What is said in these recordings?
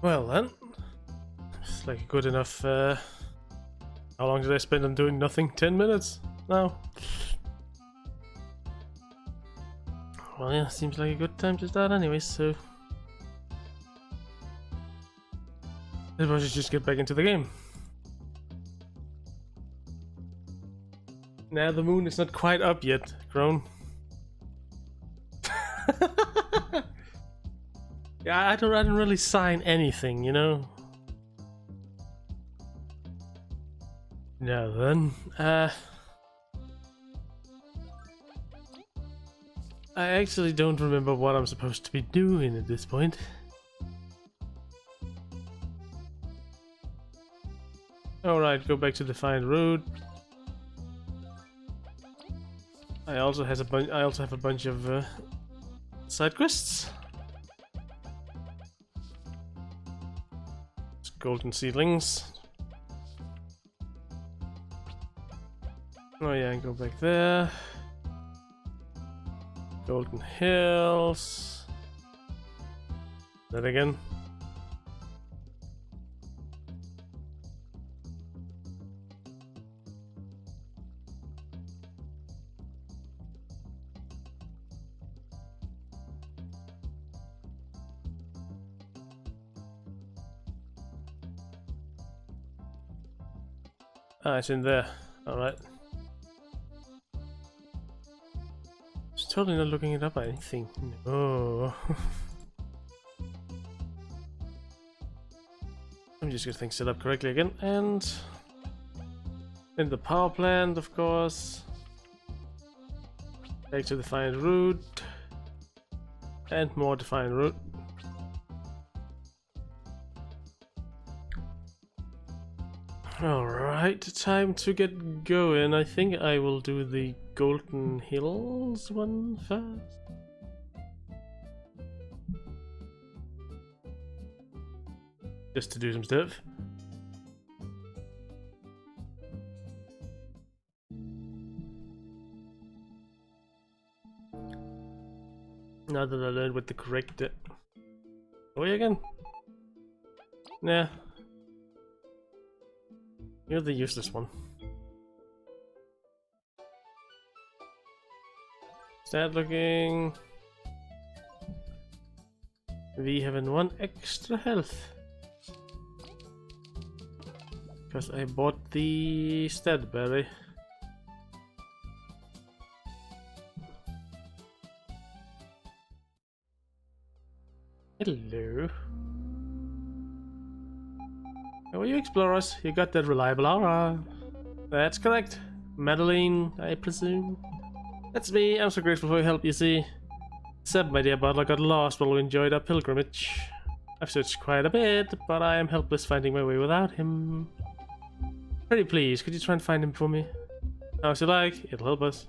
Well then, it's like good enough. How long did I spend on doing nothing? 10 minutes now. Well, yeah, seems like a good time to start anyway, so I suppose I should just get back into the game. Now the moon is not quite up yet, Crone. Yeah, I don't really sign anything, you know. Now then, I actually don't remember what I'm supposed to be doing at this point. Alright, go back to the Defined Road. I also have a bunch of side quests. It's golden seedlings. Oh yeah, go back there. Golden Hills. That again. Ah, it's in there. Alright. It's totally not looking it up or anything. No. Let me just get things set up correctly again. And in the power plant, of course. Back to the Defined Route. And more Defined Route. Alright, time to get going. I think I will do the Golden Hills one first. Just to do some stuff. Now that I learned what the correct way again? Nah. You're the useless one. Sad looking. We have one extra health. Because I bought the stat berry. Hello. How are you, explorers? You got that reliable aura. That's correct. Madeline, I presume. That's me. I'm so grateful for your help, you see. Seb, my dear butler, got lost while we enjoyed our pilgrimage. I've searched quite a bit, but I am helpless finding my way without him. Pretty please, could you try and find him for me? How's it like? It'll help us.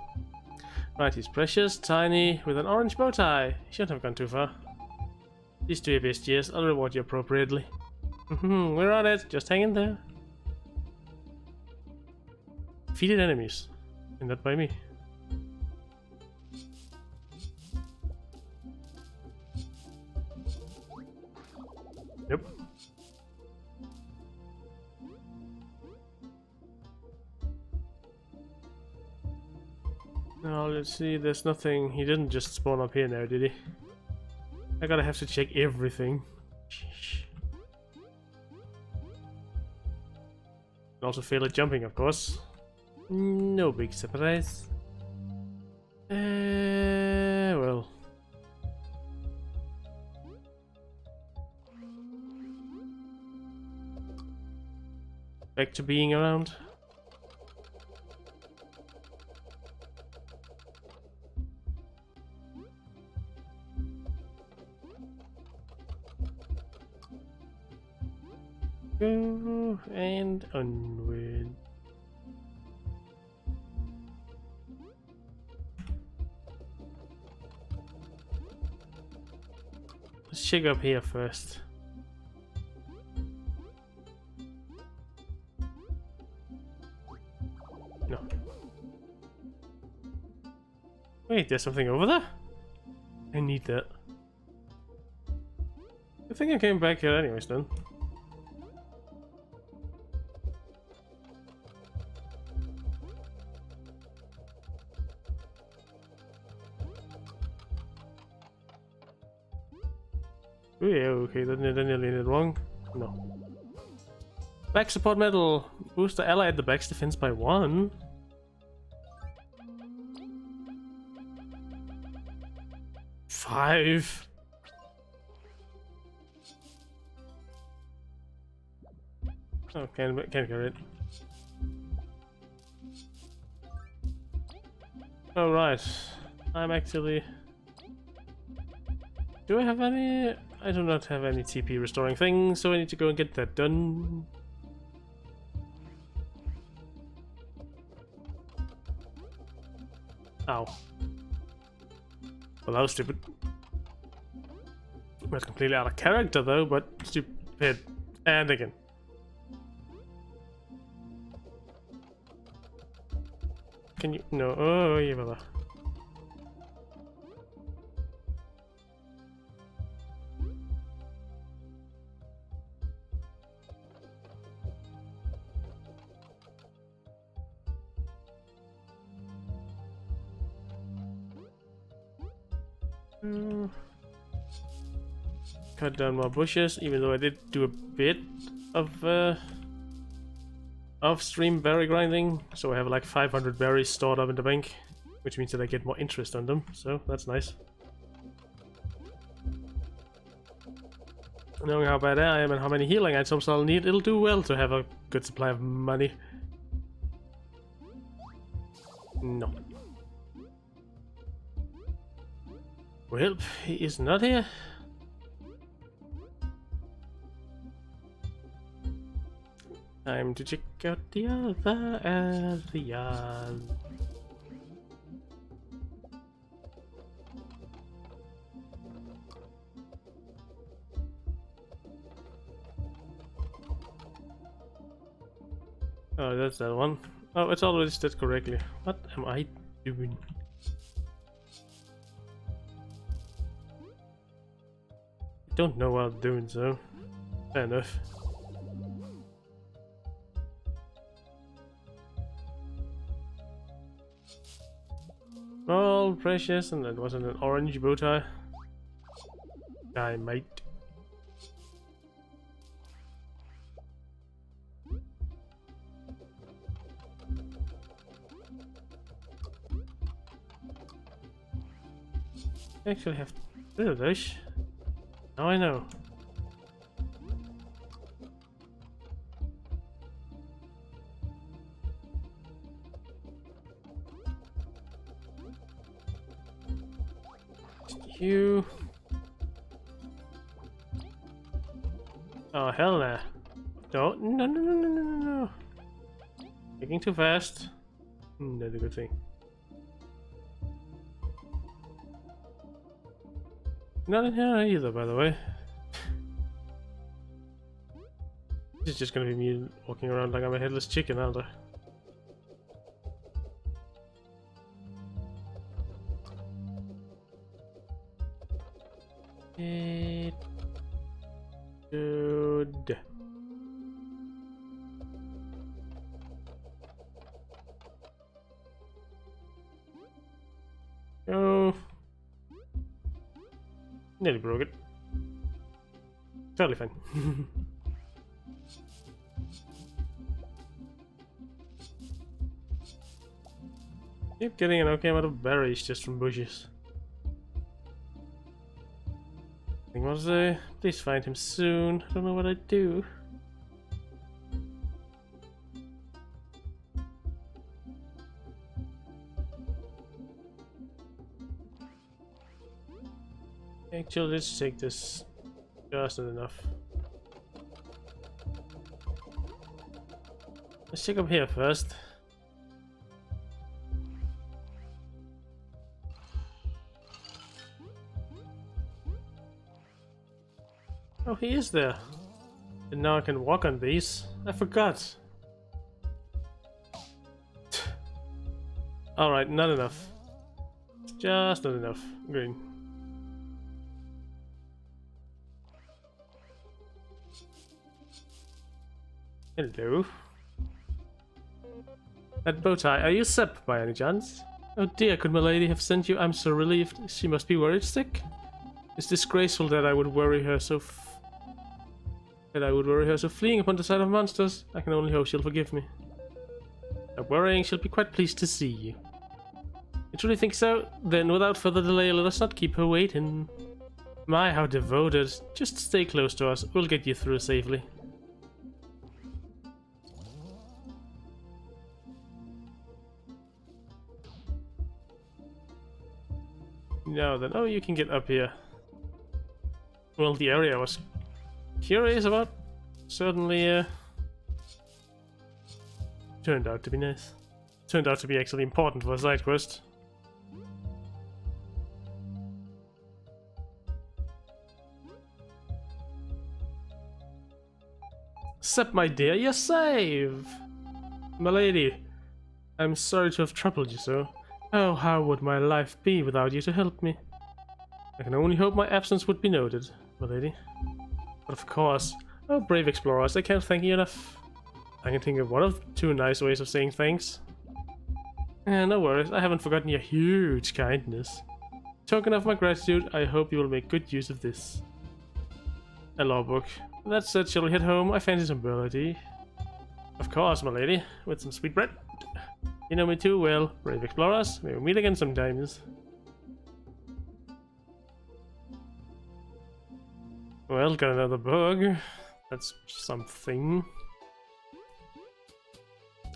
Right, he's precious, tiny, with an orange bow tie. He shouldn't have gone too far. Please do your best, yes. I'll reward you appropriately. We're on it. Just hang in there. Defeated enemies. And not by me. Yep. Now let's see, there's nothing. He didn't just spawn up here now, did he? I gotta have to check everything. Also fail at jumping, of course. No big surprise. Well. Back to being around. Go and onward. Let's check up here first. No. Wait, there's something over there? I need that. I think I came back here anyways then. Oh yeah, okay, then I nearly did it wrong. No. Back support medal. Boost the ally at the back's defense by 1. Five. Oh, can't get it. Oh right, I'm actually. Do I have any? I do not have any TP restoring things, so I need to go and get that done. Ow. Well, that was stupid. That's completely out of character though, but stupid. And again. Can you? No. Oh, yeah, brother. Cut down more bushes, even though I did do a bit of stream berry grinding, so I have like 500 berries stored up in the bank, which means that I get more interest on them, so that's nice. Knowing how bad I am and how many healing items I'll need, it'll do well to have a good supply of money. No. Well, he is not here. Time to check out the other area. Oh, that's that one. Oh, it's already listed correctly. What am I doing? I don't know what I'm doing, so fair enough. All precious, and that wasn't an orange bow tie. Die, mate. I actually have to do this. Now I know. You. Oh hell nah. Don't. No, no, no, no, no, no, no. Taking too fast. That's a good thing. Not in here either, by the way. This is just gonna be me walking around like I'm a headless chicken, aren't I? Good. Oh. Nearly broke it. Totally fine. Keep getting an okay amount of berries just from bushes. I think was please find him soon. I don't know what I do. Actually, let's take this. Just not enough. Let's check up here first. Oh, he is there. And now I can walk on these. I forgot. Alright, not enough. Just not enough. Green. Hello. That bow tie, are you Sep by any chance? Oh dear, could my lady have sent you? I'm so relieved. She must be worried sick. It's disgraceful that I would worry her so fleeing upon the sight of monsters. I can only hope she'll forgive me. Not worrying, she'll be quite pleased to see you. You truly think so? Then without further delay, let us not keep her waiting. My, how devoted. Just stay close to us. We'll get you through safely. Now then, oh, you can get up here. Well, the area I was curious about certainly turned out to be nice. Turned out to be actually important for a side quest. Sep, my dear, you're safe! My lady, I'm sorry to have troubled you so. Oh, how would my life be without you to help me? I can only hope my absence would be noted, my lady. But of course, oh brave explorers, I can't thank you enough. I can think of one of two nice ways of saying thanks. No worries, I haven't forgotten your huge kindness. Token of my gratitude, I hope you will make good use of this. A law book. That said, shall we head home? I fancy some burger tea. Of course, my lady, with some sweet bread. You know me too well, brave explorers. We'll meet again sometimes. Well, got another bug. That's something.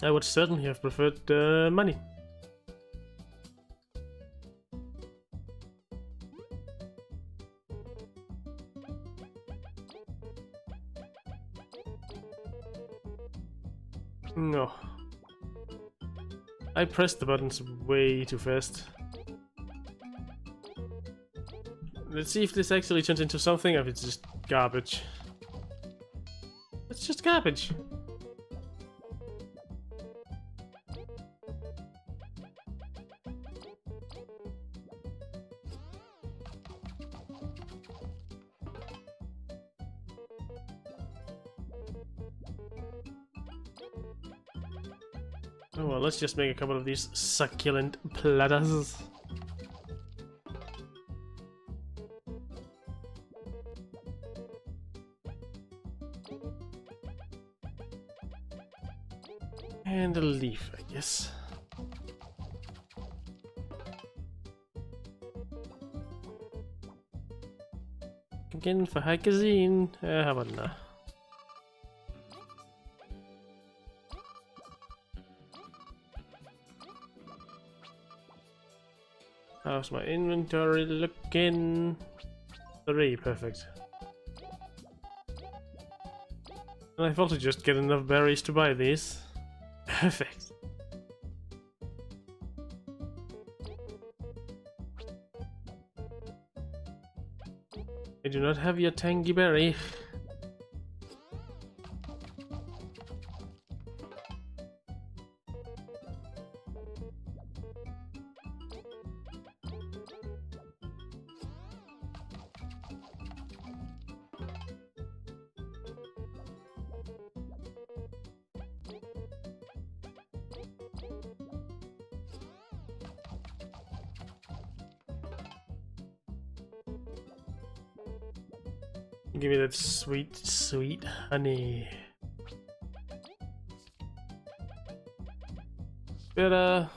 I would certainly have preferred money. No. I pressed the buttons way too fast. Let's see if this actually turns into something or if it's just garbage. It's just garbage. Oh well, let's just make a couple of these succulent platters. And a leaf, I guess. Again for high cuisine. How about now? How's my inventory looking? 3, perfect. And I've also just get enough berries to buy these. Perfect. I do not have your tangy berry. Give me that sweet, sweet honey. But,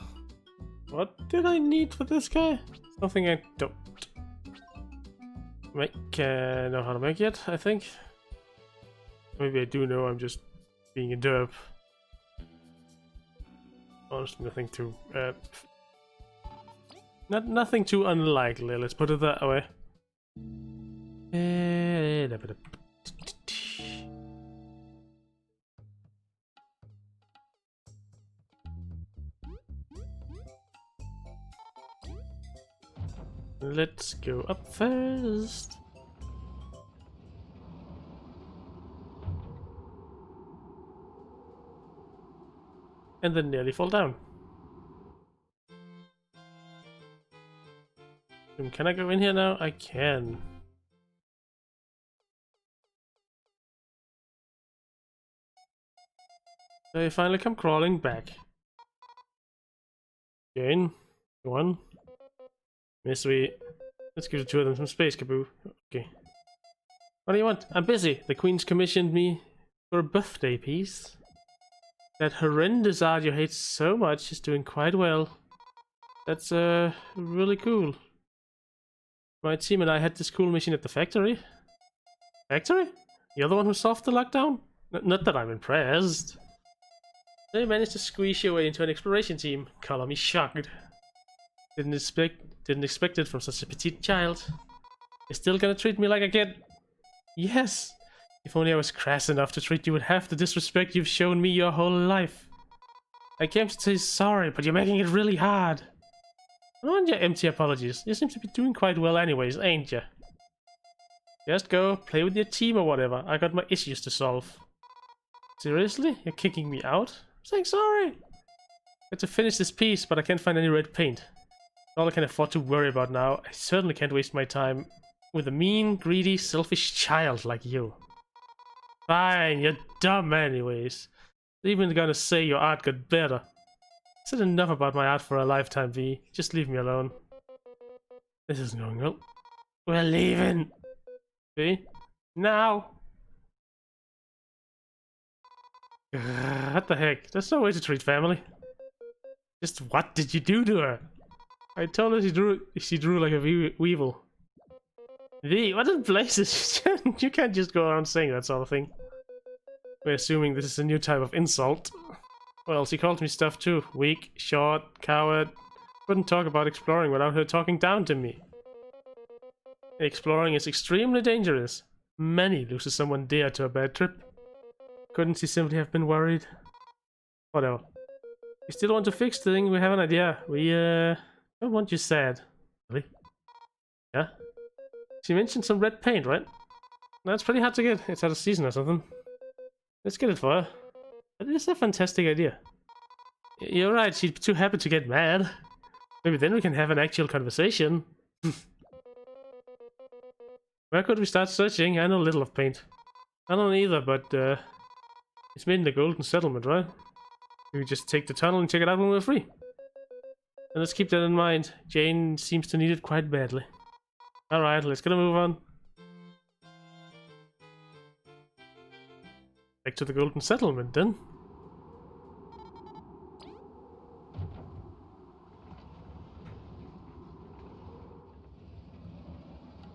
what did I need for this guy? Something I don't know how to make yet, I think. Maybe I do know, I'm just being a derp. Honestly, nothing too, nothing too unlikely, let's put it that way. Let's go up first. And then nearly fall down. Can I go in here now? I can. They finally come crawling back. Jane, go on. Mystery. Let's give the two of them some space, Kaboo. Okay. What do you want? I'm busy. The Queen's commissioned me for a birthday piece. That horrendous art you hate so much is doing quite well. That's really cool. My team and I had this cool mission at the factory. Factory? You're the one who solved the lockdown? Not that I'm impressed. They managed to squeeze your way into an exploration team. Color me shocked. Didn't expect it from such a petite child. You're still gonna treat me like a kid? Yes. If only I was crass enough to treat you with half the disrespect you've shown me your whole life. I came to say sorry, but you're making it really hard. I don't want your empty apologies. You seem to be doing quite well anyways, ain't you? Just go, play with your team or whatever. I got my issues to solve. Seriously? You're kicking me out? I'm saying sorry. I have to finish this piece, but I can't find any red paint. All I can afford to worry about now. I certainly can't waste my time with a mean, greedy, selfish child like you. Fine, you're dumb anyways. Even gonna say your art got better. I said enough about my art for a lifetime, V. Just leave me alone. This isn't going well. We're leaving. V? Now! What the heck? There's no way to treat family. Just what did you do to her? I told her she drew like a weevil. V, what in places? You can't just go around saying that sort of thing. We're assuming this is a new type of insult. Well, she called me stuff too. Weak, short, coward. Couldn't talk about exploring without her talking down to me. Exploring is extremely dangerous. Many loses someone dear to a bad trip. Couldn't she simply have been worried? Whatever. You still want to fix the thing? We have an idea. We don't want you sad. Really? Yeah? She mentioned some red paint, right? That's pretty hard to get. It's out of season or something. Let's get it for her. That is a fantastic idea. You're right, she's too happy to get mad. Maybe then we can have an actual conversation. Where could we start searching? I know little of paint. I don't either, but it's made in the Golden Settlement, right? We just take the tunnel and check it out when we're free. And let's keep that in mind. Jane seems to need it quite badly. Alright, let's get a move on. Back to the Golden Settlement, then.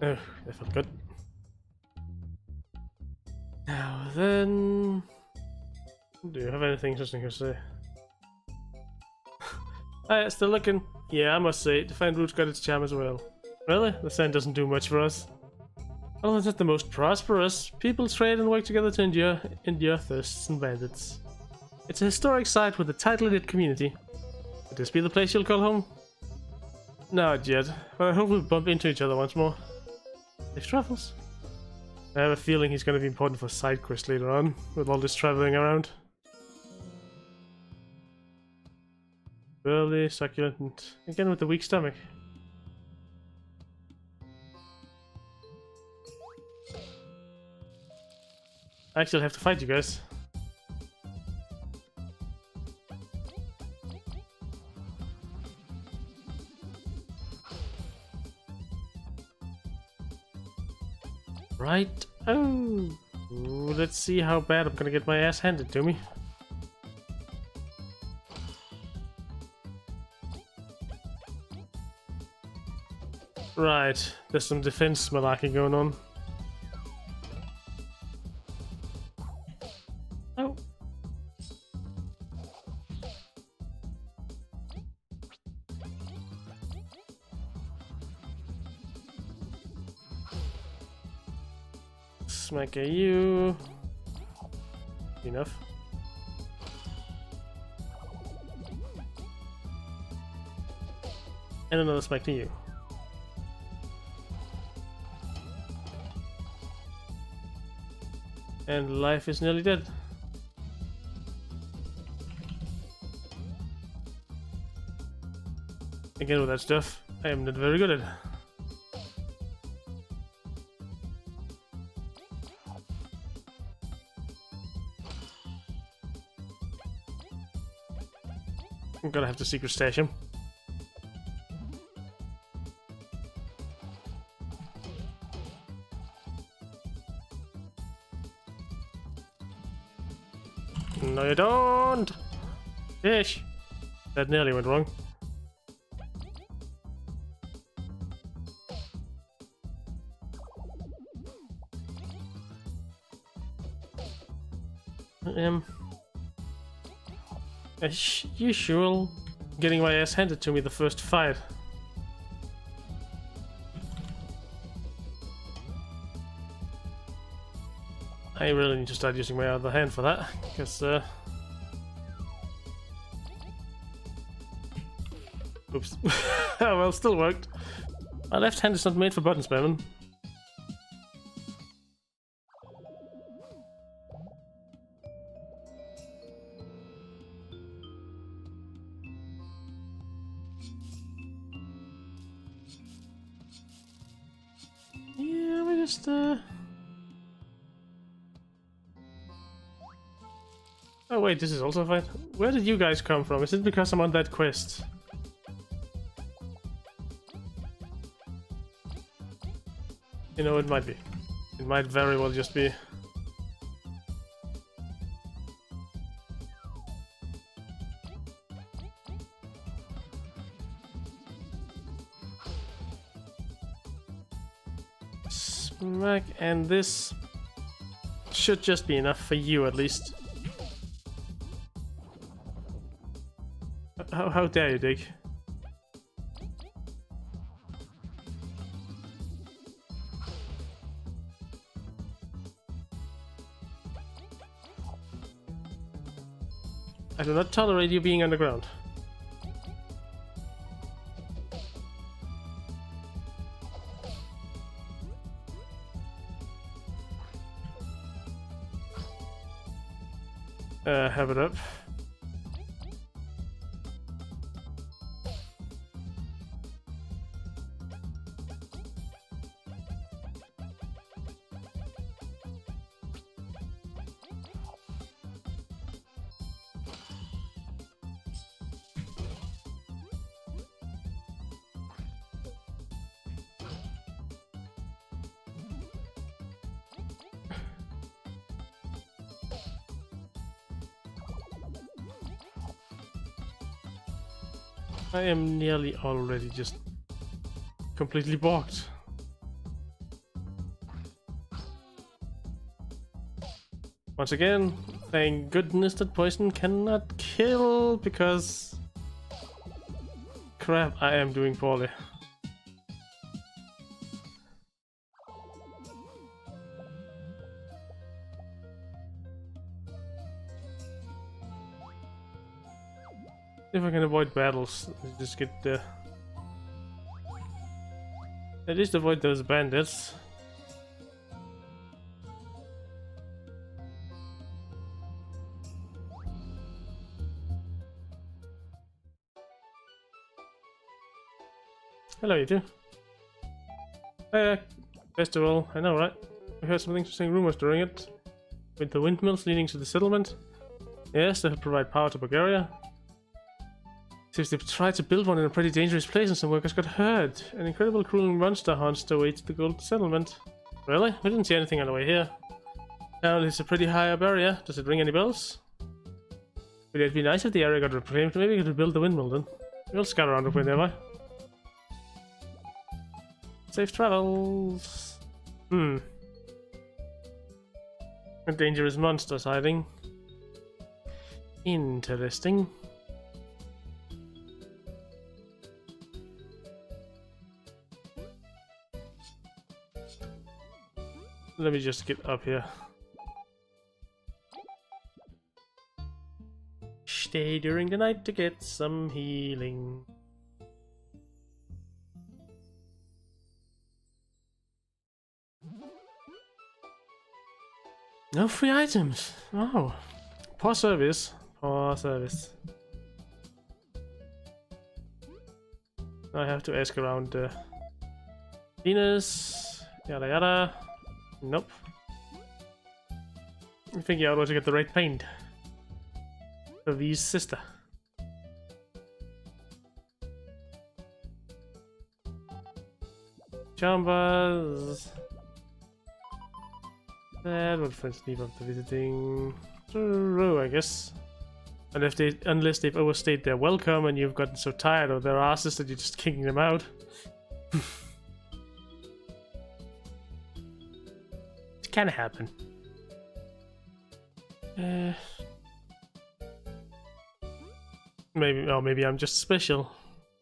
Oh, that felt good. Now then... Do you have anything interesting to say? Alright, still looking. Yeah, I must say, Defiant Root's got its charm as well. Really? The sand doesn't do much for us. Well, it's not the most prosperous. People trade and work together to endure thirsts and bandits. It's a historic site with a tightly knit community. Would this be the place you'll call home? Not yet, but I hope we'll bump into each other once more. Safe travels. I have a feeling he's going to be important for side quest later on, with all this traveling around. Burly, succulent, and again with the weak stomach. I actually have to fight you guys. Right. Oh. Ooh, let's see how bad I'm gonna get my ass handed to me. Right. There's some defense malarkey going on. Oh. Smack at you. Enough. And another smack to you. And life is nearly dead. Again with that stuff, I am not very good at. I'm gonna have to secret stash him. No, you don't! Fish! That nearly went wrong. As usual, getting my ass handed to me the first fight. I really need to start using my other hand for that, because oops. Oh well, still worked. My left hand is not made for button spamming. Yeah, we just oh wait, this is also a fight? Where did you guys come from? Is it because I'm on that quest? You know, it might be. It might very well just be. Smack, and this should just be enough for you at least. How dare you, Dick? I do not tolerate you being underground. Have it up. I am nearly already just completely blocked. Once again, thank goodness that poison cannot kill, because crap, I am doing poorly. If I can avoid battles, just get the... At least avoid those bandits. Hello, you two. Festival, I know, right? I heard some interesting rumors during it. With the windmills leading to the settlement. Yes, they will provide power to Bulgaria. Seems they tried to build one in a pretty dangerous place and some workers got hurt. An incredible cruel monster haunts the way to the gold settlement. Really? We didn't see anything on the way here. Now it's a pretty high up area. Does it ring any bells? Would it be nice if the area got reclaimed? Maybe we could build the windmill then. We'll scout around if we're nearby. Safe travels. A dangerous monster's hiding. Interesting. Let me just get up here. Stay during the night to get some healing. No free items. Oh, poor service. Poor service. I have to ask around Venus. Yada yada. Nope. I'm thinking out where to get the right paint for V's sister. Chambers. That would friends leave after visiting row, I guess. Unless they've overstayed their welcome and you've gotten so tired of their asses that you're just kicking them out. It can happen. Maybe I'm just special.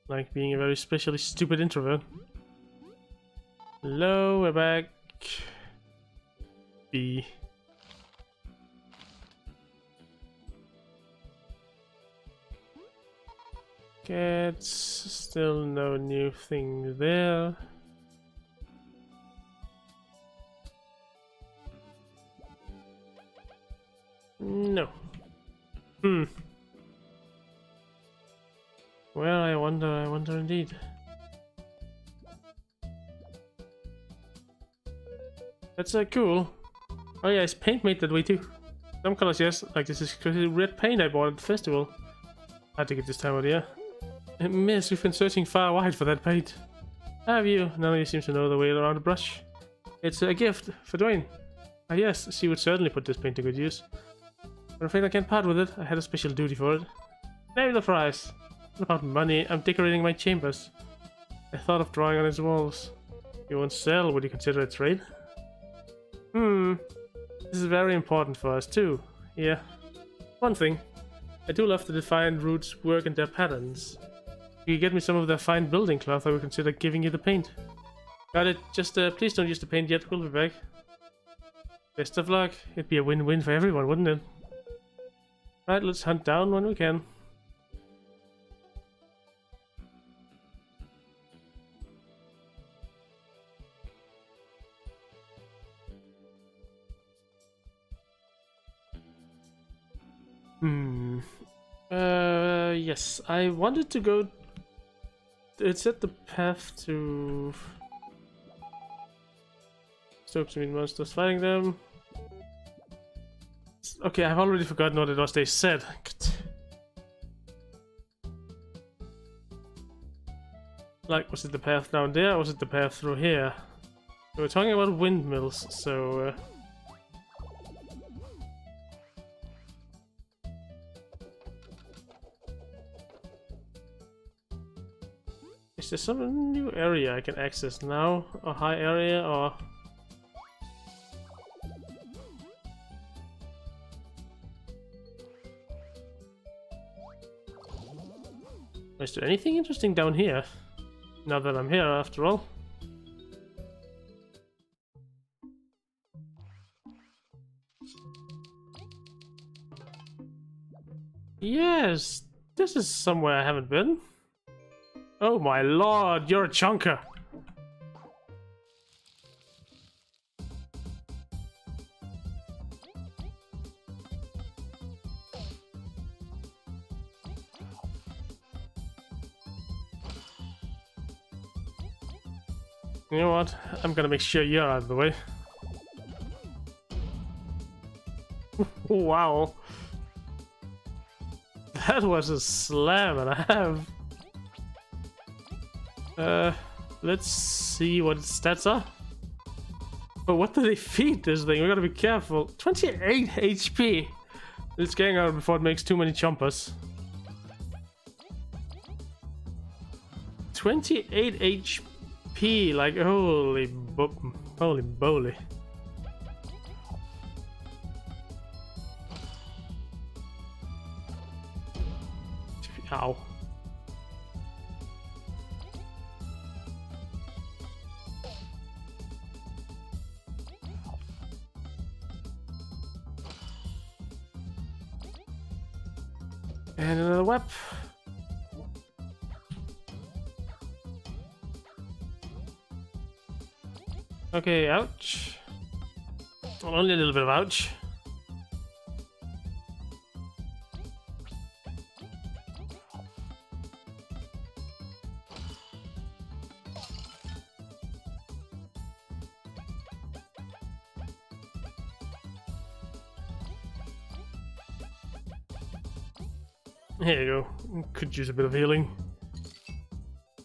Like being a very specially stupid introvert. Hello, we're back. B. Gets still no new thing there. No. Well, I wonder indeed. That's cool. Oh yeah, his paint made that way too. Some colors, yes, like this is red paint I bought at the festival. I had to get this time of the year. Miss, we've been searching far wide for that paint. Have you? None of you seems to know the way around the brush. It's a gift for Dwayne. Ah yes, she would certainly put this paint to good use. I'm afraid I can't part with it. I had a special duty for it. Maybe the price. What about money? I'm decorating my chambers. I thought of drawing on its walls. You won't sell, would you consider it trade? This is very important for us too. Yeah. One thing. I do love the defined roots work and their patterns. If you get me some of their fine building cloth, I would consider giving you the paint. Got it. Just please don't use the paint yet. We'll be back. Best of luck. It'd be a win-win for everyone, wouldn't it? Right, let's hunt down when we can. Yes, I wanted to go. It said the path to Stokes mean monsters fighting them. Okay, I've already forgotten what it was they said. Like, was it the path down there or was it the path through here? We were talking about windmills, so is there some new area I can access now? A high area or... Is there anything interesting down here? Now that I'm here, after all. Yes, this is somewhere I haven't been. Oh my lord, you're a chunker! You know what? I'm gonna make sure you're out of the way. Wow. That was a slam and a half. Let's see what its stats are. Oh, what do they feed this thing? We gotta be careful. 28 HP. It's getting out before it makes too many chompers. 28 HP, like holy moly. Ow. And another web. Okay, ouch. Well, only a little bit of ouch. Here you go. Could use a bit of healing.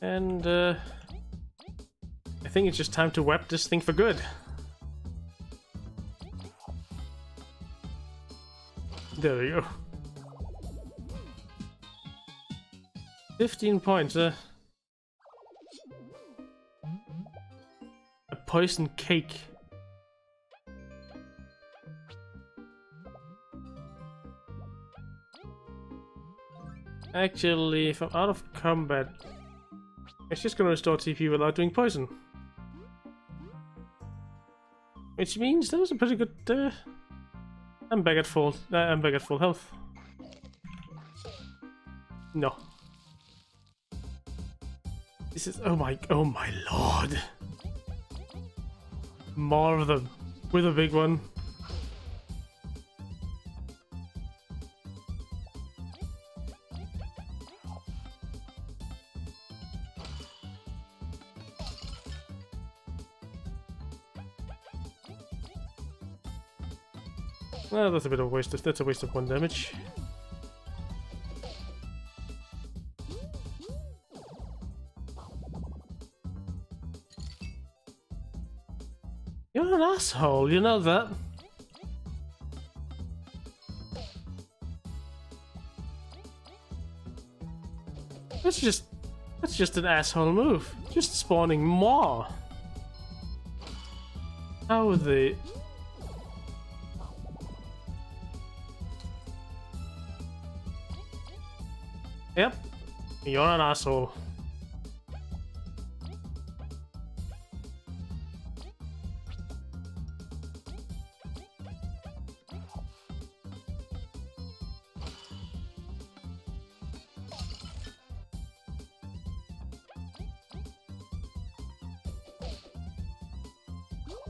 And I I think it's just time to web this thing for good. There we go. 15 points, a poison cake. Actually, if I'm out of combat, it's just gonna restore TP without doing poison. Which means that was a pretty good, I'm back at full health. No. This is, oh my lord. More of them, with a big one. Well, that's a bit of a waste. That's a waste of 1 damage. You're an asshole, you know that. That's just an asshole move. Just spawning more. How are they? Yep, you're an asshole.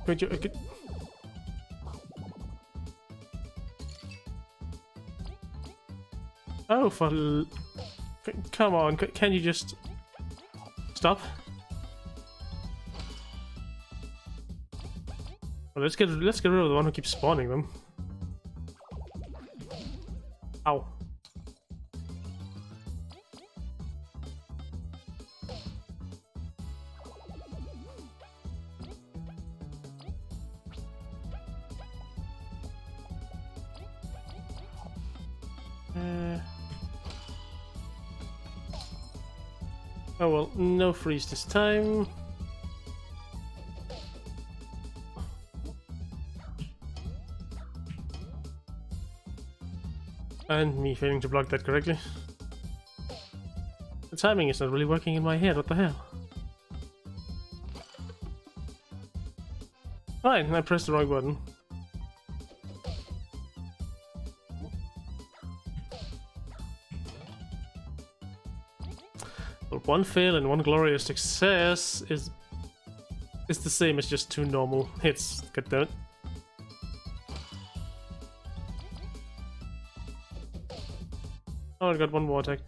Could you? Oh, for. Come on, can you just stop? Well, let's get rid of the one who keeps spawning them. Ow. Oh well, no freeze this time. And me failing to block that correctly. The timing is not really working in my head, what the hell? Fine, I pressed the wrong button. But 1 fail and 1 glorious success is the same as just 2 normal hits. Get that? Oh, I got 1 more attack.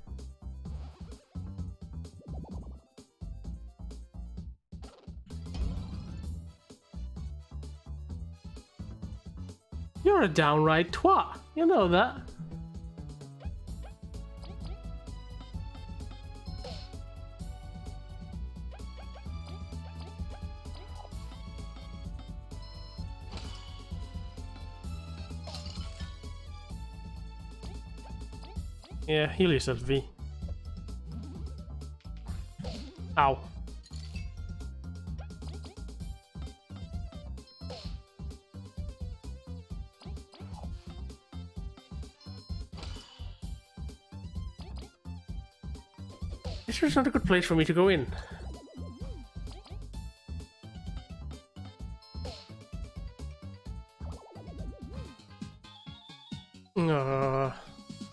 You're a downright twat. You know that. Yeah, heal yourself, V. Ow. This was not a good place for me to go in.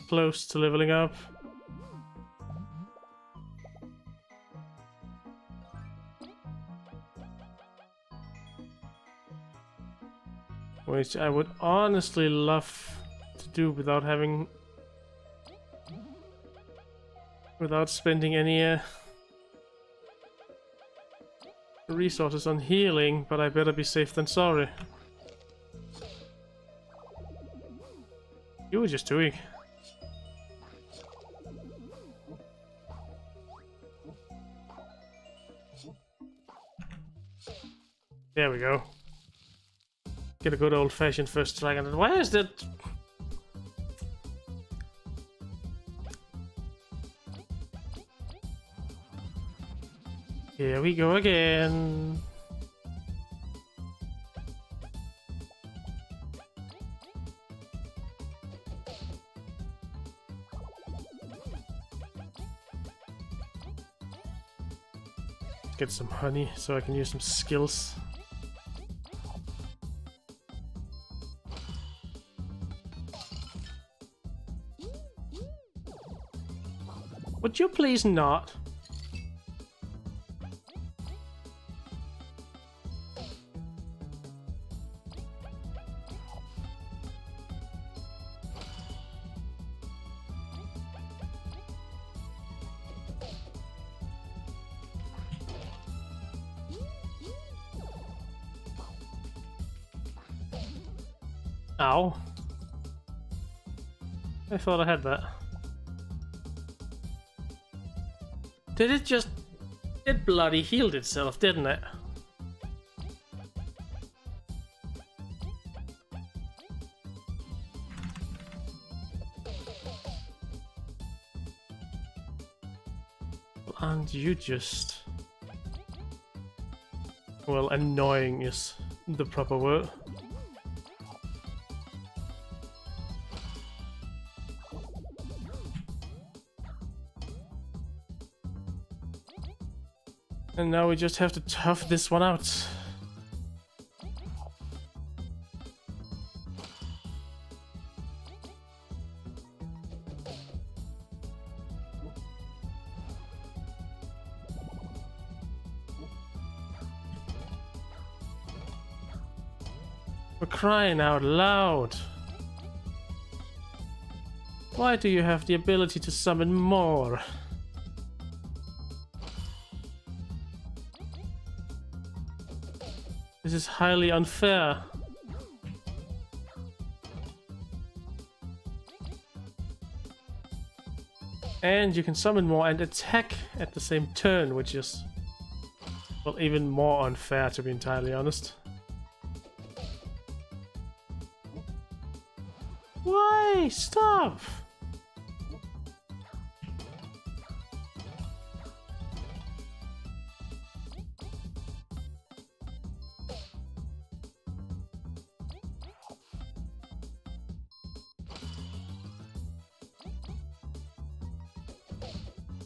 Close to leveling up. Which I would honestly love to do without having... without spending any resources on healing, but I better be safe than sorry. You were just doing. There we go. Get a good old-fashioned first strike on it. Why is that? Here we go again. Get some honey so I can use some skills. Would you please not? Ow. I thought I had that. Did it just... It bloody healed itself, didn't it? And you just... Well, annoying is the proper word. And now we just have to tough this one out. We're crying out loud. Why do you have the ability to summon more? This is highly unfair. And you can summon more and attack at the same turn, which is, well, even more unfair, to be entirely honest. Why? Stop!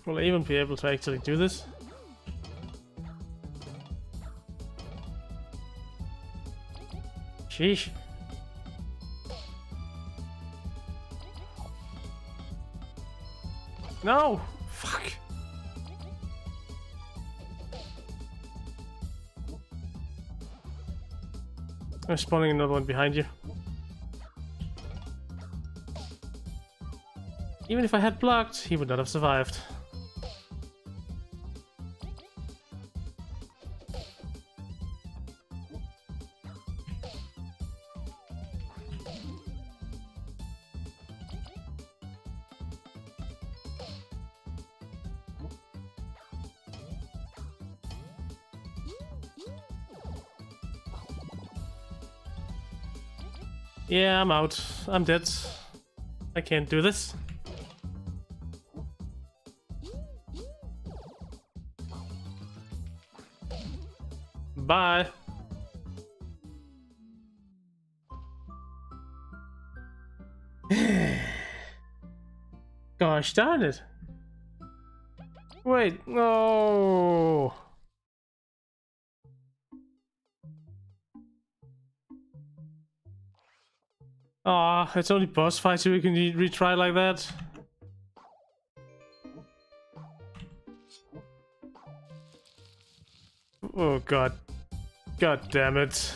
Will I even be able to actually do this? Sheesh. No! Fuck! I'm spawning another one behind you. Even if I had blocked, he would not have survived. Yeah, I'm out. I'm dead. I can't do this. Bye. Gosh darn it. Wait, no. Aw, it's only boss fights so we can retry like that. Oh god. God damn it.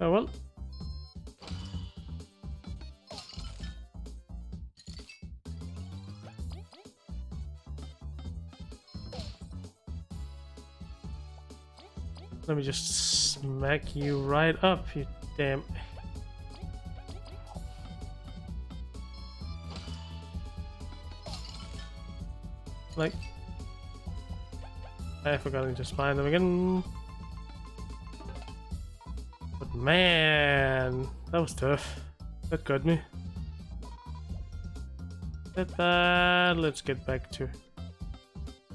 Oh well. Let me just smack you right up, you damn... Like... I forgot to spine them again. But man, that was tough. That got me. Let's get back to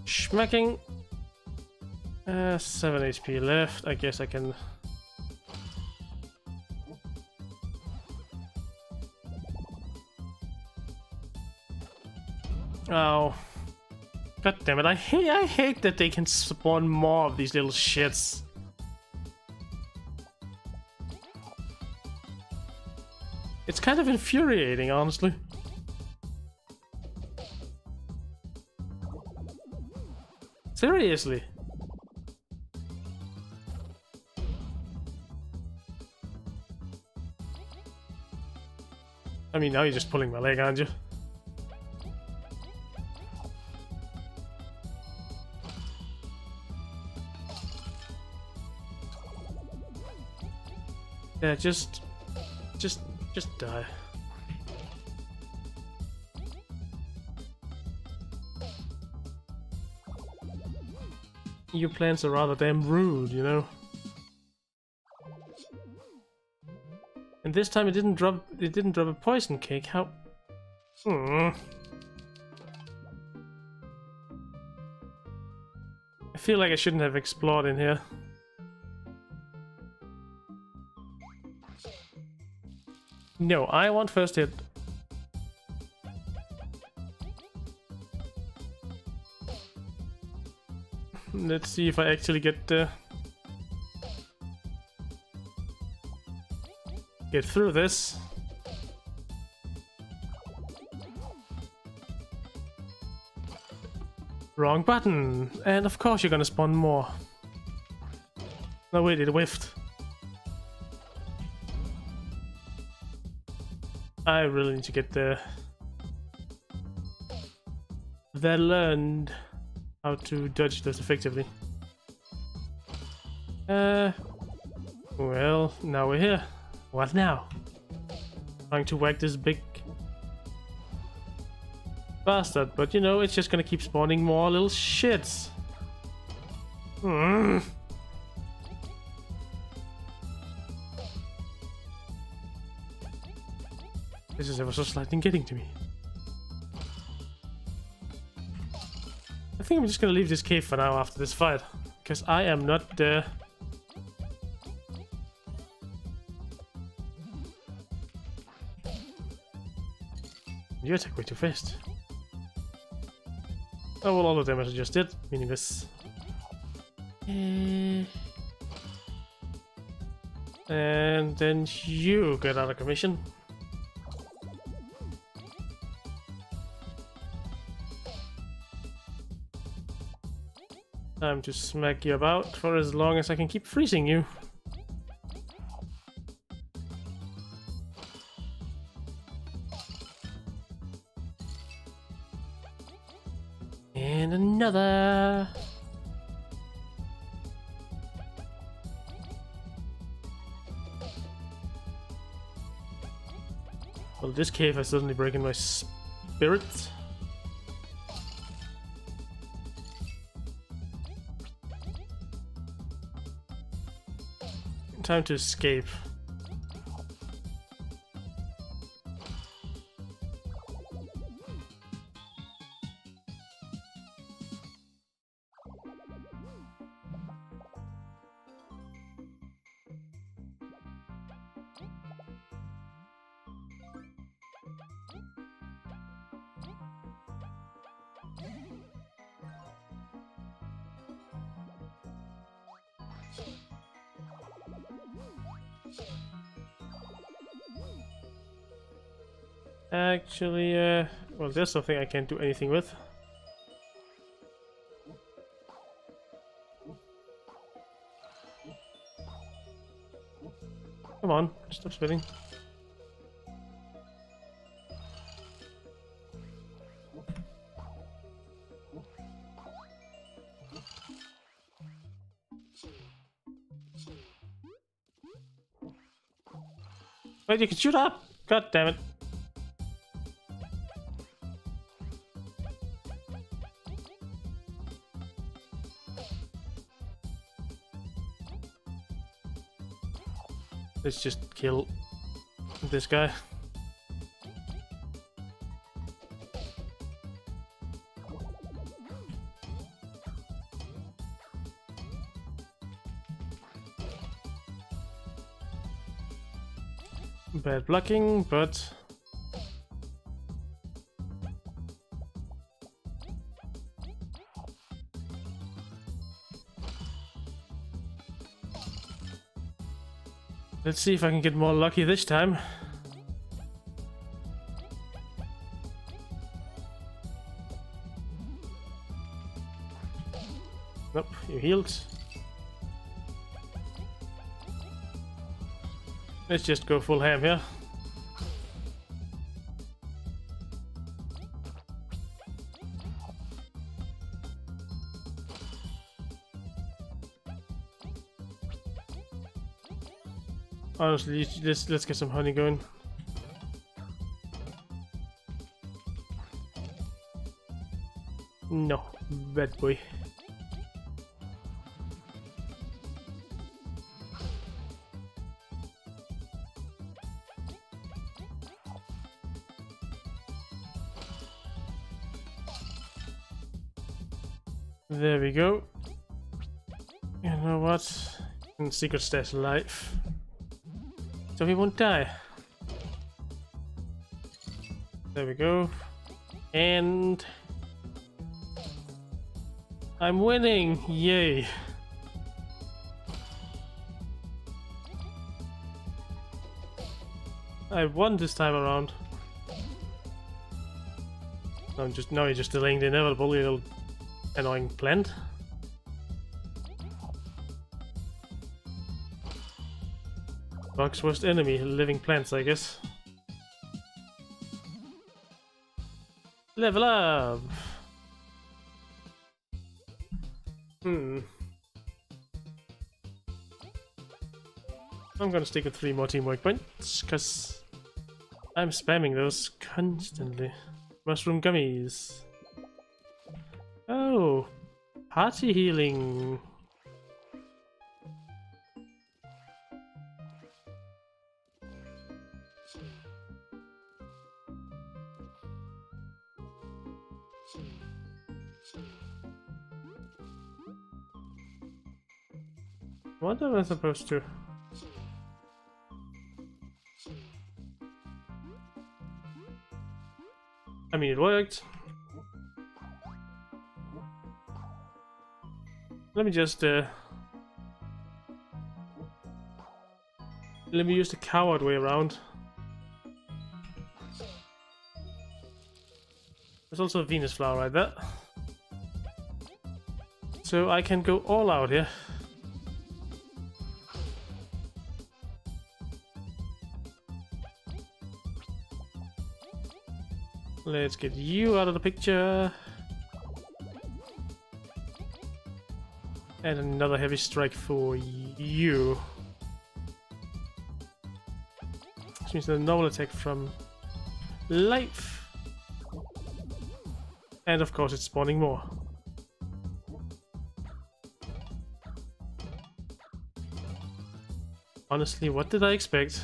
smacking. 7 HP left. I guess I can. Oh, god damn it! I hate that they can spawn more of these little shits. It's kind of infuriating, honestly. Seriously. I mean, now you're just pulling my leg, aren't you? Yeah, just die. Your plants are rather damn rude, you know. And this time it didn't drop a poison cake. How? I feel like I shouldn't have explored in here. No, I want first hit. Let's see if I actually get through this. Wrong button, and of course you're gonna spawn more. No wait, it whiffed. I really need to get there. They learned how to dodge this effectively. Well, now we're here. What now? Trying to whack this big bastard, but you know, it's just gonna keep spawning more little shits. This is ever so slightly getting to me. I think I'm just gonna leave this cave for now after this fight, because I am not You attack way too fast. Oh well, all the damage I just did, meaning this. And then you get out of commission. Time to smack you about for as long as I can keep freezing you. And another. Well, this cave has suddenly broken my spirit. Time to escape. Actually, well, there's something I can't do anything with. Come on, stop spinning. Wait, you can shoot up! God damn it. Let's just kill this guy. Bad blocking, but let's see if I can get more lucky this time. Nope, you healed. Let's just go full ham here. Honestly, let's get some honey going. No, bad boy. There we go. You know what? And secret stash alive. So he won't die. There we go. And I'm winning! Yay! I won this time around. Now you're just delaying the inevitable, you little annoying plant. Bug's worst enemy, living plants, I guess. Level up! I'm gonna stick with 3 more teamwork points, cause I'm spamming those constantly. Mushroom gummies. Oh, party healing. What am I supposed to? I mean, it worked. Let me just let me use the coward way around. There's also a Venus flower right there. So I can go all out here. Let's get you out of the picture. And another heavy strike for you. Which means a normal attack from life. And of course it's spawning more. Honestly, what did I expect?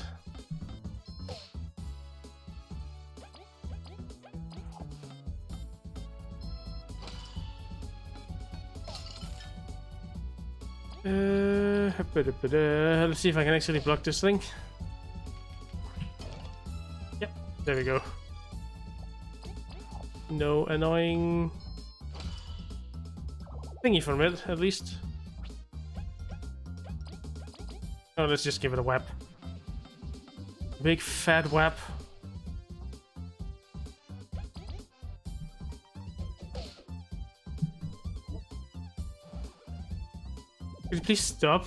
Let's see if I can actually block this thing. Yep, there we go. No annoying thingy from it, at least. Oh, let's just give it a whap. Big fat whap. Could you please stop?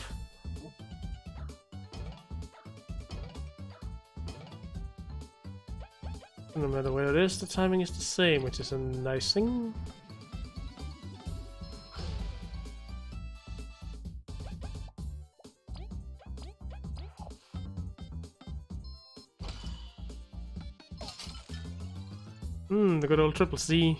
No matter where it is, the timing is the same, which is a nice thing. The good old triple C.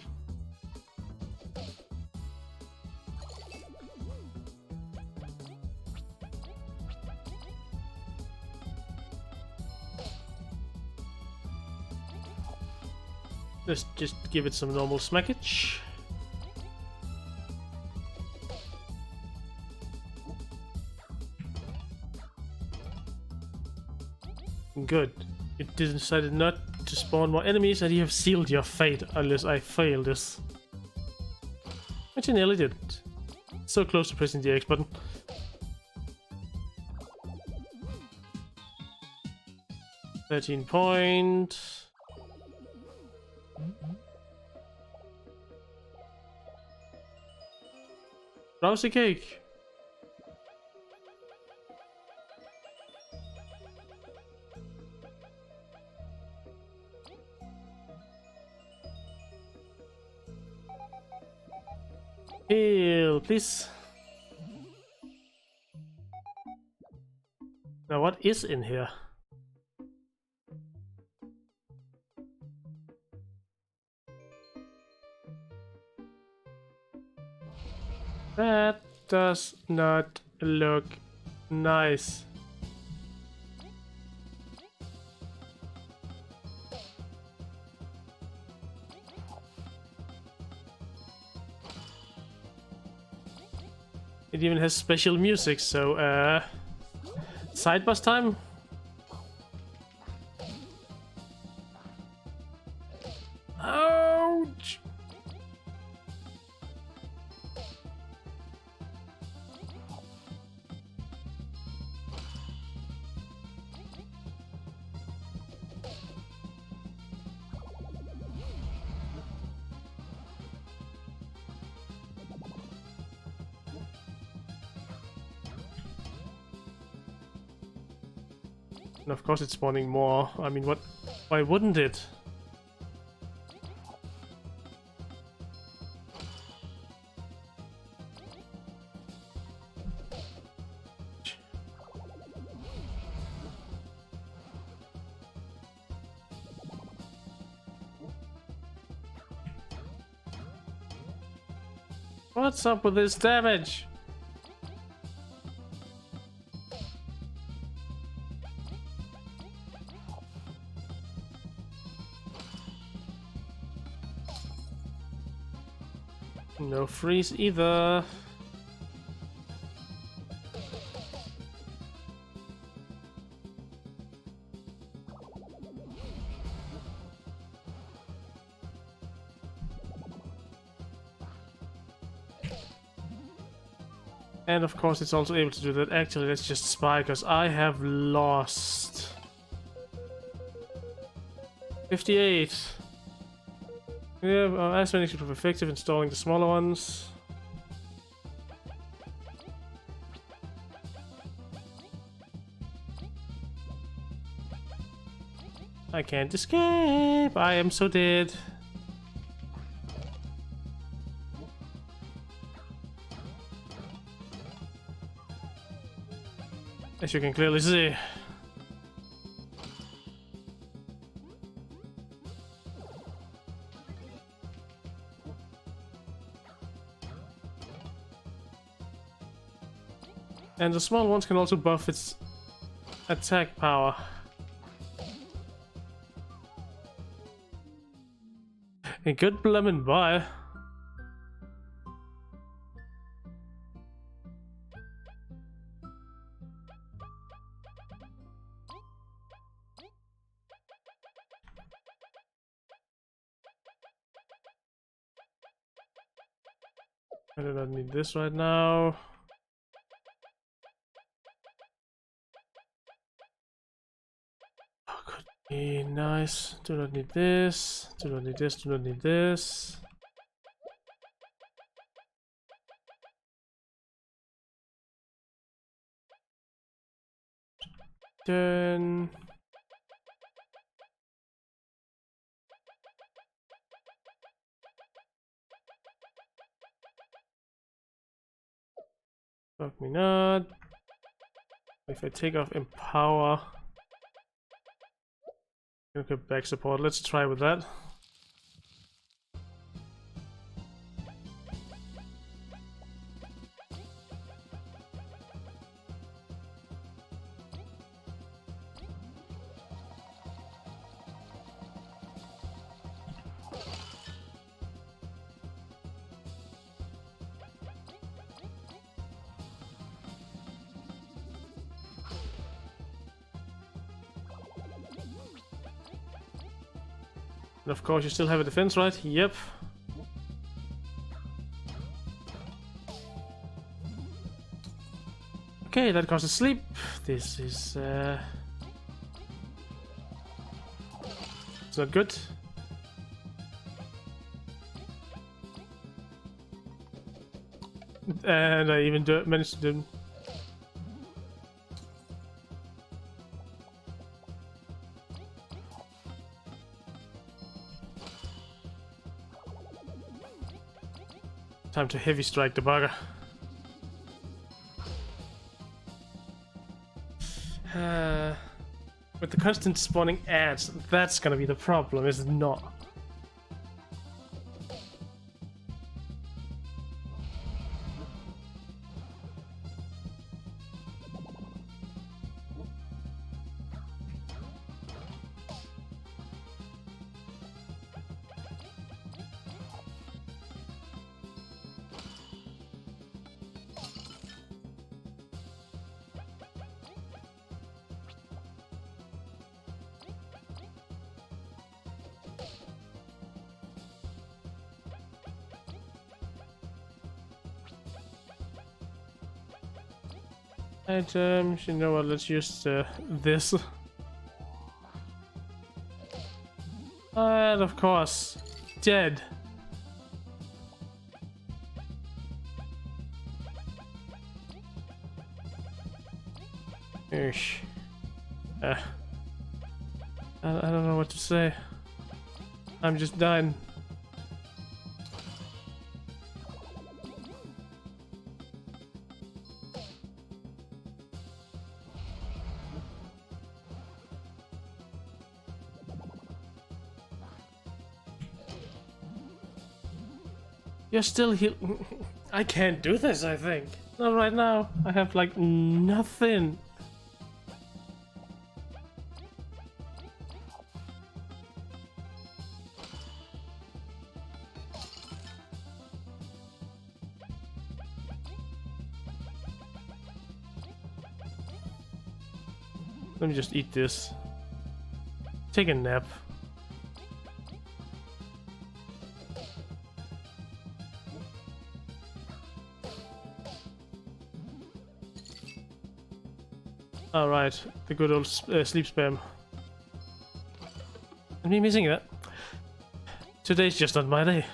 Let's just give it some normal smackage. Good. It decided not to spawn more enemies, and you have sealed your fate unless I fail this. Which I nearly did. So close to pressing the X button. .13. Rousey cake. Heal, please. Now, what is in here? That does not look nice. It even has special music, so side boss time. Ouch! And of course it's spawning more. I mean, what? Why wouldn't it? What's up with this damage? No freeze either. And of course it's also able to do that. Actually, let's just spy, because I have lost 58. Yeah, as many should prove effective installing the smaller ones. I can't escape. I am so dead. As you can clearly see. And the small ones can also buff its attack power. A good bloomin' bye. I do not need this right now. Oh, could be nice. Do not need this. Do not need this. Do not need this. Then fuck me not. If I take off Empower, okay, back support. Let's try with that. And of course you still have a defense, right? Yep. Okay, that causes sleep. This is it's not good. And I even managed to do. Time to heavy strike the bugger. With the constant spawning ads, that's gonna be the problem, is it not? Items, you know what, let's use this. And of course, dead. Ish. I don't know what to say. I'm just dying. You're still here. I can't do this, I think. Not right now. I have like nothing. Let me just eat this. Take a nap. Alright, the good old sleep spam. I'm me missing that. Today's just not my day.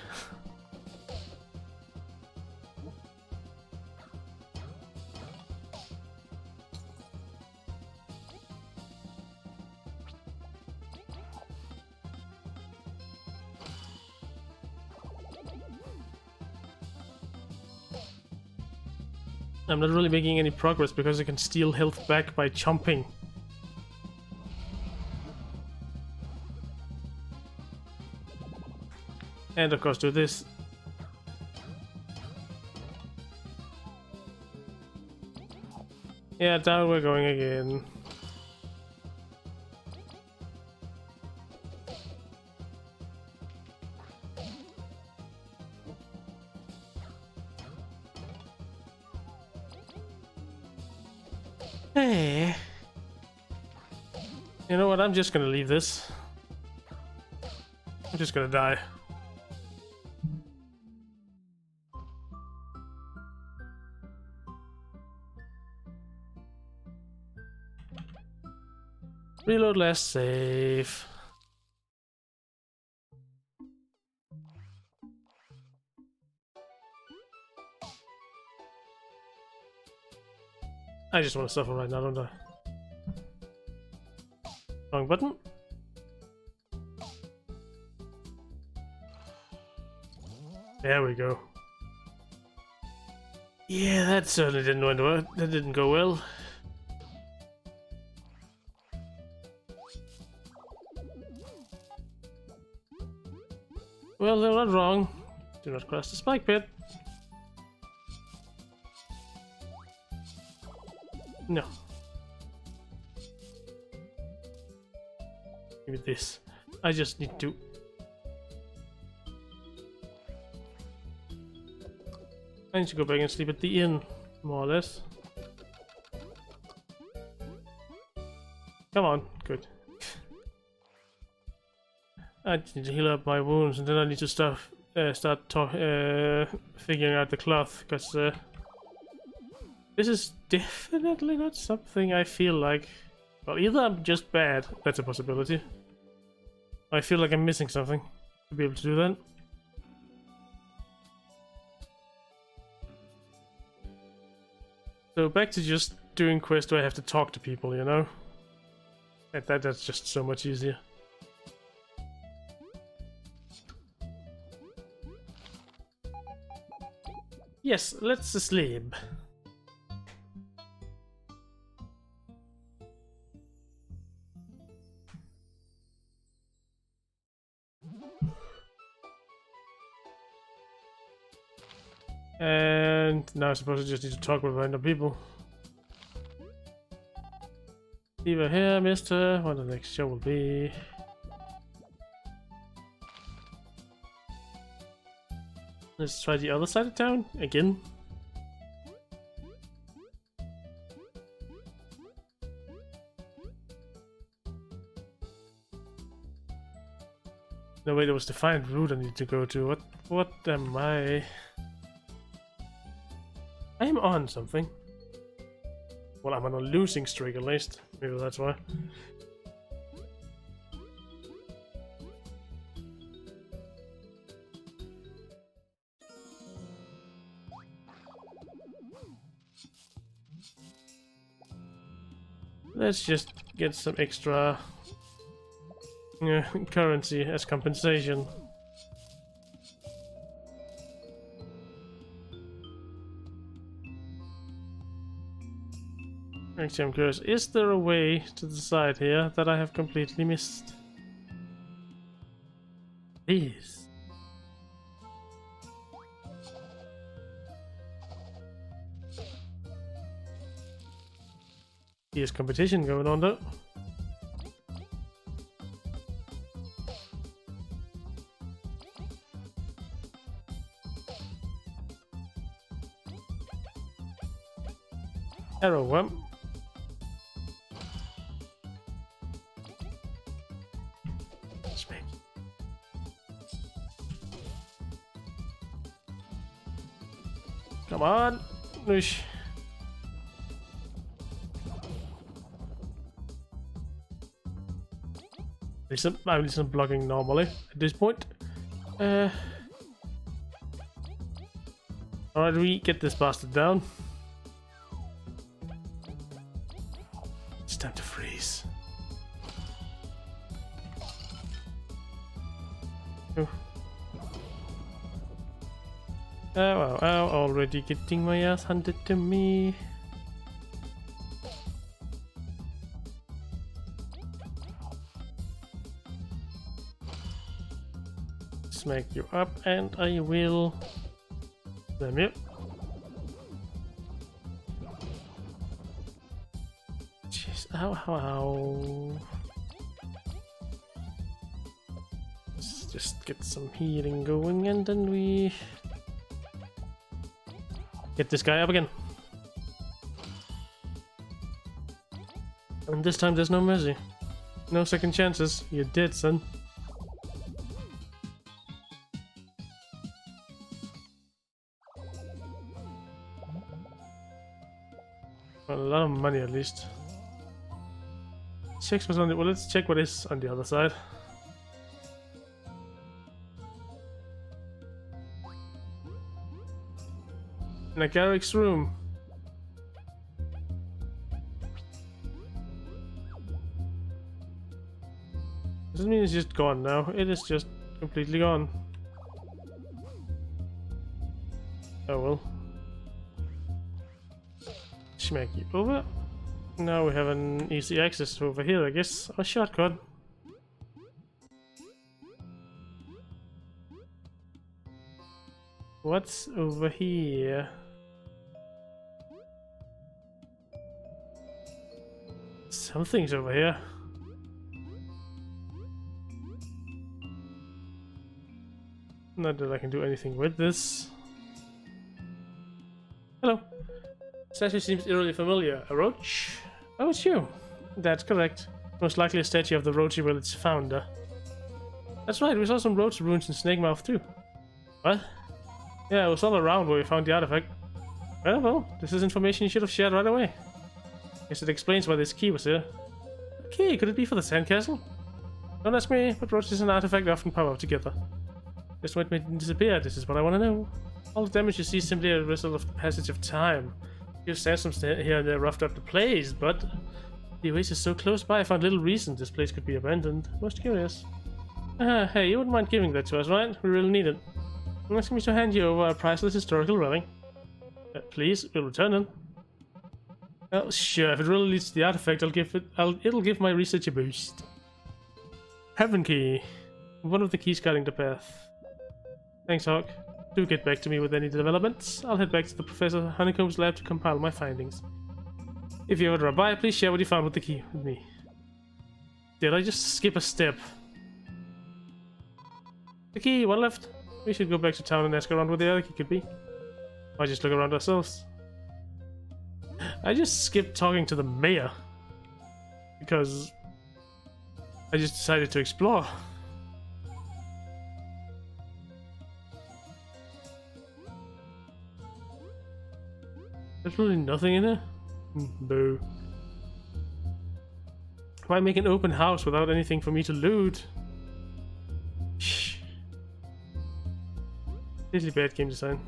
I'm not really making any progress because I can steal health back by jumping. And of course do this. Yeah, down we're going again. Hey. You know what, I'm just gonna leave this. I'm just gonna die. Reload last save. I just want to suffer right now, don't I? Wrong button. There we go. Yeah, that certainly didn't went well. That didn't go well. Well, they're not wrong. Do not cross the spike pit. No. Give me this. I just need to. I need to go back and sleep at the inn, more or less. Come on, good. I need to heal up my wounds, and then I need to start figuring out the cloth, because this is definitely not something I feel like. Well, either I'm just bad, that's a possibility. I feel like I'm missing something to be able to do that. So back to just doing quests where I have to talk to people, you know? That's just so much easier. Yes, let's sleep. And now I suppose I just need to talk with random people. Leave here, mister. What the next show will be. Let's try the other side of town again. No, wait, it was the defined route I need to go to. What am I? I am on something. Well, I'm on a losing streak at least. Maybe that's why. Let's just get some extra currency as compensation. Actually, I'm curious, is there a way to the side here that I have completely missed? Please. There's competition going on though. Arrow one. Come on, Noosh. I'm just blocking normally at this point. Alright, we get this bastard down. It's time to freeze. Oh. Oh, already getting my ass handed to me. Smack you up, and I will slam you. Jeez, ow, ow, ow. Let's just get some healing going, and then we get this guy up again. And this time there's no mercy. No second chances. You're dead, son. Well, a lot of money at least. 6% on the... Well, let's check what is on the other side. In a Garrick's room. Doesn't mean it's just gone now. It is just completely gone. Oh well. Smack you over. Now we have an easy access over here, I guess. A shortcut. What's over here? Something's over here. Not that I can do anything with this. Hello. Statue seems eerily familiar. A roach? Oh, it's you. That's correct. Most likely a statue of the roach will its founder. That's right, we saw some roads ruins in Snake Mouth too. What? Yeah, it was all around where we found the artifact. Well, this is information you should have shared right away. Guess it explains why this key was here. What key? Could it be for the sandcastle? Don't ask me, but roaches and artifact often pop up together. Just what made them disappear, this is what I want to know. All the damage you see is simply a result of the passage of time. Few sandstorms here and there roughed up the place, but the oasis is so close by, I found little reason this place could be abandoned. Most curious. Hey, you wouldn't mind giving that to us, right? We really need it. I'm asking me to hand you over a priceless historical relic. Please, we'll return it. Well, sure, if it really leads to the artifact, it'll give my research a boost. Heaven key. One of the keys guiding the path. Thanks, Hawk. Do get back to me with any developments. I'll head back to the Professor Honeycomb's lab to compile my findings. If you ever drop by, please share what you found with the key with me. Did I just skip a step? The key, one left. We should go back to town and ask around where the other key could be. Or just look around ourselves. I just skipped talking to the mayor. Because I just decided to explore. There's really nothing in there? Boo. Why make an open house without anything for me to loot? Shh. Really bad game design.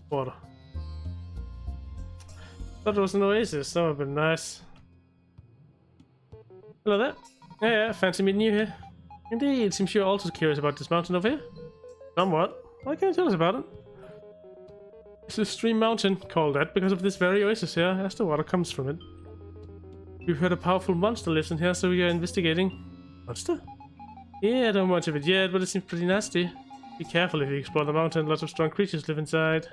Water. Thought it was an oasis, that would have been nice. Hello there. Yeah, fancy meeting you here. Indeed, seems you're also curious about this mountain over here. Somewhat. Why can't you tell us about it? It's a stream mountain, called that because of this very oasis here, as the water comes from it. We've heard a powerful monster lives in here, so we are investigating. Monster? Yeah, I don't know much of it yet, but it seems pretty nasty. Be careful if you explore the mountain, lots of strong creatures live inside.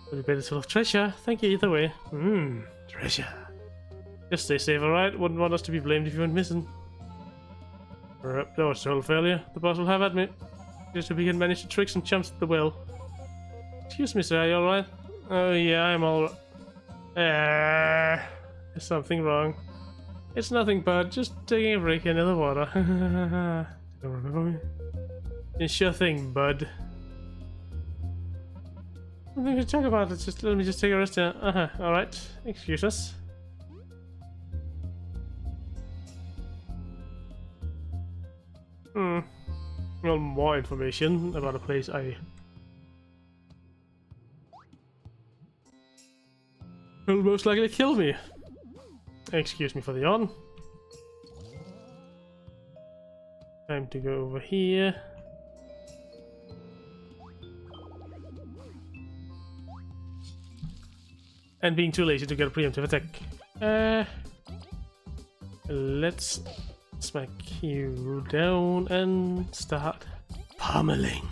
But we bet it's full of treasure. Thank you either way. Treasure. Just stay safe, alright? Wouldn't want us to be blamed if you went missing. That was a total failure. The boss will have at me. Just if we can manage to trick some chumps at the well. Excuse me, sir, are you alright? Oh yeah, I'm alright. There's something wrong. It's nothing but just taking a break in the water. Don't remember me? Yeah, sure thing, bud. Nothing to talk about, it's just let me just take a rest here. Alright. Excuse us. Well, more information about a place will most likely kill me. Excuse me for the yawn. Time to go over here. And being too lazy to get a preemptive attack. Let's smack you down and start pummeling.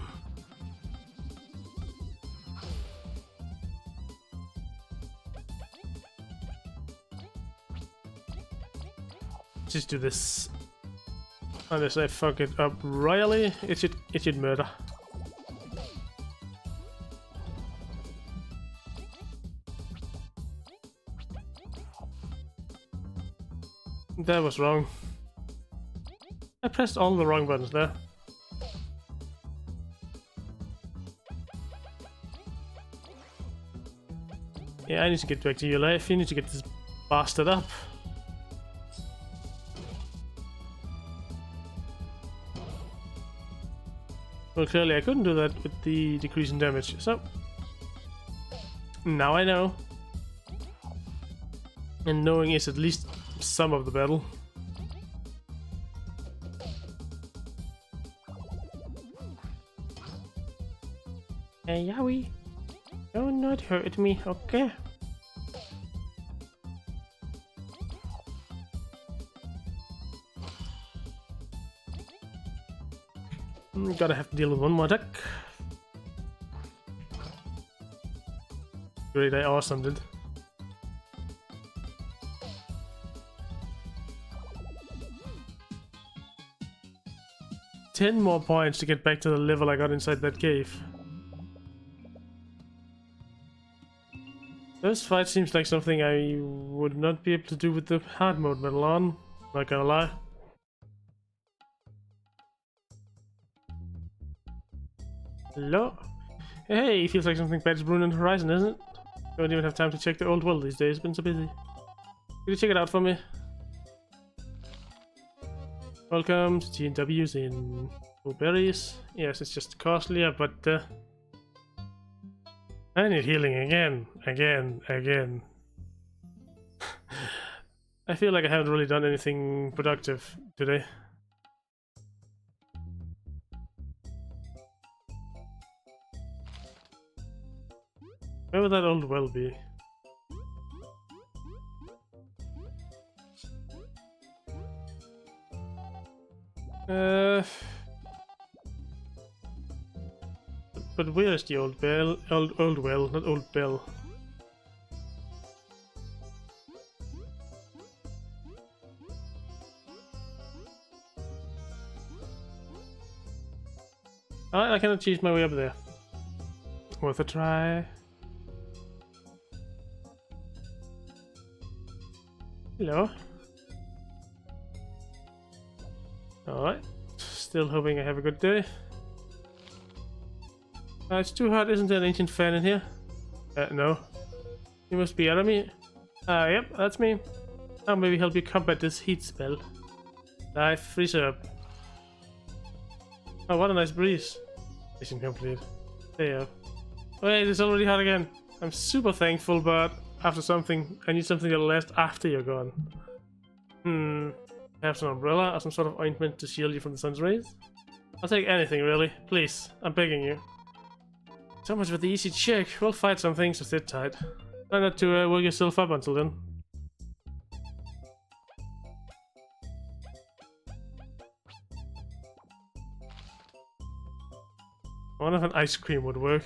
Just do this. Unless I fuck it up royally, it should murder. That was wrong. I pressed all the wrong buttons there. Yeah, I need to get back to your life. You need to get this bastard up. Well, clearly I couldn't do that with the decrease in damage, so now I know. And knowing is at least some of the battle. Hey, Yowie, do not hurt me, okay? Gotta have to deal with one more attack. Great, I awesomed it. $10 more points to get back to the level I got inside that cave. This fight seems like something I would not be able to do with the hard mode medal on, not gonna lie. Hello? Hey, feels like something bad's brewing on the horizon, isn't it? Don't even have time to check the old world these days, been so busy. Could you check it out for me? Welcome to T&W's in Berries. Yes, it's just costlier, but I need healing again. I feel like I haven't really done anything productive today. Where would that old well be? But where is the old bell? Old well, not old bell. I cannot choose my way up there. Worth a try. Hello. Alright. Still hoping I have a good day. It's too hot, isn't there an ancient fan in here? No. You must be enemy. Yep, that's me. I'll maybe help you combat this heat spell. Life, freeze up. Oh, what a nice breeze. Mission complete. There you go. Wait, it's already hot again. I'm super thankful, but after something, I need something that'll last after you're gone. Perhaps an umbrella or some sort of ointment to shield you from the sun's rays? I'll take anything, really. Please, I'm begging you. So much for the easy check. We'll fight some things, so sit tight. Try not to work yourself up until then. I wonder if an ice cream would work.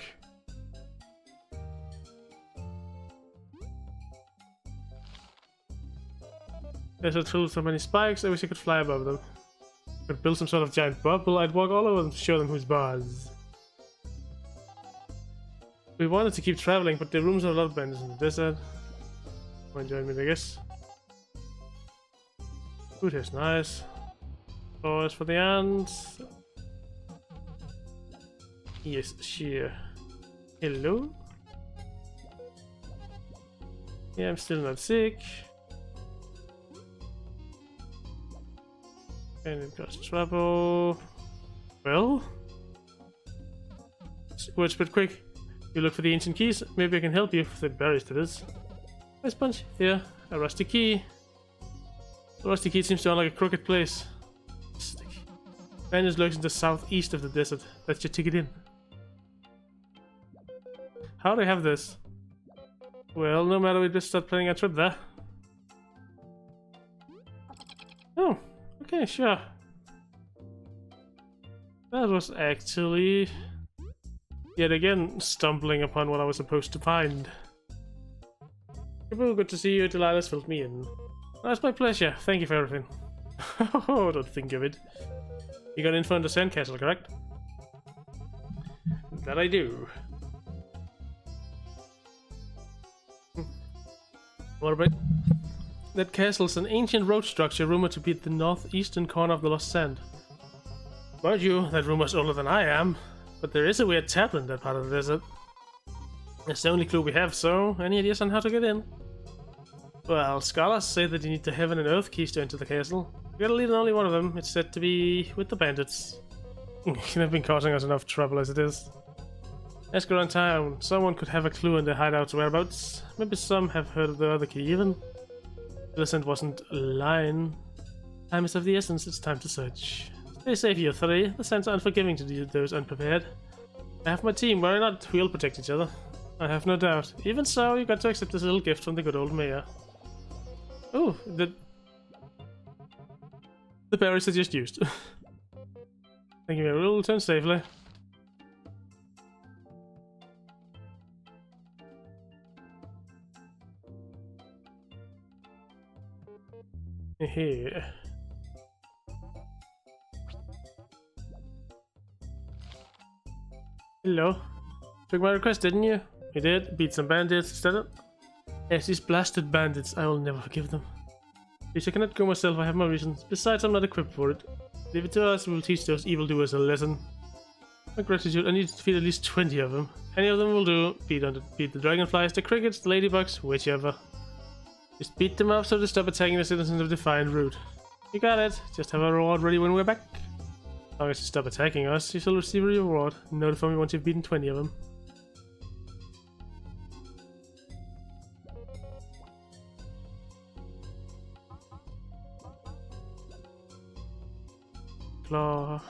There's a tool with so many spikes, I wish I could fly above them. Could build some sort of giant bubble, I'd walk all over them to show them who's boss. We wanted to keep traveling, but the rooms are a lot of benders in the desert. Wanna join me, I guess. Food is nice. Toys for the ants. Yes, sure. Hello? Yeah, I'm still not sick. And it got trouble. Well? Word spread quick. You look for the ancient keys. Maybe I can help you with the berries to this. Nice bunch. Here, a rusty key. The rusty key seems to unlock a crooked place. Bandage lurks in the southeast of the desert. That's your ticket in. How do I have this? Well, no matter, we just start planning a trip there. Oh, okay, sure. That was actually yet again stumbling upon what I was supposed to find. Good to see you. Delilah's filled me in. That's my pleasure. Thank you for everything. Oh, don't think of it. You got info on the sandcastle, correct? That I do. What about that castle's an ancient road structure rumored to be at the northeastern corner of the Lost Sand. Mind you, that rumor's older than I am, but there is a weird tavern in that part of the desert. It's the only clue we have, so any ideas on how to get in? Well, scholars say that you need the heaven and earth keys to enter the castle. You gotta lead on only one of them. It's said to be with the bandits. They've been causing us enough trouble as it is. Ask around town. Someone could have a clue on their hideout's whereabouts. Maybe some have heard of the other key even. Millicent wasn't lying. Time is of the essence. It's time to search. Stay safe, you three. The sands are unforgiving to those unprepared. I have my team. Worry not. We'll protect each other. I have no doubt. Even so, you got to accept this little gift from the good old mayor. Oh, the berries I just used. Thank you, Mayor. We'll return safely. Here. Hello. Took my request, didn't you? You did. Beat some bandits instead of... Yes, these blasted bandits, I will never forgive them. Please, I cannot go myself, I have my reasons. Besides, I'm not equipped for it. Leave it to us, we will teach those evildoers a lesson. My gratitude, I need to defeat at least 20 of them. Any of them will do. Beat the dragonflies, the crickets, the ladybugs, whichever. Just beat them up so they stop attacking the citizens of Defiant Root. You got it. Just have a reward ready when we're back. As long as you stop attacking us, you shall receive a reward. Notify me once you've beaten 20 of them. Claw.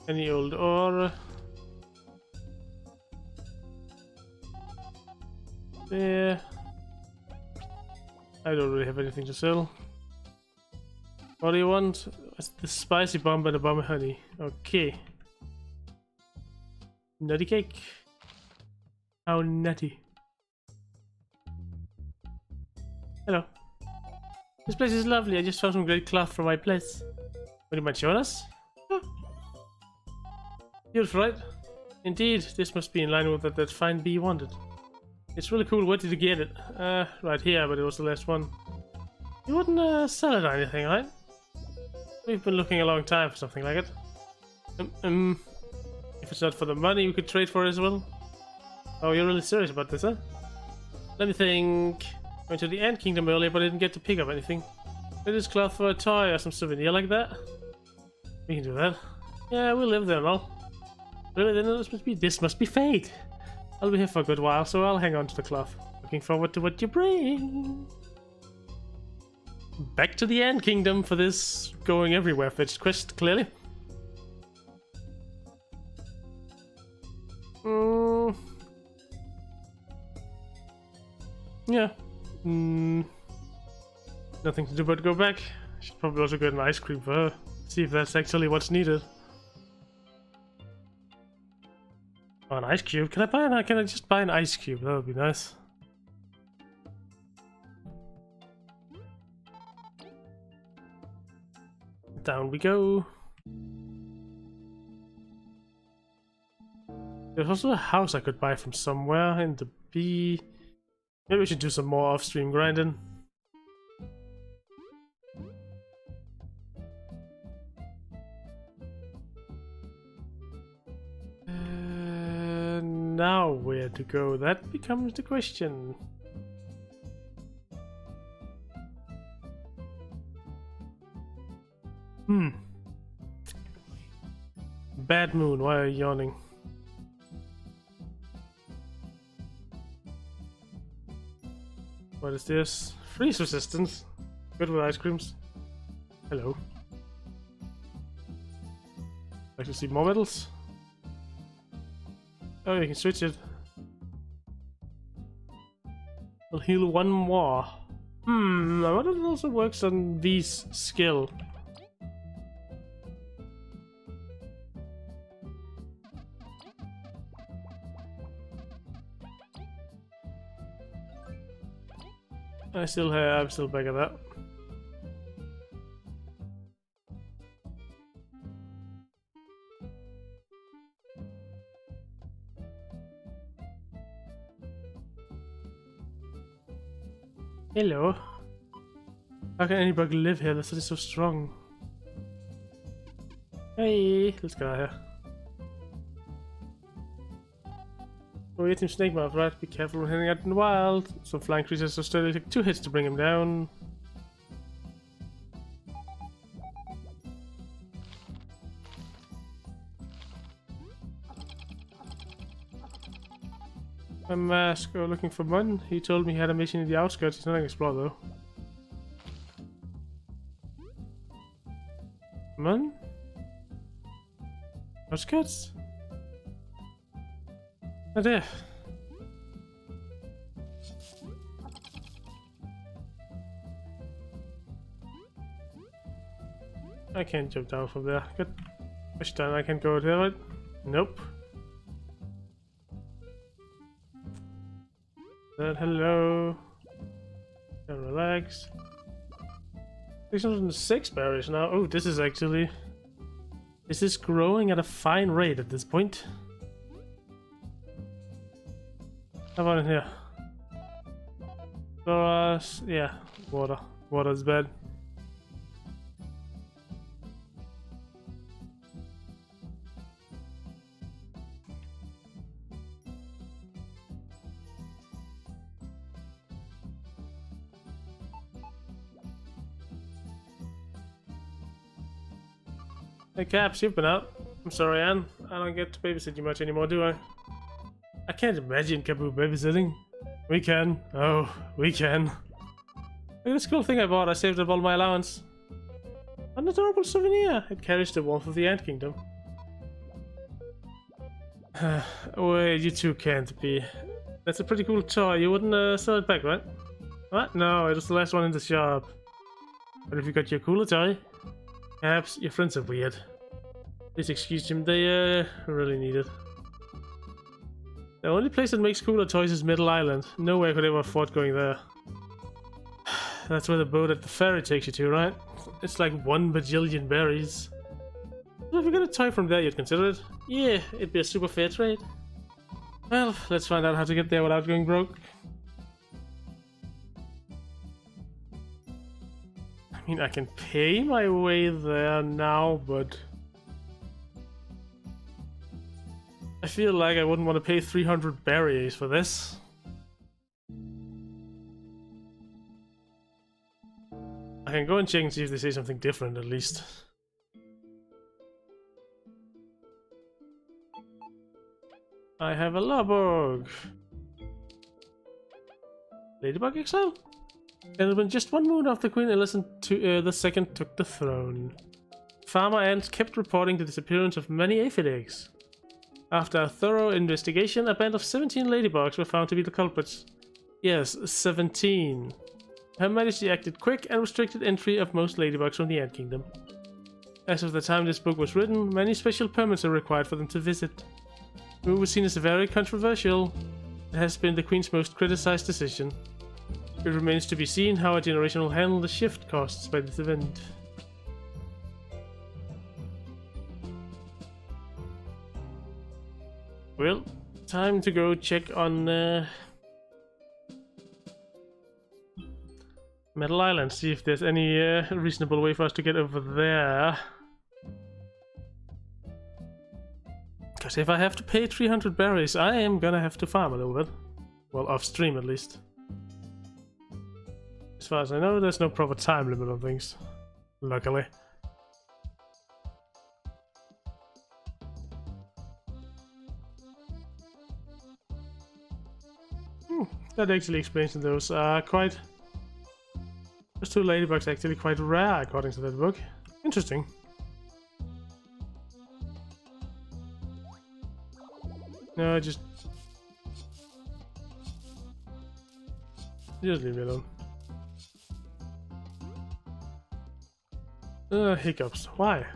Any old ore. There. I don't really have anything to sell. What do you want? The spicy bomb and the bomb honey. Okay. Nutty cake. How nutty. Hello. This place is lovely. I just found some great cloth for my place. Would you mind showing us? Oh. Beautiful, right? Indeed, this must be in line with what that fine bee wanted. It's really cool. Where did you get it? Right here, but it was the last one. You wouldn't sell it or anything, right? We've been looking a long time for something like it. If it's not for the money, we could trade for it as well. Oh, you're really serious about this, huh? Let me think. Went to the Ant Kingdom earlier, but I didn't get to pick up anything. Maybe this cloth for a toy or some souvenir like that. We can do that. Yeah, we'll live there and all. Really, then this must be fate. I'll be here for a good while, so I'll hang on to the cloth. Looking forward to what you bring. Back to the Ant Kingdom for this going everywhere fetched quest, clearly. Yeah. Nothing to do but go back. Should probably also get an ice cream for her. See if that's actually what's needed. Oh, an ice cube? Can I just buy an ice cube? That would be nice. Down we go. There's also a house I could buy from somewhere in the B. Maybe we should do some more off-stream grinding. Now where to go? That becomes the question. Bad moon, why are you yawning? What is this? Freeze resistance. Good with ice creams. Hello. Like to see more medals? Oh, you can switch it. I'll heal one more. I wonder if it also works on V's skill. I'm still back at that. Hello. How can any bug live here? That's so strong. Hey, let's get out of here. Oh, we hit him snake mouth, right? Be careful when heading out in the wild. Some flying creatures so steady, take 2 hits to bring him down. My mask, oh, looking for Mun. He told me he had a mission in the outskirts. He's not an explorer though. Mun? Outskirts? Oh there. I can't jump down from there. Get pushed down. I can't go there, right? Nope. Hello. And relax. 606 berries now. Oh, this is actually... This is growing at a fine rate at this point. How about in here? Yeah, water. Water's bad. Hey Caps, you've been out. I'm sorry, Anne. I don't get to babysit you much anymore, do I? I can't imagine Kaboo babysitting. We can. Oh, we can. Look at this cool thing I bought. I saved up all my allowance. An adorable souvenir. It carries the warmth of the Ant Kingdom. Wait, you two can't be. That's a pretty cool toy. You wouldn't sell it back, right? What? No, it was the last one in the shop. But if you got your cooler toy, perhaps your friends are weird. Please excuse him, they really need it. The only place that makes cooler toys is Middle Island. No way I could ever afford going there. That's where the boat at the ferry takes you to, right? It's like 1 bajillion berries. Well, if you got a toy from there, you'd consider it? Yeah, it'd be a super fair trade. Well, let's find out how to get there without going broke. I mean, I can pay my way there now, but I feel like I wouldn't want to pay 300 berries for this. I can go and check and see if they say something different, at least. I have a Lobog. Ladybug exile? It had been just 1 moon after Queen Elizabeth II took the throne. Farmer ants kept reporting the disappearance of many aphid eggs. After a thorough investigation, a band of 17 ladybugs were found to be the culprits. Yes, 17. Her Majesty acted quick and restricted entry of most ladybugs from the Ant Kingdom. As of the time this book was written, many special permits are required for them to visit. The move was seen as very controversial. It has been the Queen's most criticized decision. It remains to be seen how a generation will handle the shift caused by this event. Well, time to go check on Metal Island, see if there's any reasonable way for us to get over there. Because if I have to pay 300 berries, I am gonna have to farm a little bit. Well, off stream at least. As far as I know, there's no proper time limit on things. Luckily. That actually explains that those are quite... Those 2 ladybugs are actually quite rare according to that book. Interesting. No, just leave me alone. Hiccups. Why?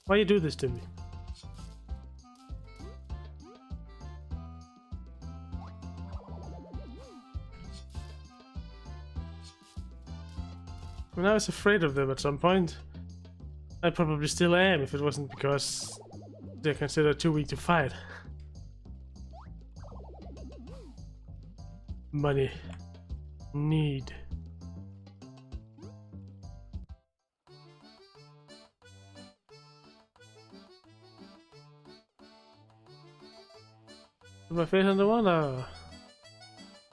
Why you do this to me? When I was afraid of them at some point, I probably still am if it wasn't because they're considered too weak to fight. Money. Need. Put my face underwater.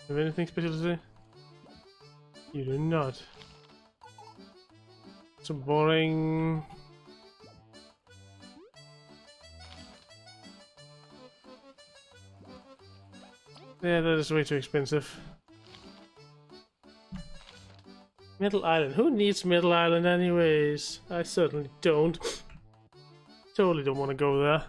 Have anything special to say? You do not. So boring. Yeah, that is way too expensive. Metal Island. Who needs Metal Island anyways? I certainly don't. Totally don't want to go there.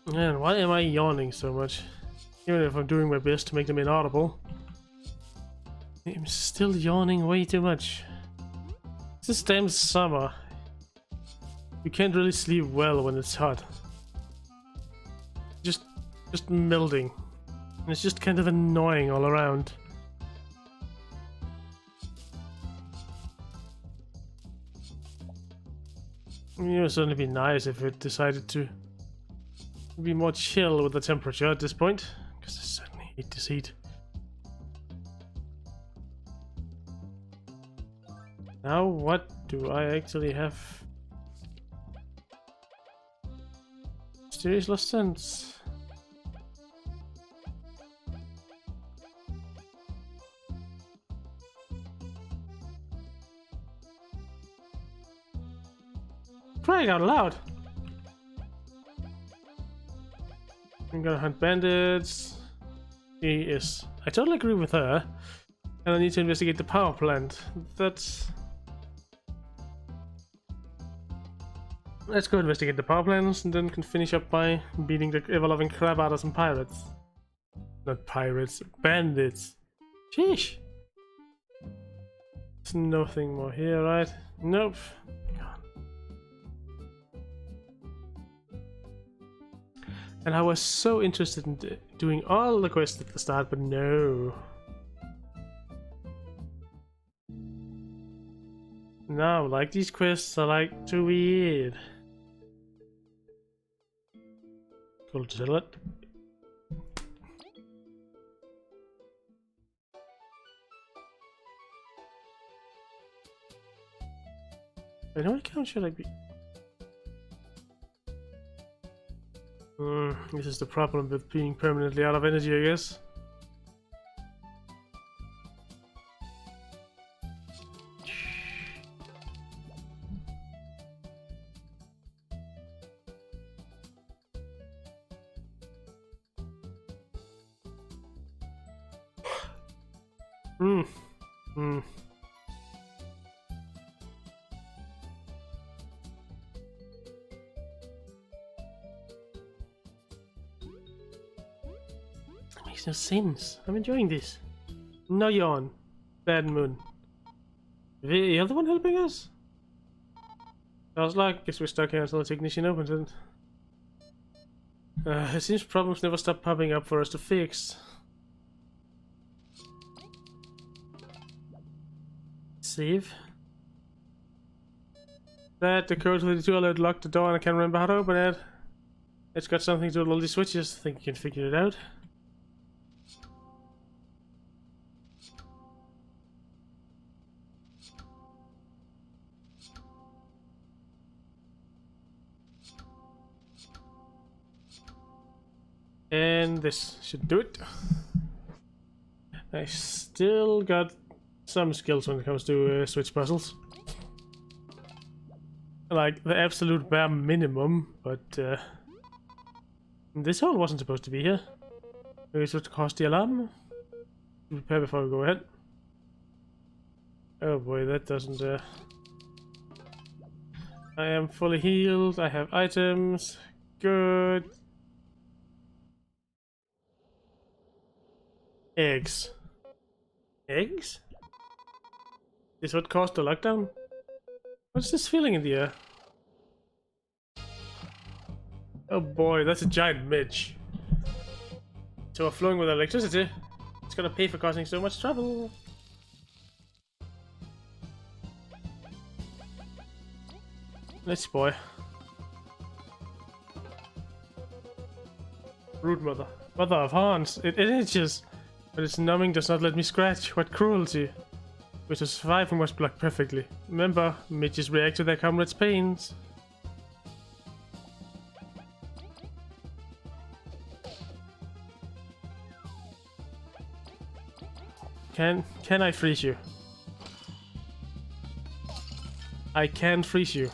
Man, why am I yawning so much? Even if I'm doing my best to make them inaudible. I'm still yawning way too much. It's this damn summer. You can't really sleep well when it's hot. Just just melting. And it's just kind of annoying all around. I mean, it would certainly be nice if it decided to be more chill with the temperature at this point, because I certainly hate this heat. Now, what do I actually have? Mysterious lost sense. Crying out loud! I'm gonna hunt bandits. He is. I totally agree with her. And I need to investigate the power plant. That's... Let's go investigate the power plants and then can finish up by beating the ever-loving crap out of some pirates. Not pirates, bandits. Sheesh! There's nothing more here, right? Nope. And I was so interested in doing all the quests at the start, but no. No, like these quests are like too weird. Cool to tell it. I know what account should I be? This is the problem with being permanently out of energy, I guess. Makes no sense. I'm enjoying this. No yawn. Bad moon. The other one helping us? I was like, guess we're stuck here until the technician opens it. It seems problems never stop popping up for us to fix. Save. That the code to the 32 alert locked the door and I can't remember how to open it. It's got something to do with all these switches. I think you can figure it out. And this should do it. I still got some skills when it comes to switch puzzles. Like the absolute bare minimum, but this hole wasn't supposed to be here. Maybe it's to cause the alarm. Prepare before we go ahead. Oh boy, that doesn't... I am fully healed, I have items. Good. Eggs. Eggs? Is what caused the lockdown? What's this feeling in the air? Oh boy, that's a giant midge. So we're flowing with electricity. It's gonna pay for causing so much trouble. Let's boy. Rude mother. Mother of horns. It itches. But its numbing does not let me scratch. What cruelty. But to survive we must block perfectly. Remember, midges react to their comrades' pains. Can I freeze you? I can freeze you.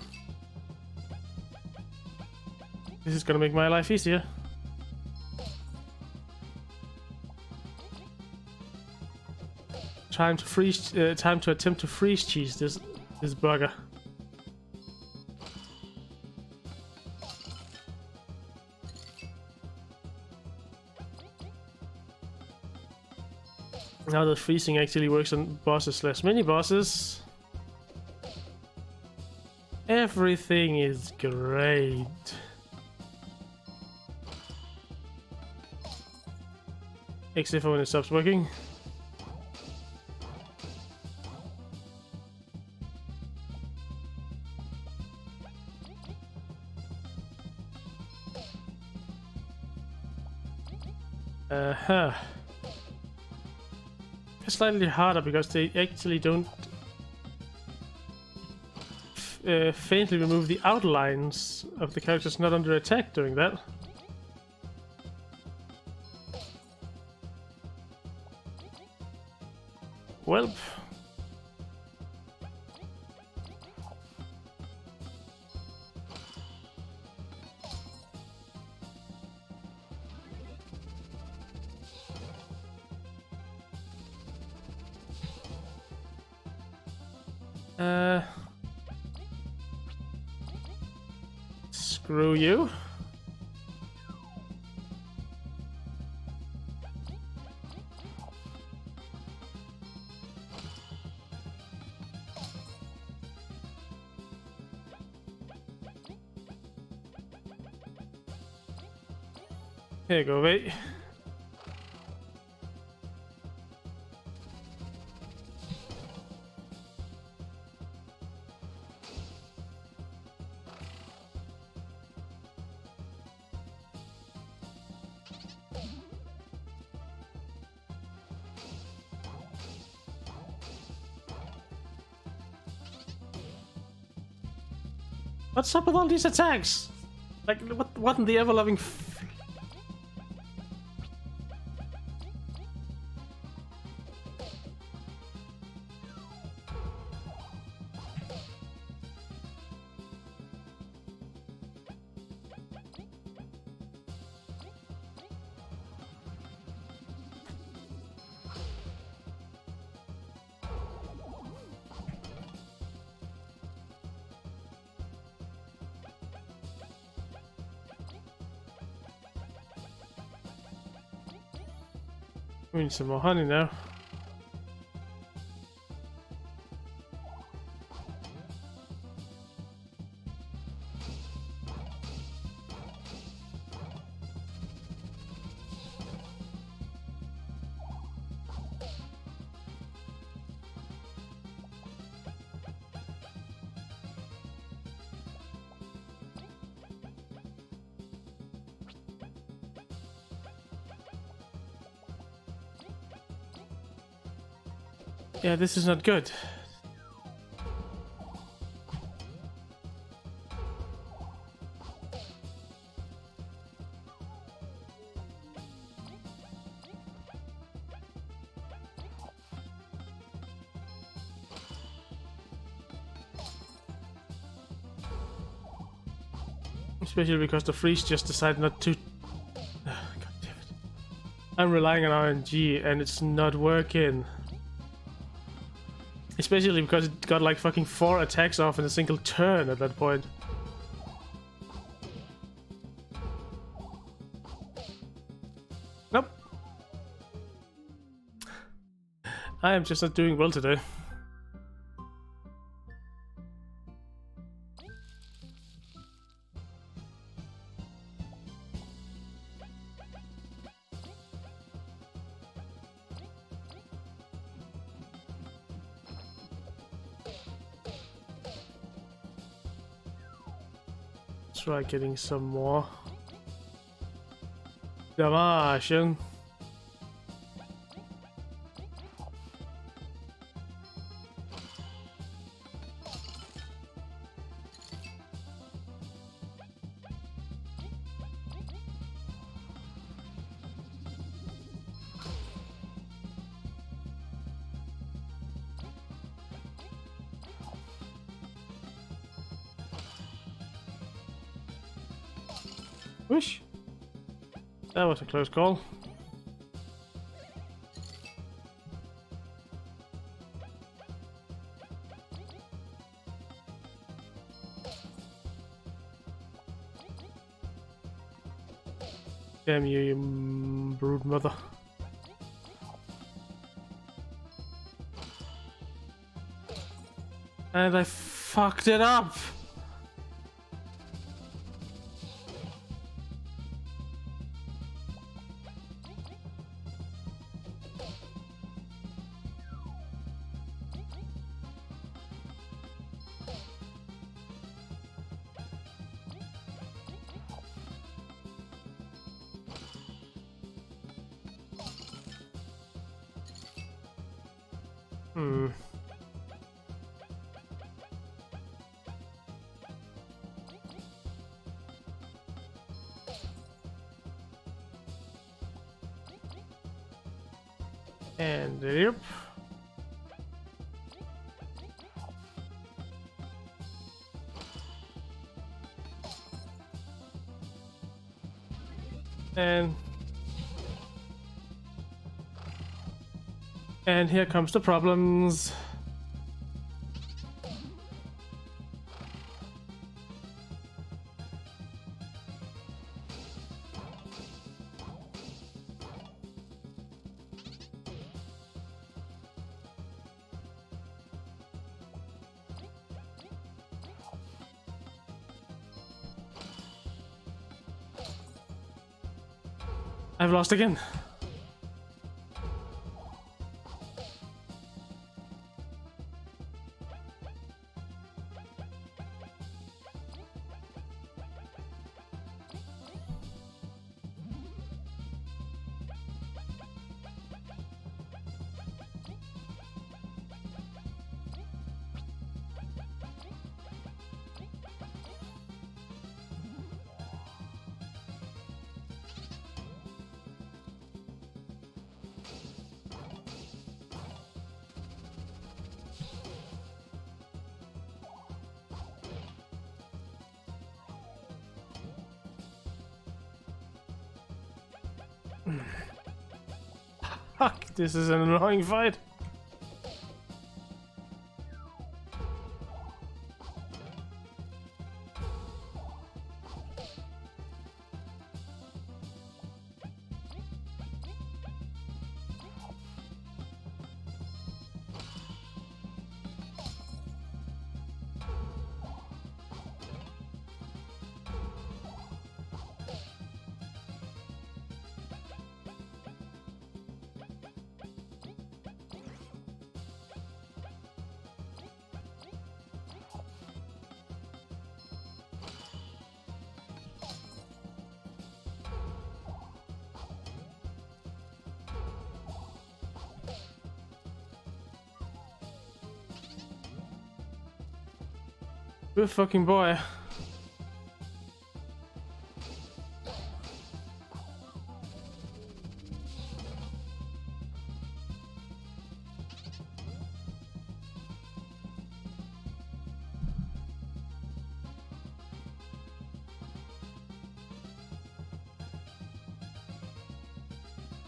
This is gonna make my life easier. Time to freeze. Time to attempt to freeze cheese this burger. Now that freezing actually works on bosses slash mini bosses, everything is great. Except for when it stops working. Uh-huh. It's slightly harder because they actually don't faintly remove the outlines of the characters not under attack during that. Welp. Screw you. Here you go, mate. What's up with all these attacks? Like, what in the ever-loving We need some more honey now. Yeah, this is not good. Especially because the freeze just decided not to... God damn it. I'm relying on RNG and it's not working. Especially because it got like fucking 4 attacks off in a single turn at that point. Nope. I am just not doing well today. Try getting some more damage. Whoosh! That was a close call. Damn you, you brood mother. And I fucked it up! Hmm. And yep. And here comes the problems. I've lost again. Fuck, this is an annoying fight. Good fucking boy.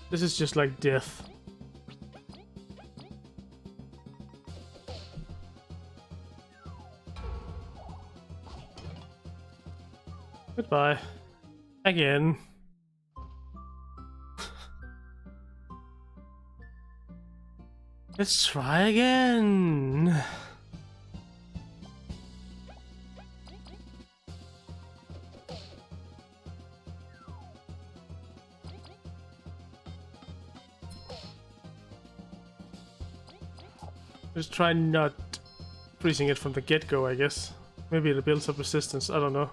This is just like death. Goodbye. Again. Let's try again. Just try not freezing it from the get-go, I guess. Maybe it builds up resistance, I don't know.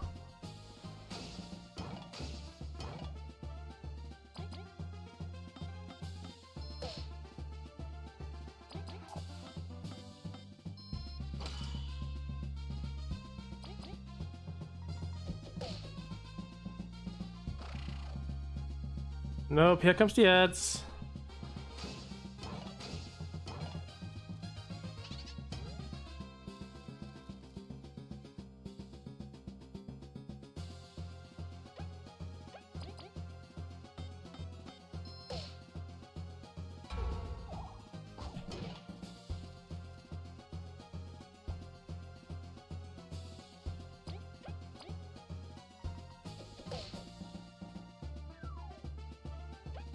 Nope, here comes the ads.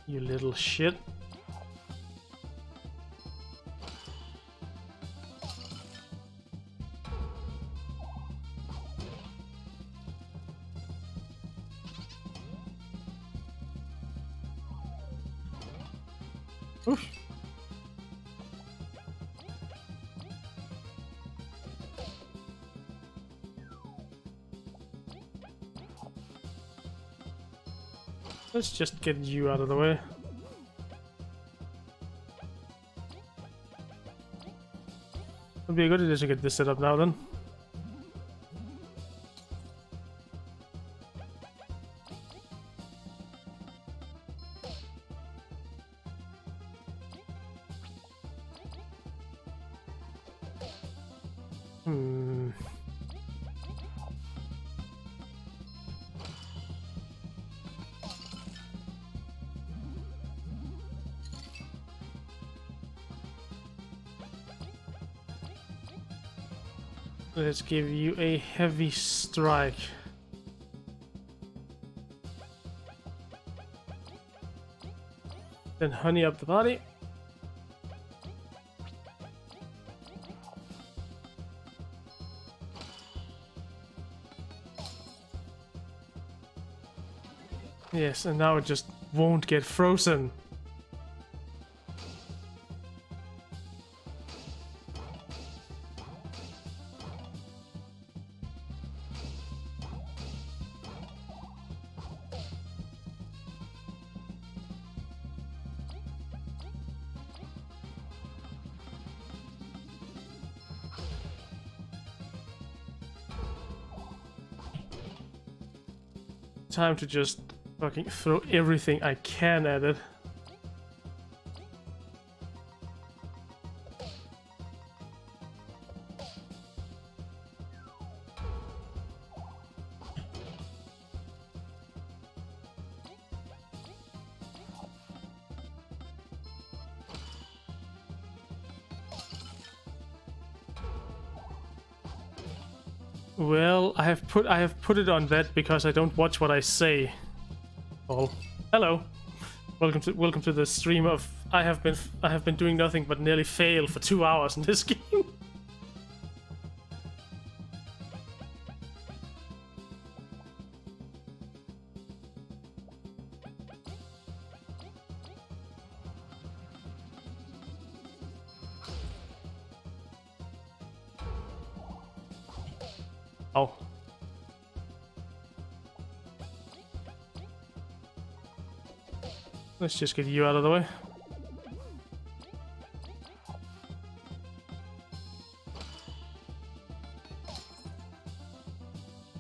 You little shit. Oof. Let's just get you out of the way. Would be a good idea to get this set up now then. Let's give you a heavy strike. Then honey up the body. Yes, and now it just won't get frozen. Time to just fucking throw everything I can at it. Well, I have put it on that because I don't watch what I say. Oh, hello. Welcome to the stream of I have been doing nothing but nearly fail for 2 hours in this game. Oh. Let's just get you out of the way.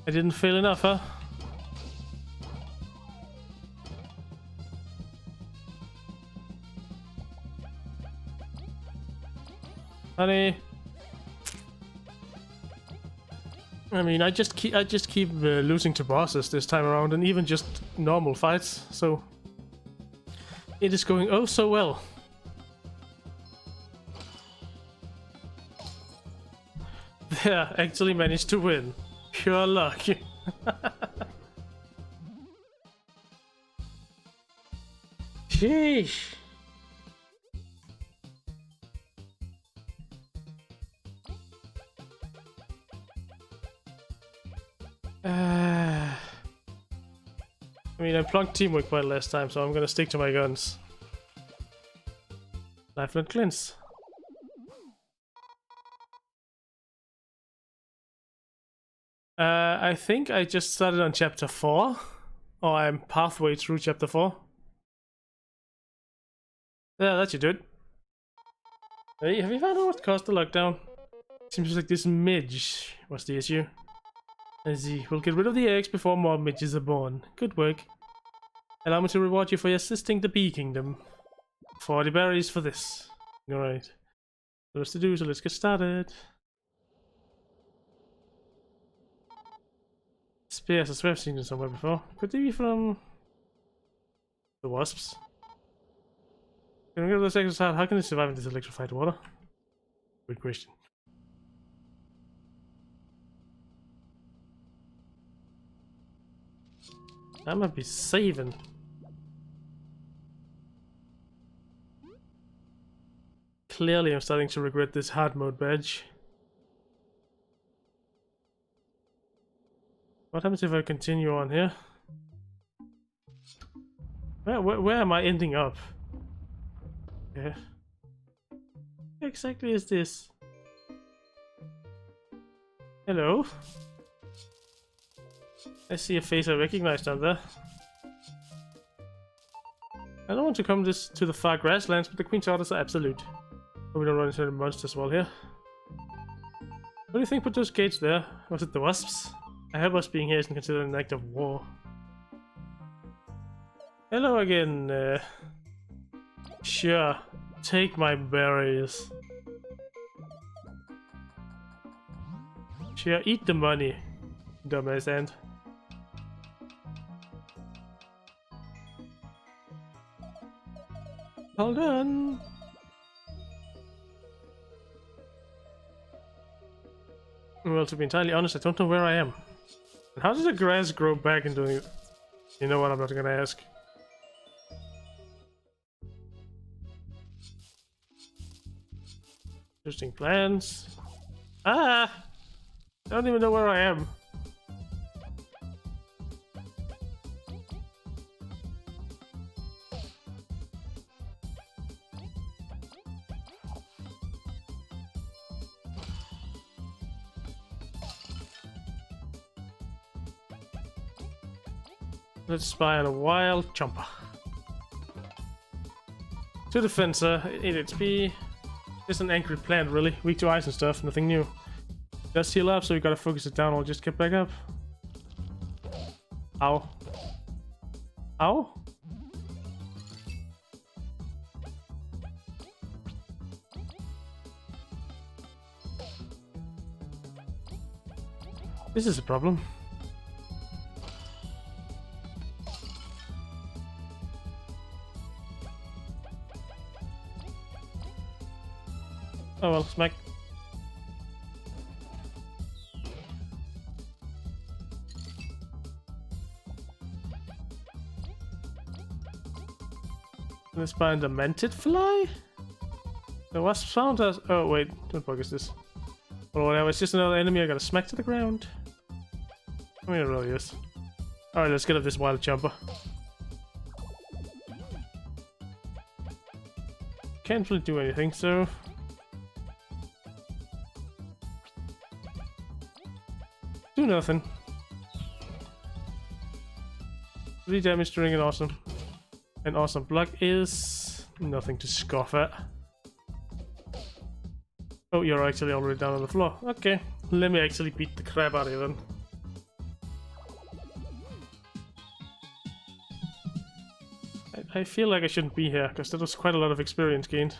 I didn't fail enough, huh? Honey. I mean, I just keep losing to bosses this time around, and even just normal fights. So it is going oh so well. There, actually managed to win. Pure luck. Sheesh. I mean, I plunked teamwork quite last time, so I'm gonna stick to my guns. Lifeline cleanse. I think I just started on chapter 4, or I'm halfway through chapter 4. Yeah, that should do it. Hey, have you found out what caused the lockdown? Seems like this midge was the issue. Let's see, we'll get rid of the eggs before more midges are born. Good work. Allow me to reward you for assisting the Bee Kingdom. 40 berries for this. Alright. There's to do, so let's get started. Spears, I swear I've seen them somewhere before. Could they be from the wasps? Can we get this exercise? How can they survive in this electrified water? Good question. I might be saving. Clearly I'm starting to regret this hard mode badge. What happens if I continue on here? Where am I ending up? Yeah. What exactly is this? Hello? I see a face I recognize down there. I don't want to come to the far grasslands, but the Queen's orders are absolute. Hope we don't run into the monsters while here. What do you think put those gates there? Was it the wasps? I hope us being here isn't considered an act of war. Hello again. Sure, take my berries. Sure, eat the money, dumbass ant. Hold on. Well, to be entirely honest, I don't know where I am. And how does the grass grow back into it? You know what, I'm not gonna ask. Interesting plans. Ah! I don't even know where I am. Let's spy on a wild chomper. To the fencer, 8 HP. Just an angry plant, really. Weak to ice and stuff, nothing new. Just heal up, so we gotta focus it down or just get back up. Ow. Ow? This is a problem. Oh well, smack. Let's find a manted fly? The wasp found us. Oh wait, don't focus this. Or whatever, it's just another enemy I gotta smack to the ground. I mean, it really is. Alright, let's get up this wild jumper. Can't really do anything, so... do nothing. 3 damage during an awesome. An awesome block is nothing to scoff at. Oh, you're actually already down on the floor. Okay, let me actually beat the crap out of you then. I feel like I shouldn't be here, because that was quite a lot of experience gained.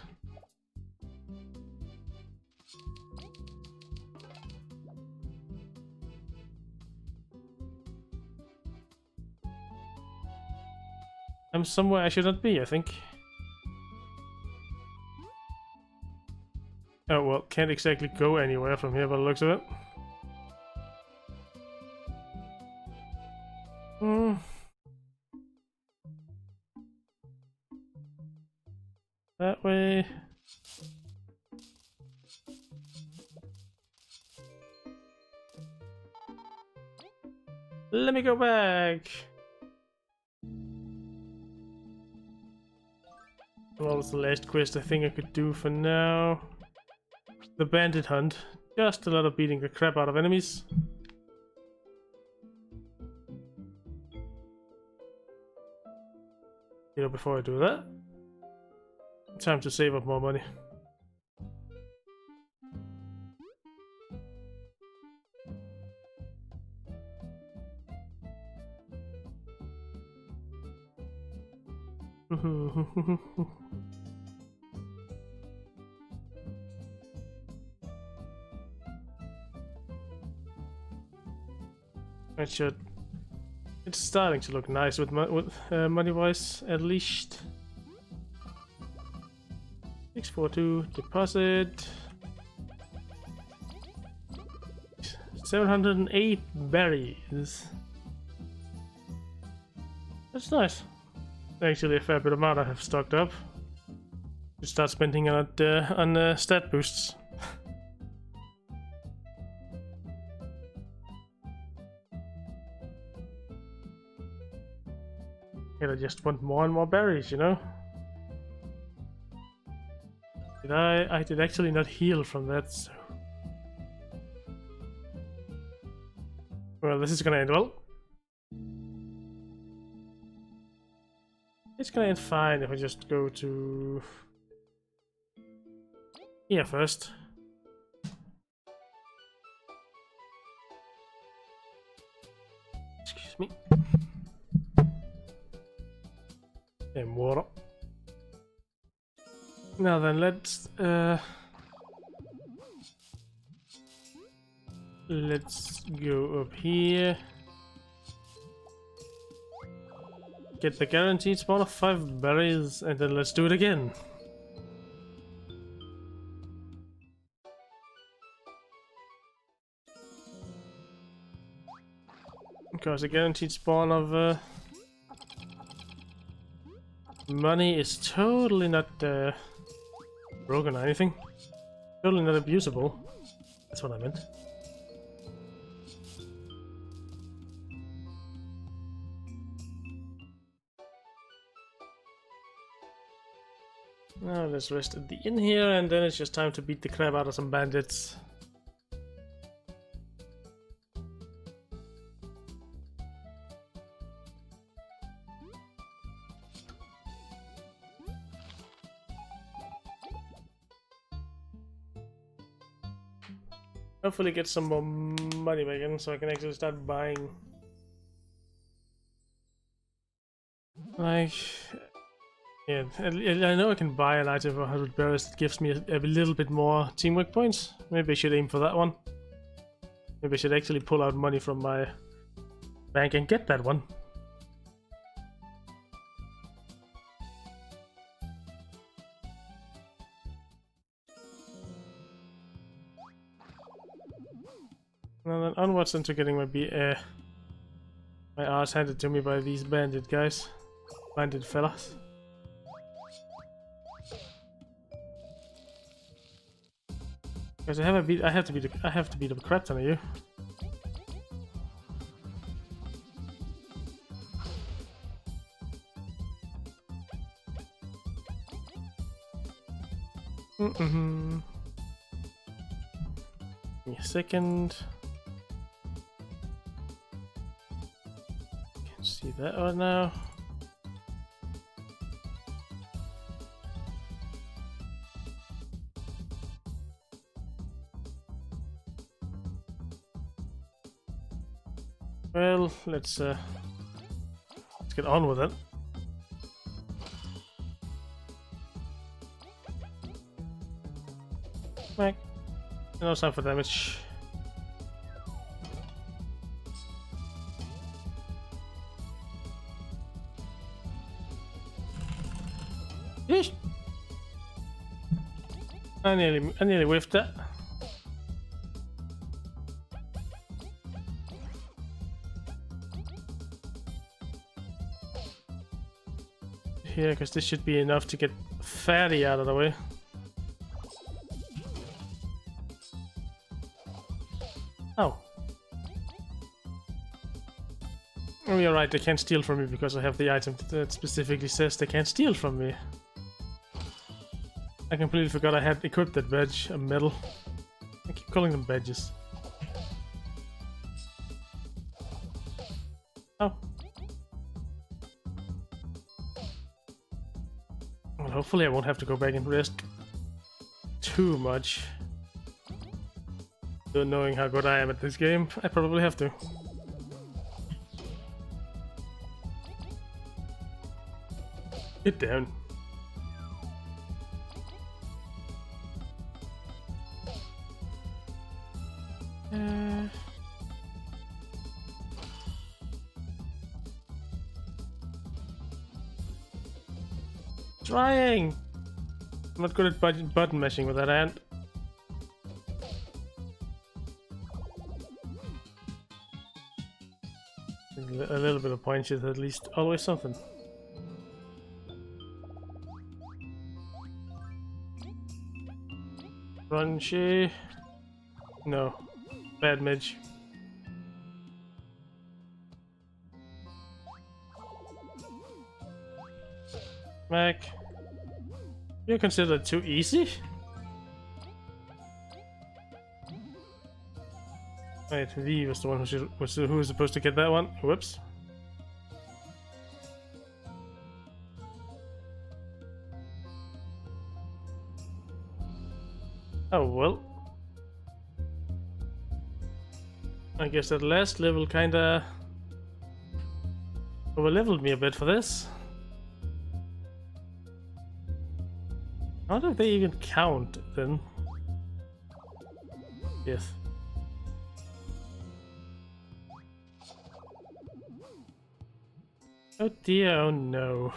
I'm somewhere I should not be, I think. Oh well, can't exactly go anywhere from here by the looks of it. That way. Let me go back. Well, that's the last quest I think I could do for now. The bandit hunt. Just a lot of beating the crap out of enemies. You know, before I do that, time to save up more money. It should. It's starting to look nice with money-wise, at least. 642 deposit. 708 berries. That's nice. Actually, a fair bit amount I have stocked up. To start spending on stat boosts. And I just want more and more berries, you know? I did actually not heal from that, so... Well, this is gonna end well. It's gonna end fine if I just go to... here first. Excuse me. And water. Now then, let's go up here. Get the guaranteed spawn of 5 berries, and then let's do it again. Because a guaranteed spawn of money is totally not broken or anything. Totally not abusable. That's what I meant. Now let's rest at the inn here, and then it's just time to beat the crap out of some bandits. Hopefully get some more money back in so I can actually start buying. Like, yeah, I know I can buy an item for 100 berries that gives me a little bit more teamwork points. Maybe I should aim for that one. Maybe I should actually pull out money from my bank and get that one. And then onwards into getting my arse handed to me by these bandit guys. Bandit fellas. Because I have to beat up a crap ton of you. Give me a second. Can't see that right now. Well, let's get on with it. Right. No time for damage. Yeesh. I nearly whiffed that. Here, because this should be enough to get Fatty out of the way. Oh. Oh, you're right, they can't steal from me because I have the item that specifically says they can't steal from me. I completely forgot I had equipped that badge, a medal. I keep calling them badges. Oh. Well, hopefully I won't have to go back and rest too much. Though knowing how good I am at this game, I probably have to. Get down. Trying! I'm not good at button mashing with that hand. A little bit of punch is at least always something. Crunchy. No. Bad midge. Mac. You consider it too easy? Wait, V was the one who was supposed to get that one. Whoops. Oh well. I guess that last level kinda Over leveled me a bit for this. How do they even count then? Yes. Oh dear, oh no.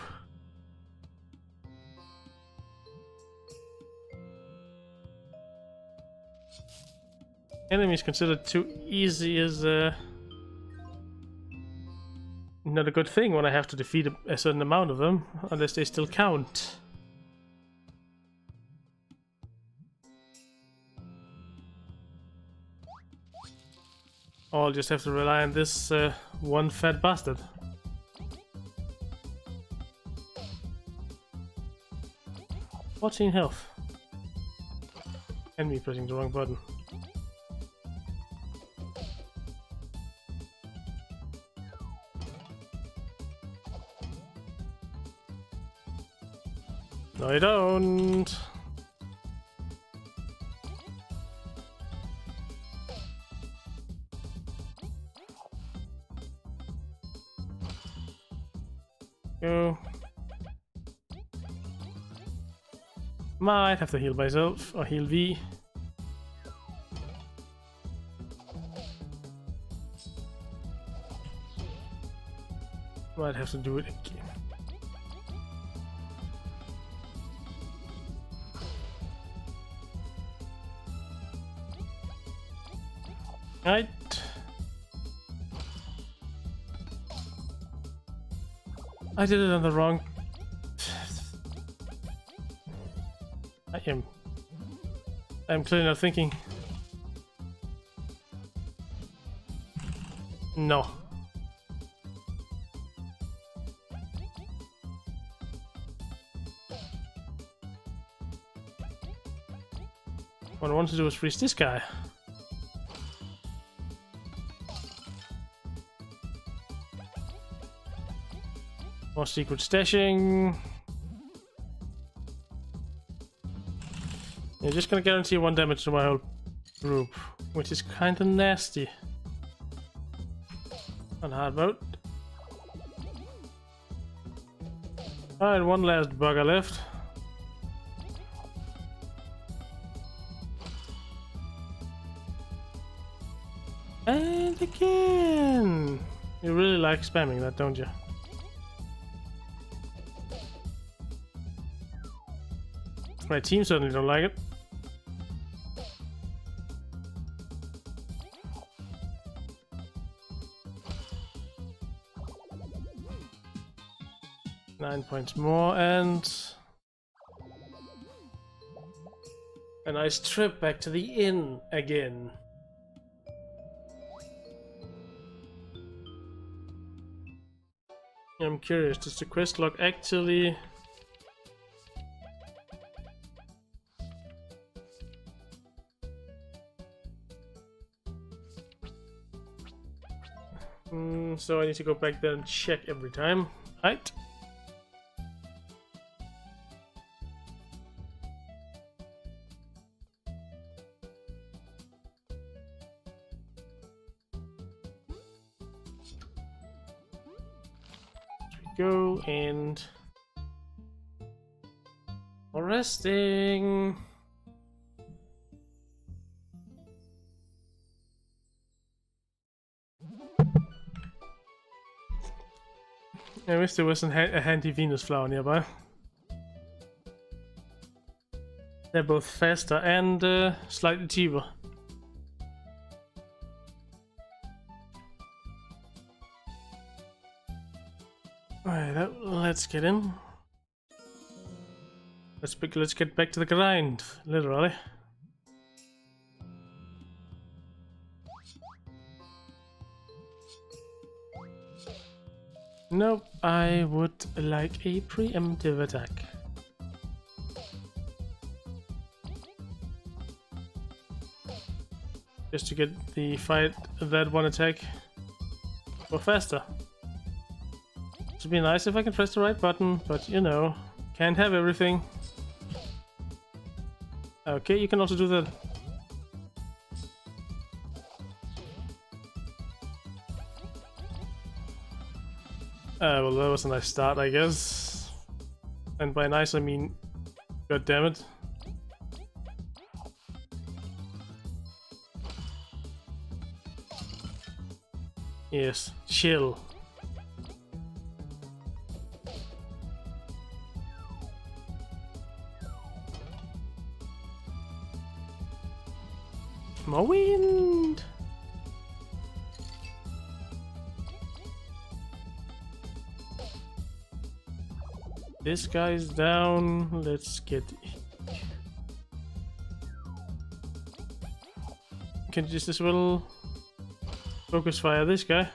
Enemies considered too easy is not a good thing when I have to defeat a certain amount of them, unless they still count. Or I'll just have to rely on this one fat bastard. Health. And me pressing the wrong button. No, I don't. Go. Might have to heal myself or heal V. Might have to do it again. Right. I did it on the wrong. I'm clearly not thinking. No. What I want to do is freeze this guy. More secret stashing. You're just gonna guarantee 1 damage to my whole group, which is kinda nasty. On hard mode. Alright, one last bugger left. And again! You really like spamming that, don't you? My team certainly don't like it. Nine points more and a nice trip back to the inn again. I'm curious, does the quest log actually so I need to go back there and check every time. Right. Go and resting. I wish there was a handy Venus flower nearby. They're both faster and slightly cheaper. Alright, let's get in. Let's get back to the grind, literally. Nope, I would like a preemptive attack. Just to get the fight that one attack go faster. It would be nice if I can press the right button, but you know, can't have everything. Okay, you can also do that. Well, that was a nice start, I guess. And by nice, I mean, god damn it. Yes, chill. More wind. This guy's down. Let's get. Can just as well focus fire this guy,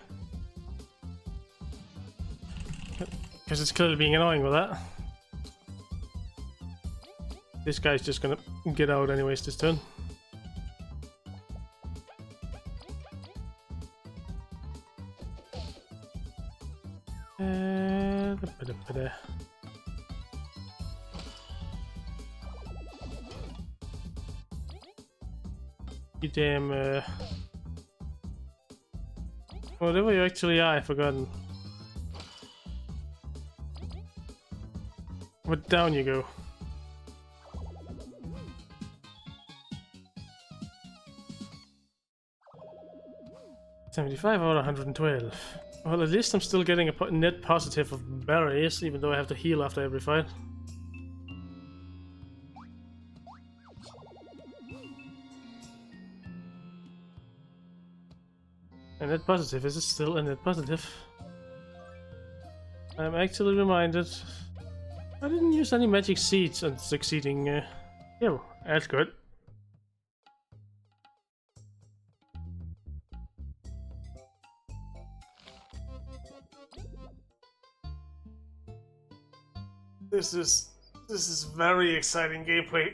because it's clearly being annoying with that. This guy's just gonna get out anyways this turn. You damn, whatever you actually are, I've forgotten. But down you go. $75 out of 112. Well, at least I'm still getting a net positive of berries, even though I have to heal after every fight. A net positive is still a net positive. I'm actually reminded I didn't use any magic seeds on succeeding. Yeah, that's good. This is very exciting gameplay.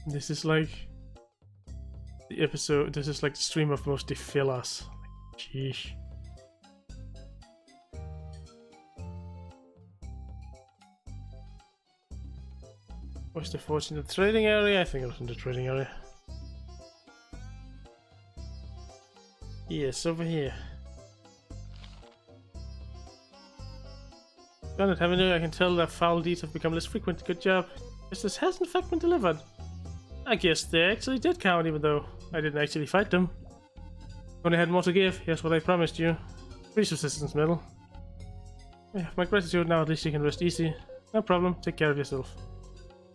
This is like the episode. This is like the stream of mostly fillers. Sheesh. What's the force in the trading area? I think it was in the trading area. Yes, over here. Done it, haven't you? I can tell that foul deeds have become less frequent. Good job. This has in fact been delivered. I guess they actually did count, even though I didn't actually fight them. Only had more to give. Here's what I promised you. Free subsistence medal. Yeah, my gratitude now. At least you can rest easy. No problem. Take care of yourself.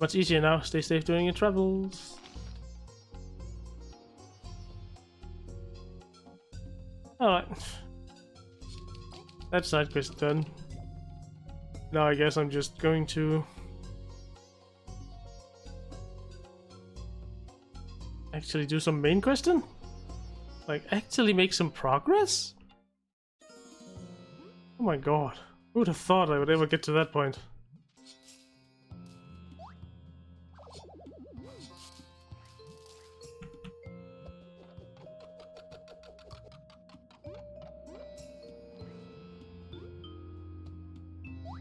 Much easier now. Stay safe during your travels. Alright. That side quest done. Now I guess I'm just going to actually do some main questing? Like, actually make some progress? Oh my god. Who would have thought I would ever get to that point?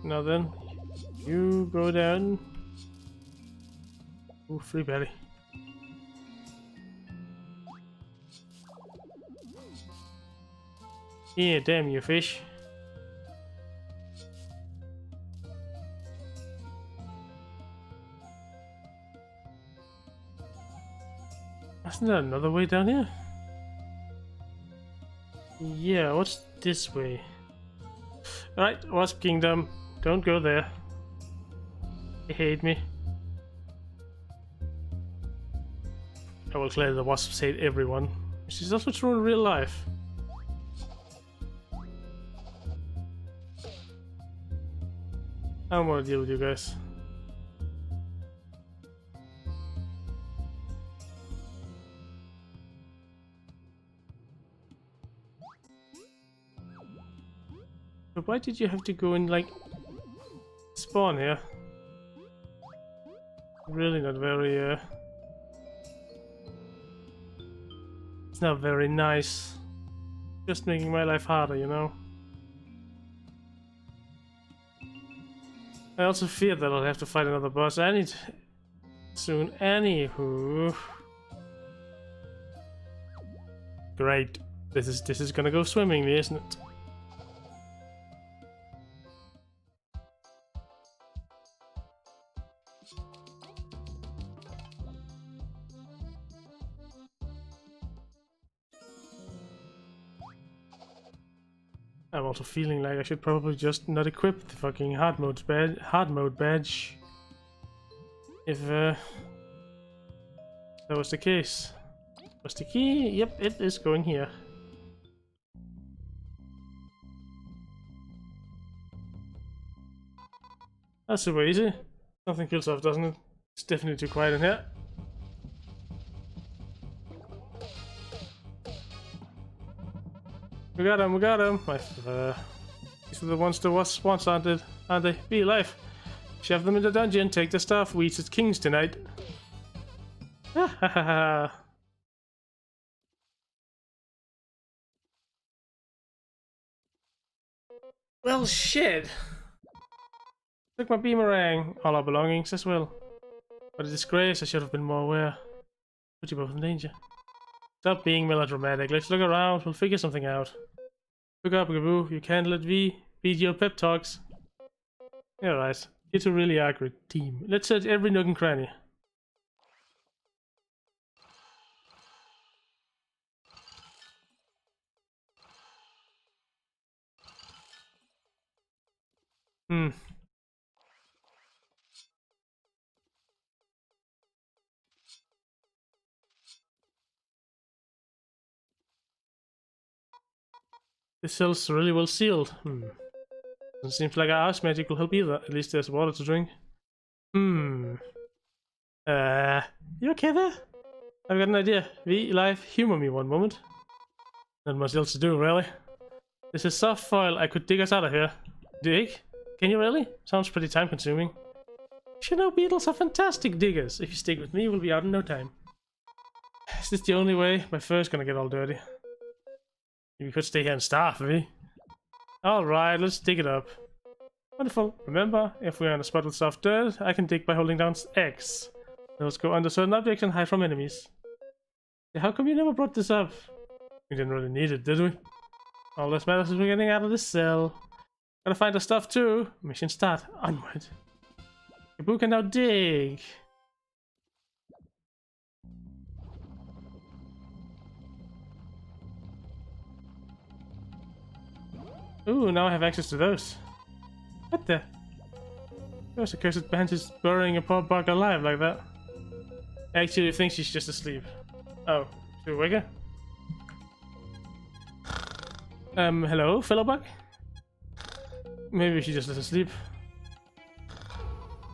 Now then, you go down. Ooh, free belly. Yeah, damn you, fish. Isn't there another way down here? Yeah, what's this way? Alright, Wasp Kingdom. Don't go there. They hate me. I will clear the wasps hate everyone. Which is also true in real life. I don't want to deal with you guys. But why did you have to go and like spawn here? Really not very it's not very nice. Just making my life harder, you know. I also fear that I'll have to fight another boss soon. Anywho. Great. This is gonna go swimmingly, isn't it? I'm also feeling like I should probably just not equip the fucking hard mode badge. If that was the case. Was the key? Yep, it is going here. That's super easy. Nothing kills off, doesn't it? It's definitely too quiet in here. We got him, we got him. These are the ones that was once, aren't they? Be alive. Shove them in the dungeon, take the stuff. We eat as kings tonight. Ha ha ha ha. Well, shit. Took my boomerang, all our belongings as well. What a disgrace, I should have been more aware. Put you both in danger. Stop being melodramatic, let's look around, we'll figure something out. Look up, Gaboo, you can't let V beat your pep talks. Yeah, right. You two really are a great team. Let's search every nook and cranny. This cell's really well sealed. Doesn't seem like our ice magic will help either. At least there's water to drink. You okay there? I've got an idea. V, live, humor me one moment. Not much else to do, really. This is soft foil. I could dig us out of here. Dig? Can you really? Sounds pretty time consuming. You should know beetles are fantastic diggers. If you stick with me, we'll be out in no time. Is this the only way? My fur's gonna get all dirty. We could stay here and starve, eh? Alright, let's dig it up. Wonderful. Remember, if we're in a spot with soft dirt, I can dig by holding down X. Those go under certain objects and hide from enemies. Yeah, how come you never brought this up? We didn't really need it, did we? All that matters is we're getting out of this cell. Gotta find the stuff too. Mission start. Onward. Gaboo can now dig. Ooh, now I have access to those. What the? Those accursed band is burying a poor bug alive like that. I actually think she's just asleep. Oh, should we wake her? Hello, fellow bug? Maybe she just is asleep.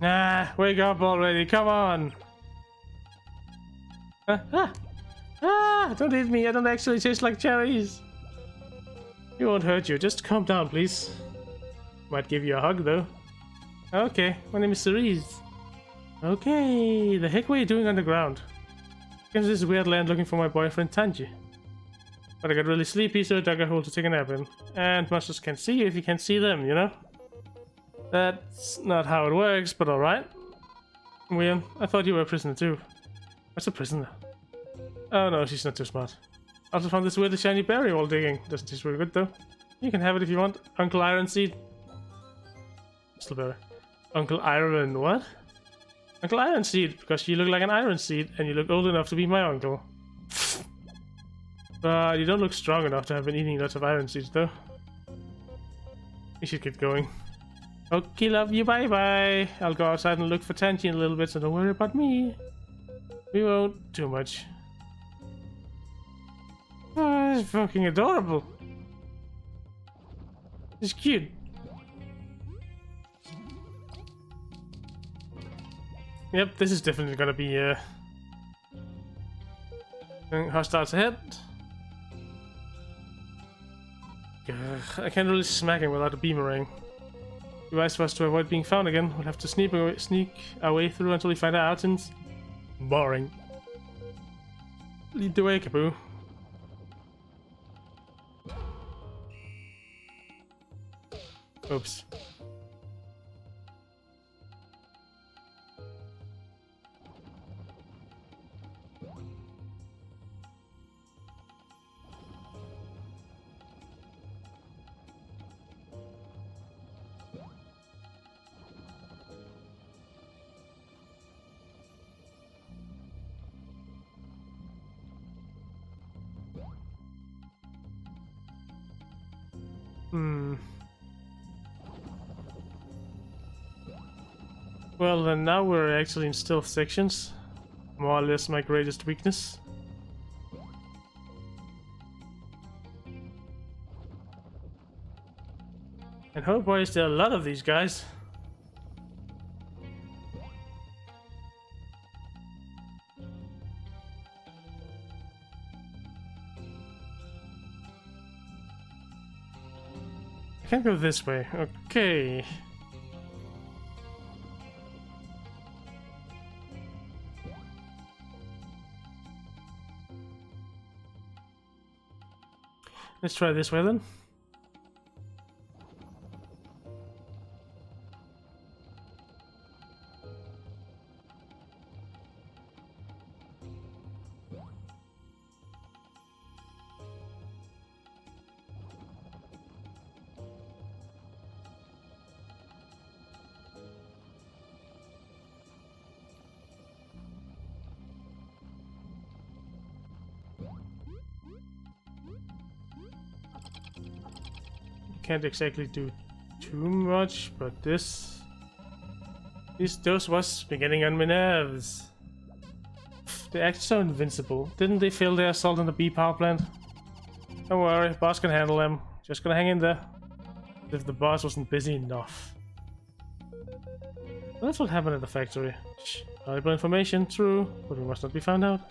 Nah, wake up already, come on! Don't eat me, I don't actually taste like cherries! It won't hurt you, just calm down, please. Might give you a hug, though. Okay, my name is Cerise. Okay, the heck were you doing underground? Came to this weird land looking for my boyfriend Tanji. But I got really sleepy, so I dug a hole to take a nap in. And monsters can see you if you can't see them, you know? That's not how it works, but alright. Weird, I thought you were a prisoner too. What's a prisoner? Oh no, she's not too smart. I also found this weird shiny berry while digging. Doesn't taste very good though. You can have it if you want. Uncle Iron Seed. Still berry. Uncle Iron what? Uncle Iron Seed, because you look like an iron seed and you look old enough to be my uncle. But you don't look strong enough to have been eating lots of iron seeds though. We should get going. Okay, love you, bye bye. I'll go outside and look for Tanji in a little bit, so don't worry about me. We won't too much. Oh, it's fucking adorable. It's cute. Yep, this is definitely gonna be hostiles ahead. I can't really smack him without a boomerang. Be wise for us to avoid being found again. We'll have to sneak our way through until we find our outings. Boring. Lead the way, Gaboo. Oops. Hmm. Well, then now we're actually in stealth sections. More or less my greatest weakness. And oh boy, is there a lot of these guys. I can't go this way. Okay. Let's try this way then. Can't exactly do too much, but those was beginning on my nerves. They act so invincible. Didn't they fail their assault on the bee power plant? Don't worry, boss can handle them. Just gonna hang in there. As if the boss wasn't busy enough. That's what happened at the factory. Shh, valuable information, true, but we must not be found out.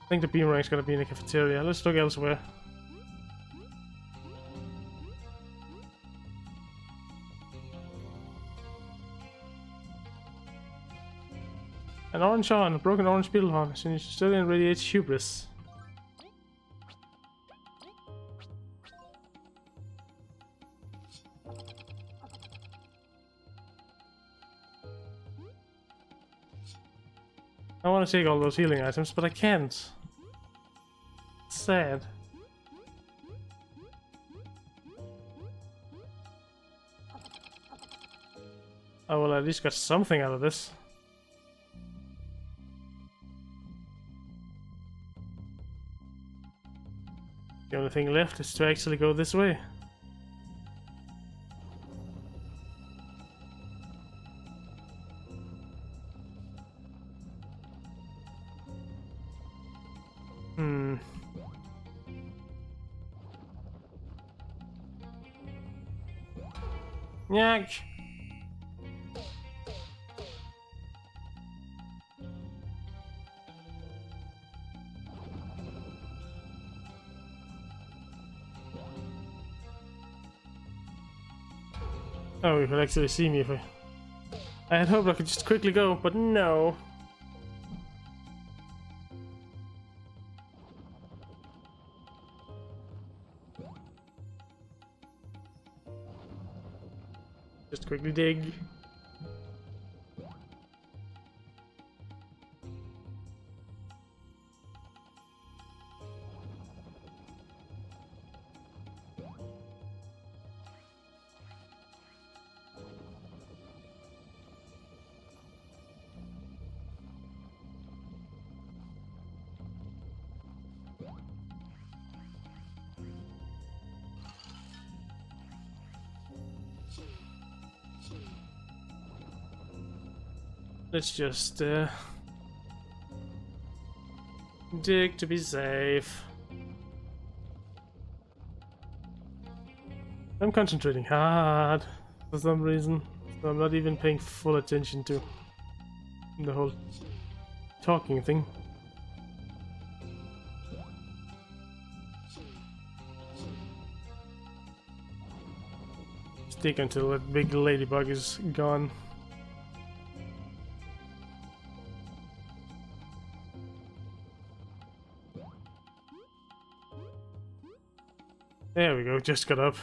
I think the beamerang's gonna be in the cafeteria. Let's look elsewhere. An orange horn, a broken orange beetle horn. Still radiates hubris. I want to take all those healing items, but I can't. It's sad. Oh well, I at least got something out of this. The only thing left is to actually go this way. Yak! Oh, you could actually see me if I had hoped I could just quickly go, but no. Just quickly dig. Let's just dig to be safe. I'm concentrating hard for some reason, so I'm not even paying full attention to the whole talking thing. Stick until that big ladybug is gone. There we go, just got up.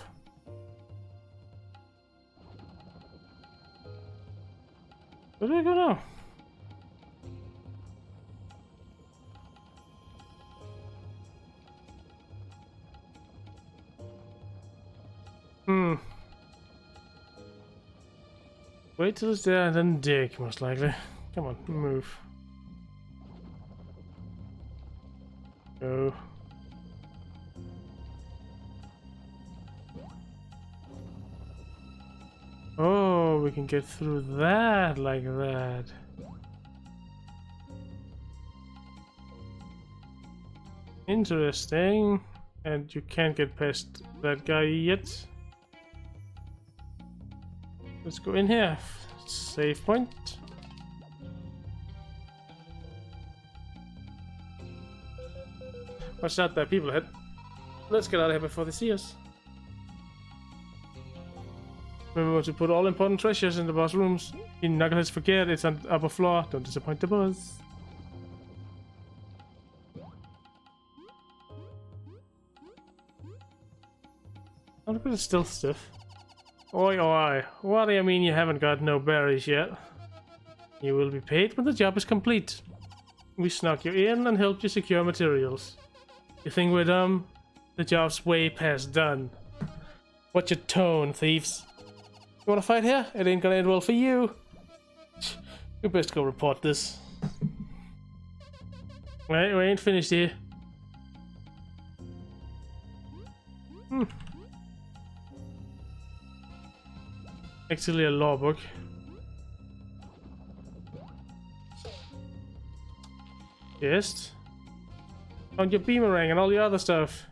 Where do I go now? Wait till it's there and then dig, most likely. Come on, move. Go. we can get through that like that. Interesting. And you can't get past that guy yet. Let's go in here. Save point. Watch out there, people ahead. Let's get out of here before they see us. Remember to put all important treasures in the boss rooms. You knuckleheads forget it's on the upper floor. Don't disappoint the boss. Oh, look at the stealth stuff. Oi, oi. What do you mean you haven't got no berries yet? You will be paid when the job is complete. We snuck you in and helped you secure materials. You think we're dumb? The job's way past done. What's your tone, thieves? You wanna fight here? It ain't gonna end well for you. You best go report this. Wait, we ain't finished here. Actually a law book. Yes. Found your beamerang and all the other stuff.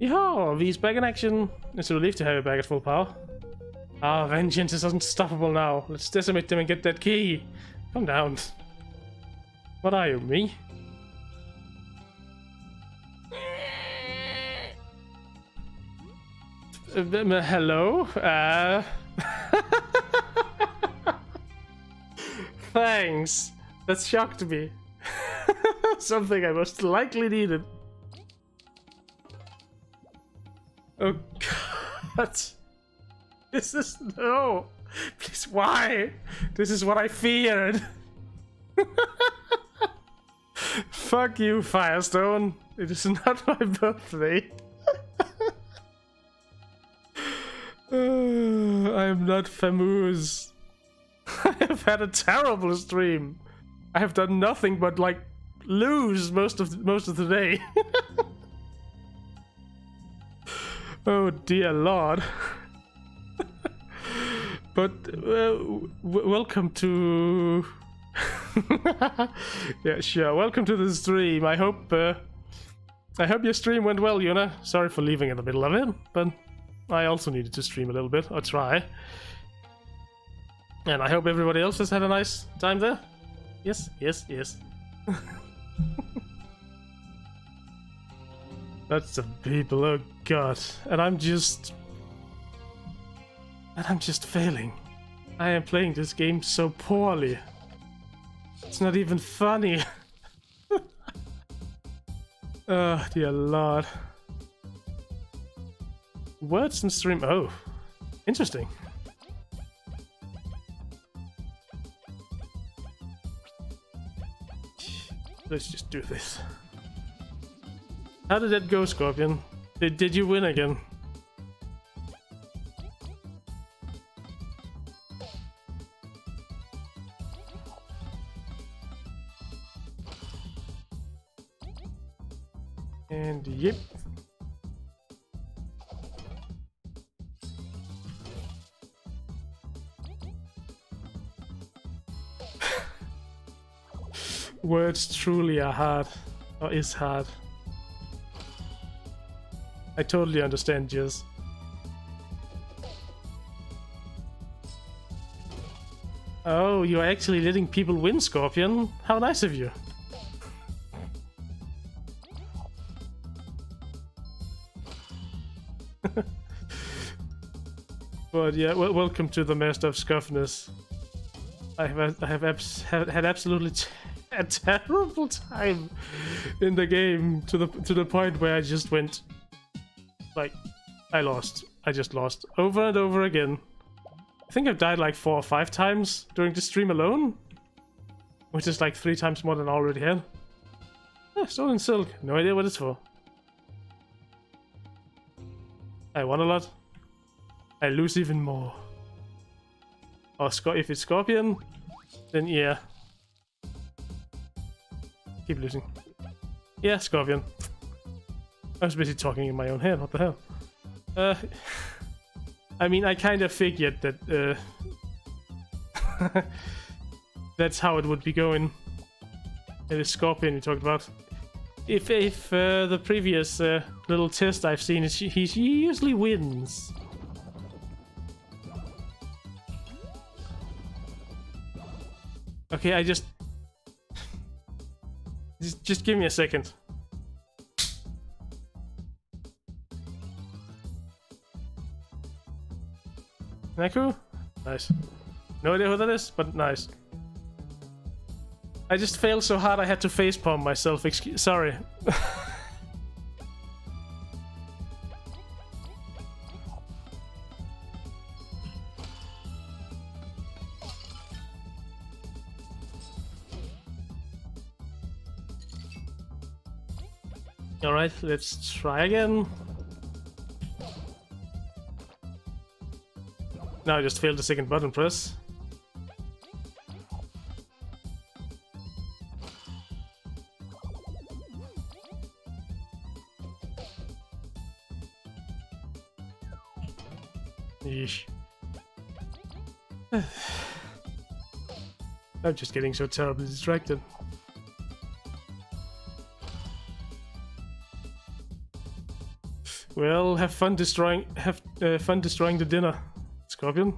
Yeehaw! V's back in action. It's a relief to have it back at full power. Our vengeance is unstoppable now. Let's decimate them and get that key. Calm down. What are you, me? Hello? Thanks. That shocked me. Something I most likely needed. Oh god. This is no. Please, why? This is what I feared. Fuck you, Firestone. It is not my birthday. I am not famous. I have had a terrible stream. I have done nothing but like lose most of the day. Oh dear lord. But welcome to yeah, sure, welcome to the stream. I hope your stream went well, Yuna. Sorry for leaving in the middle of it, but I also needed to stream a little bit, or try. And I hope everybody else has had a nice time there. Yes, yes, yes. That's the people, oh god. And I'm just failing. I am playing this game so poorly. It's not even funny. Oh dear lord. Words and stream. Oh, interesting. Let's just do this. How did that go, Scorpion? Did you win again? And yep. Words truly are hard, or is hard. I totally understand, Jizz. Oh, you're actually letting people win, Scorpion. How nice of you. But yeah, welcome to the Master of Scuffness. I have had absolutely a terrible time in the game to the point where I just went like I just lost over and over again. I think I've died like 4 or 5 times during the stream alone, which is like 3 times more than I already had. Stolen silk, no idea what it's for. I won a lot. I lose even more. Or if it's Scorpion, then yeah. Keep losing. Yeah, Scorpion. I was busy talking in my own head, what the hell? I mean, I kind of figured that That's how it would be going. It is Scorpion you talked about. If the previous little test I've seen is he usually wins. Okay, just give me a second. Naku? Nice. No idea who that is, but nice. I just failed so hard I had to facepalm myself. Sorry. Alright, let's try again. Now I just failed the second button press. Yeesh. I'm just getting so terribly distracted. Well, have fun destroying the dinner, Scorpion.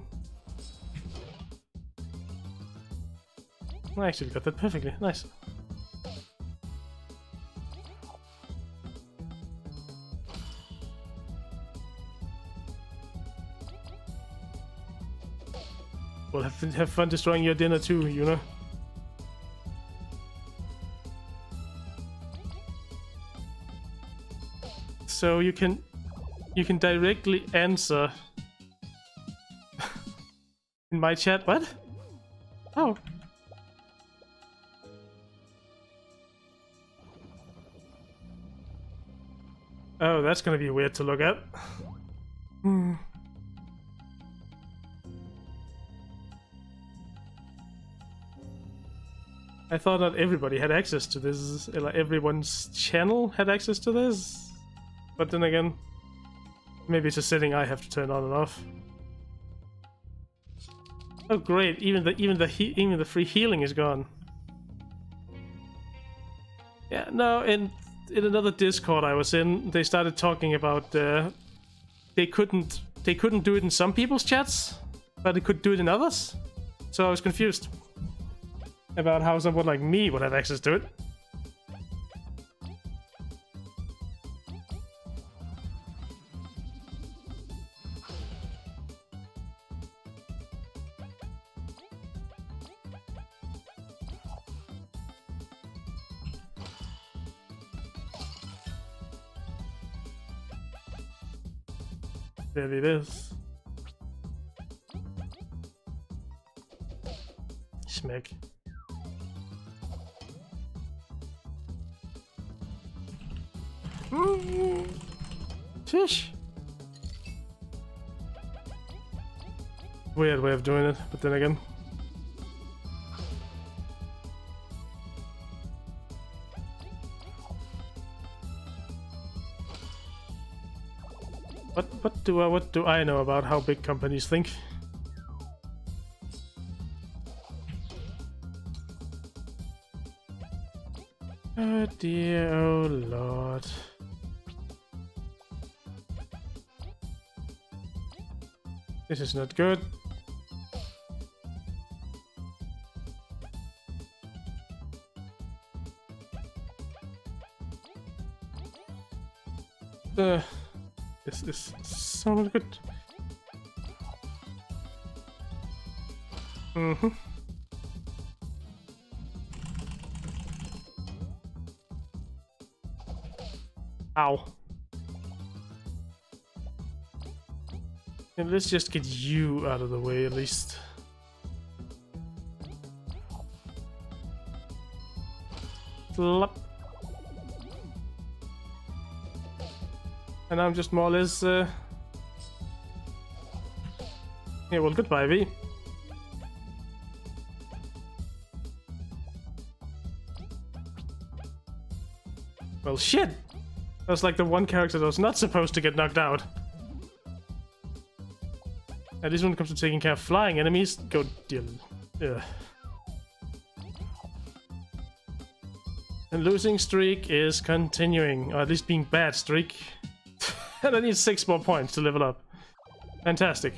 I actually got that perfectly. Nice. Well, have fun destroying your dinner too, you know. So you can directly answer in my chat. What? Oh. Oh, that's gonna be weird to look at. I thought not everybody had access to this, like everyone's channel had access to this. But then again, maybe it's a setting I have to turn on and off. Oh great, even the free healing is gone. Yeah, no, in another Discord I was in, they started talking about they couldn't do it in some people's chats, but they could do it in others. So I was confused about how someone like me would have access to it. There it is. Smack. Fish. Weird way of doing it, but then again. What do I know about how big companies think? Oh dear, oh lord. This is not good. This is so not good. Ow. And let's just get you out of the way at least. Flop. And I'm just more or less yeah, well, goodbye, V. Well, shit! That's like the one character that was not supposed to get knocked out. At least when it comes to taking care of flying enemies, go deal. Ugh. And losing streak is continuing, or at least being bad streak. And I need 6 more points to level up. Fantastic.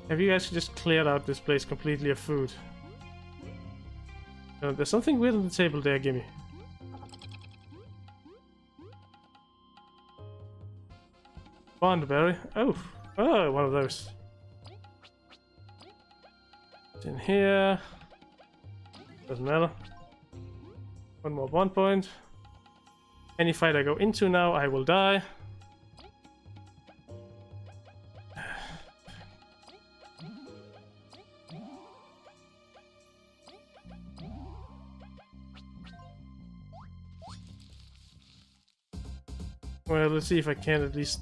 Have you guys just cleared out this place completely of food? No, there's something weird on the table there, gimme. Bondberry. Oh, one of those. It's in here. Doesn't matter. One more bond point. Any fight I go into now, I will die. Well, let's see if I can at least.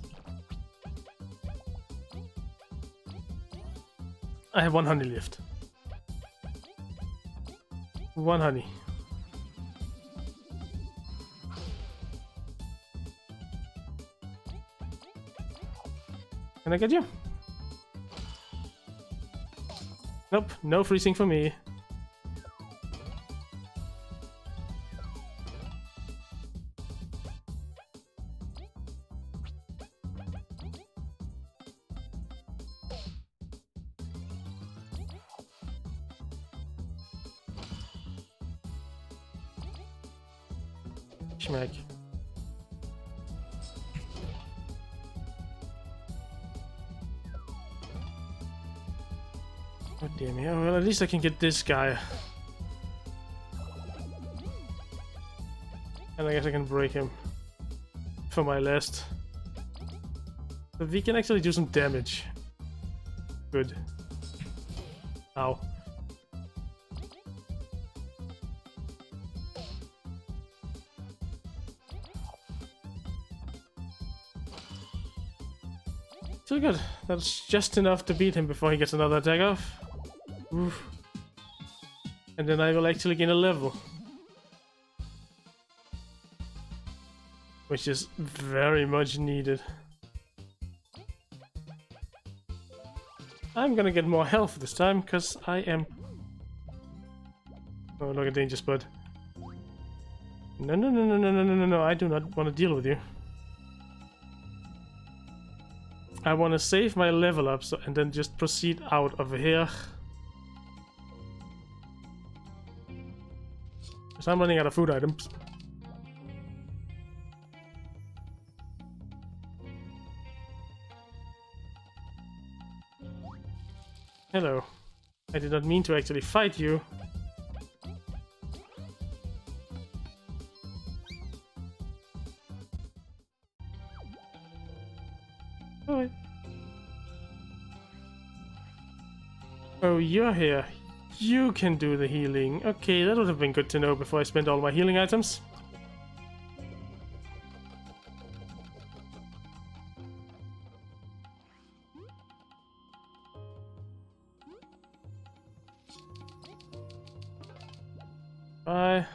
I have 1 honey left. 1 honey. Can I get you? Nope, no freezing for me. Schmack. God damn it. Well, at least I can get this guy. And I guess I can break him for my last. So we can actually do some damage. Good. Ow. Still good. That's just enough to beat him before he gets another attack off. Oof. And then I will actually gain a level. Which is very much needed. I'm gonna get more health this time, because I am... Oh, look at Danger Spud. No, I do not want to deal with you. I want to save my level up and then just proceed out of here. Because I'm running out of food items. Hello. I did not mean to actually fight you. Alright. Oh, you're here. You can do the healing. Okay, that would have been good to know before I spent all my healing items. Bye.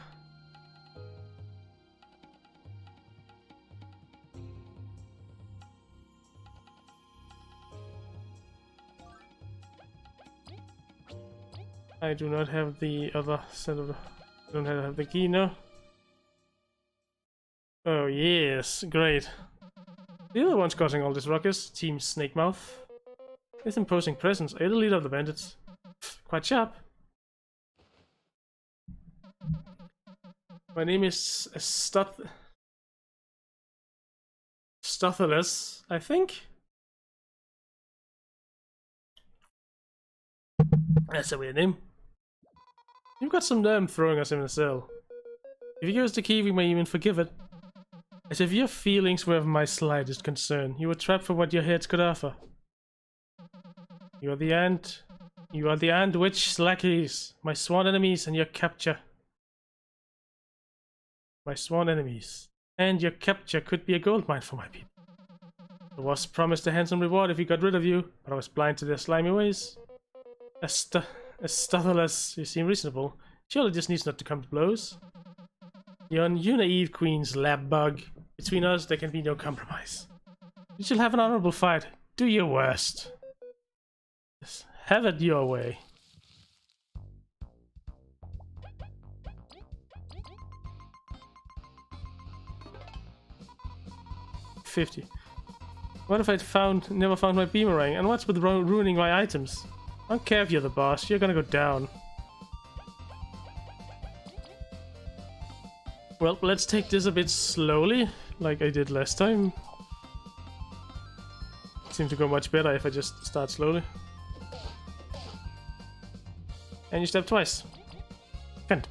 I do not have the other set of the... I don't have the key now. Oh yes, great. The other one's causing all this ruckus, Team Snakemouth. This imposing presence, are you the leader of the bandits? Quite sharp. My name is Stutheless, I think? That's a weird name. You've got some nerve throwing us in a cell. If you give us the key, we may even forgive it. As if your feelings were of my slightest concern. You were trapped for what your heads could offer. You are the ant witch lackeys, my sworn enemies and your capture. My sworn enemies. And your capture could be a goldmine for my people. The wasp promised a handsome reward if we got rid of you, but I was blind to their slimy ways. Stutheless, you seem reasonable. Surely this needs not to come to blows. You naive queen's lab bug. Between us, there can be no compromise. You shall have an honorable fight. Do your worst. Just have it your way. $50. What if I'd never found my boomerang? And what's with ruining my items? I don't care if you're the boss. You're gonna go down. Well, let's take this a bit slowly, like I did last time. Seems to go much better if I just start slowly. And you step twice. Can't.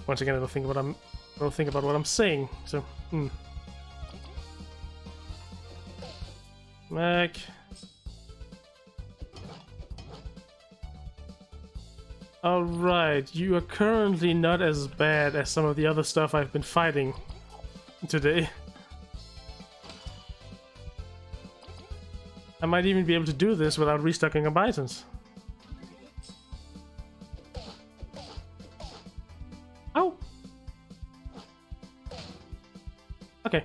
Once again, I don't think about what I'm saying. So, Mac. Alright, you are currently not as bad as some of the other stuff I've been fighting today. I might even be able to do this without restocking up items. Oh! Okay.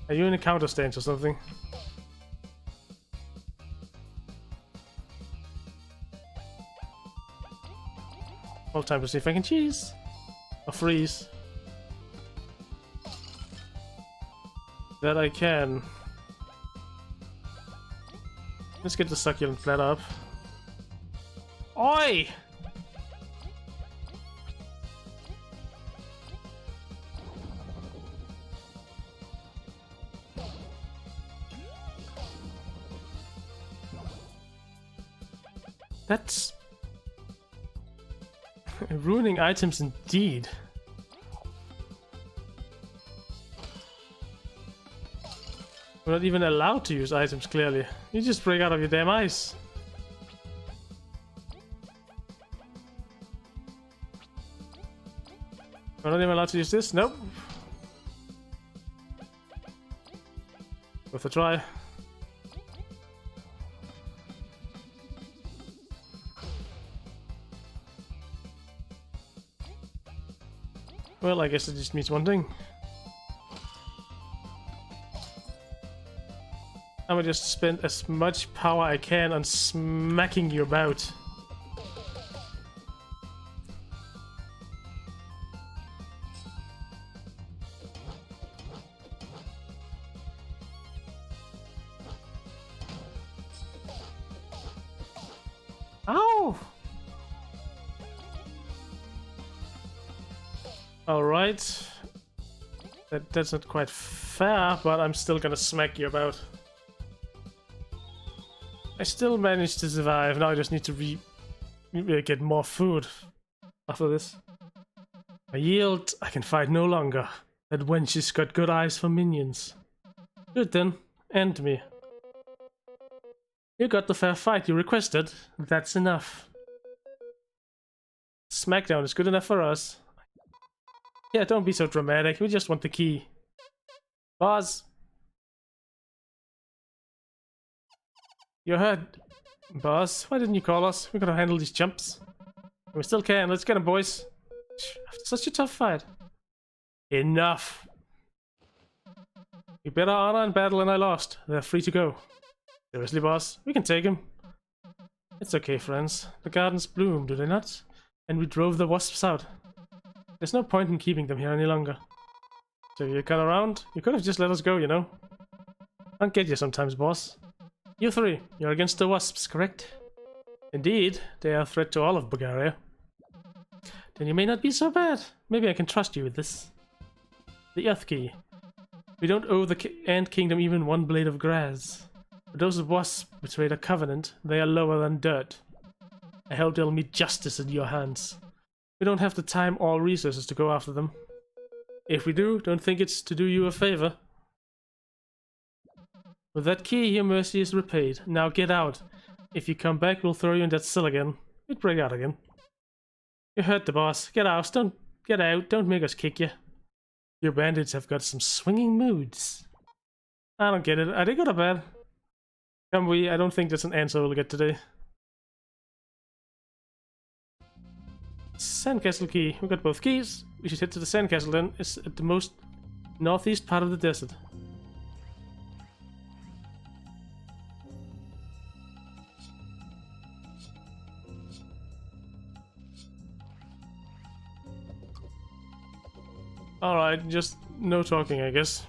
Are you in a counter stance or something? All time to see if I can cheese or freeze. That I can. Let's get the succulent plant up. Oi! That's ruining items indeed. We're not even allowed to use items, clearly. You just break out of your damn ice. We're not even allowed to use this? Nope. Worth a try. Well, I guess it just means one thing. I'm gonna just spend as much power I can on smacking you about. Ow! Alright. That's not quite fair, but I'm still gonna smack you about. I still managed to survive. Now I just need to get more food after this. I yield. I can fight no longer. That wench has got good eyes for minions. Good then. End me. You got the fair fight you requested. That's enough. Smackdown is good enough for us. Yeah, don't be so dramatic. We just want the key. Boss. You're hurt, boss. Why didn't you call us? We gotta handle these chumps. We still can. Let's get them, boys. After such a tough fight. Enough. You better honor in battle and I lost. They're free to go. Seriously, boss? We can take him. It's okay, friends. The gardens bloom, do they not? And we drove the wasps out. There's no point in keeping them here any longer. So you come around? You could have just let us go, you know? I don't get you sometimes, boss. You three, you're against the wasps, correct? Indeed, they are a threat to all of Bulgaria. Then you may not be so bad. Maybe I can trust you with this. The Earth Key. We don't owe the Ant Kingdom even one blade of grass. But those wasps betrayed a covenant. They are lower than dirt. I hope they'll meet justice in your hands. We don't have the time or resources to go after them. If we do, don't think it's to do you a favor. With that key, your mercy is repaid. Now get out. If you come back, we'll throw you in that cell again. You'd break out again. You hurt the boss. Get out. Don't make us kick you. Your bandits have got some swinging moods. I don't get it. Are they good or bad? Can we? I don't think that's an answer we'll get today. Sandcastle key. We got both keys. We should head to the sandcastle then. It's at the most northeast part of the desert. Alright, just no talking, I guess.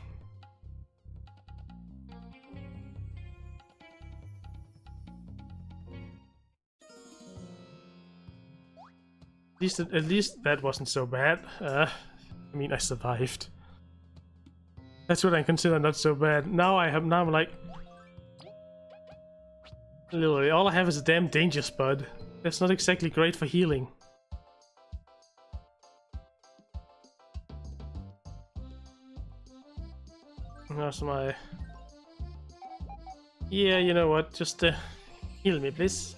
At least that wasn't so bad. I mean, I survived. That's what I consider not so bad. Now I'm like... Literally, all I have is a damn danger spud. That's not exactly great for healing. How's my... Yeah, you know what, just heal me, please.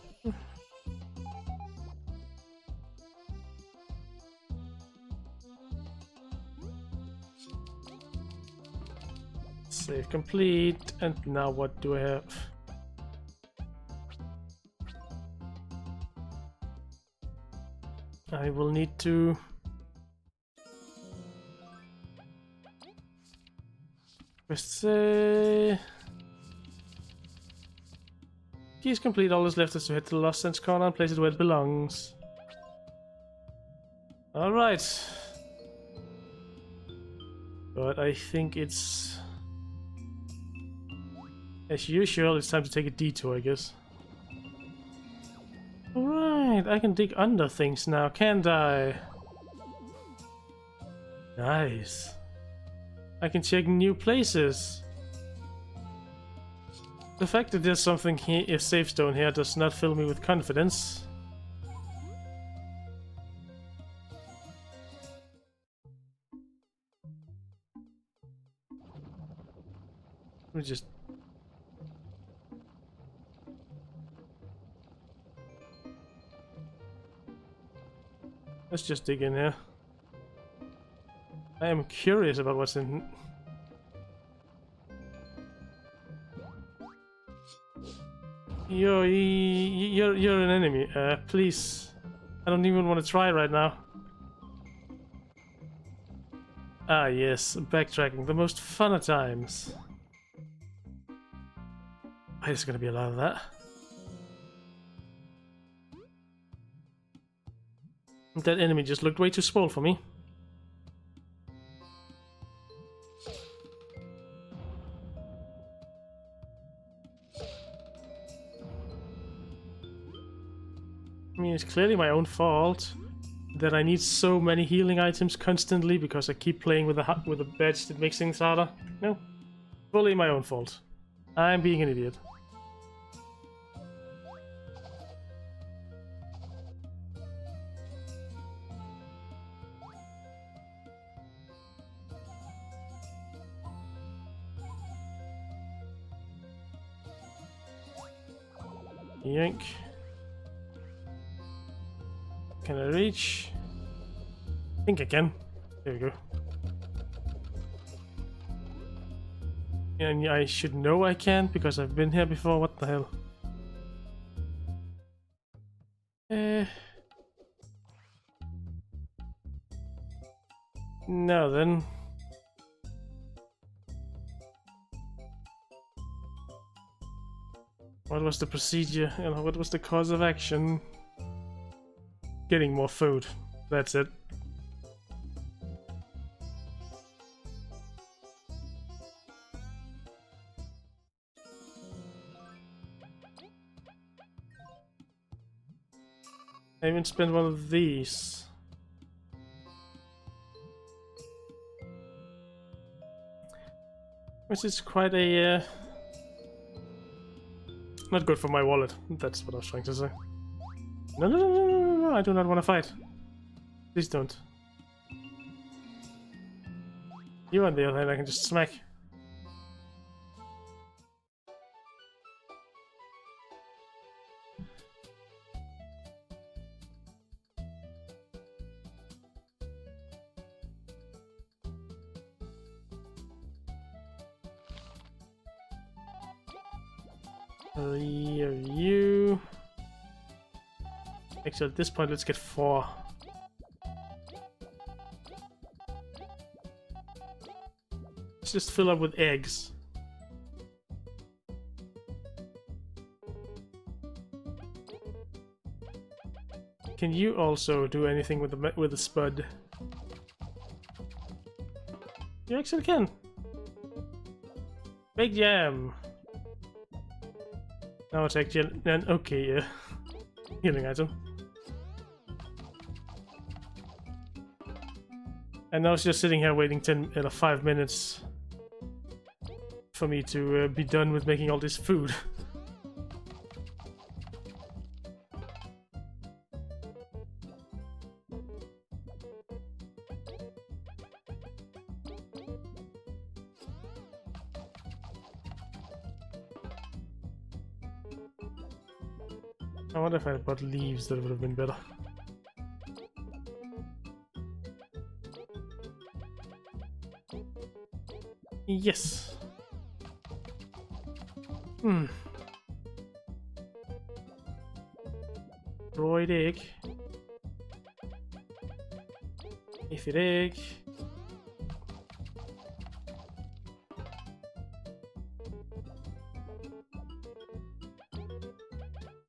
Save complete, and now what do I have? I will need to... Key is complete, all that's left is to head to the Lost Sands corner and place it where it belongs. Alright. But I think it's... As usual, it's time to take a detour, I guess. Alright, I can dig under things now, can't I? Nice. I can check new places. The fact that there's something here, a safe stone here, does not fill me with confidence. Let me just... Let's just dig in here. I am curious about what's in... You're an enemy. Please. I don't even want to try right now. Ah yes, backtracking. The most fun of times. There's gonna be a lot of that. That enemy just looked way too small for me. I mean, it's clearly my own fault that I need so many healing items constantly because I keep playing with a badge that makes things harder. No, fully my own fault. I'm being an idiot. Yank. Can I reach? I think I can. There we go. And I should know I can because I've been here before. What the hell? No then. What was the procedure? And what was the cause of action? Getting more food. That's it. I even spent one of these. Which is quite a... not good for my wallet. That's what I was trying to say. No, no, no, no, no, no, I do not want to fight. Please don't. You on the other hand, I can just smack. You. Actually, at this point, let's get 4. let's just fill up with eggs. Can you also do anything with the spud? You actually can. Big jam. Now attack gen. Okay, yeah. Healing item. And now it's just sitting here waiting 5 minutes for me to be done with making all this food. I wonder if I had bought leaves, that would have been better. Yes. Broiled egg. Ifid egg.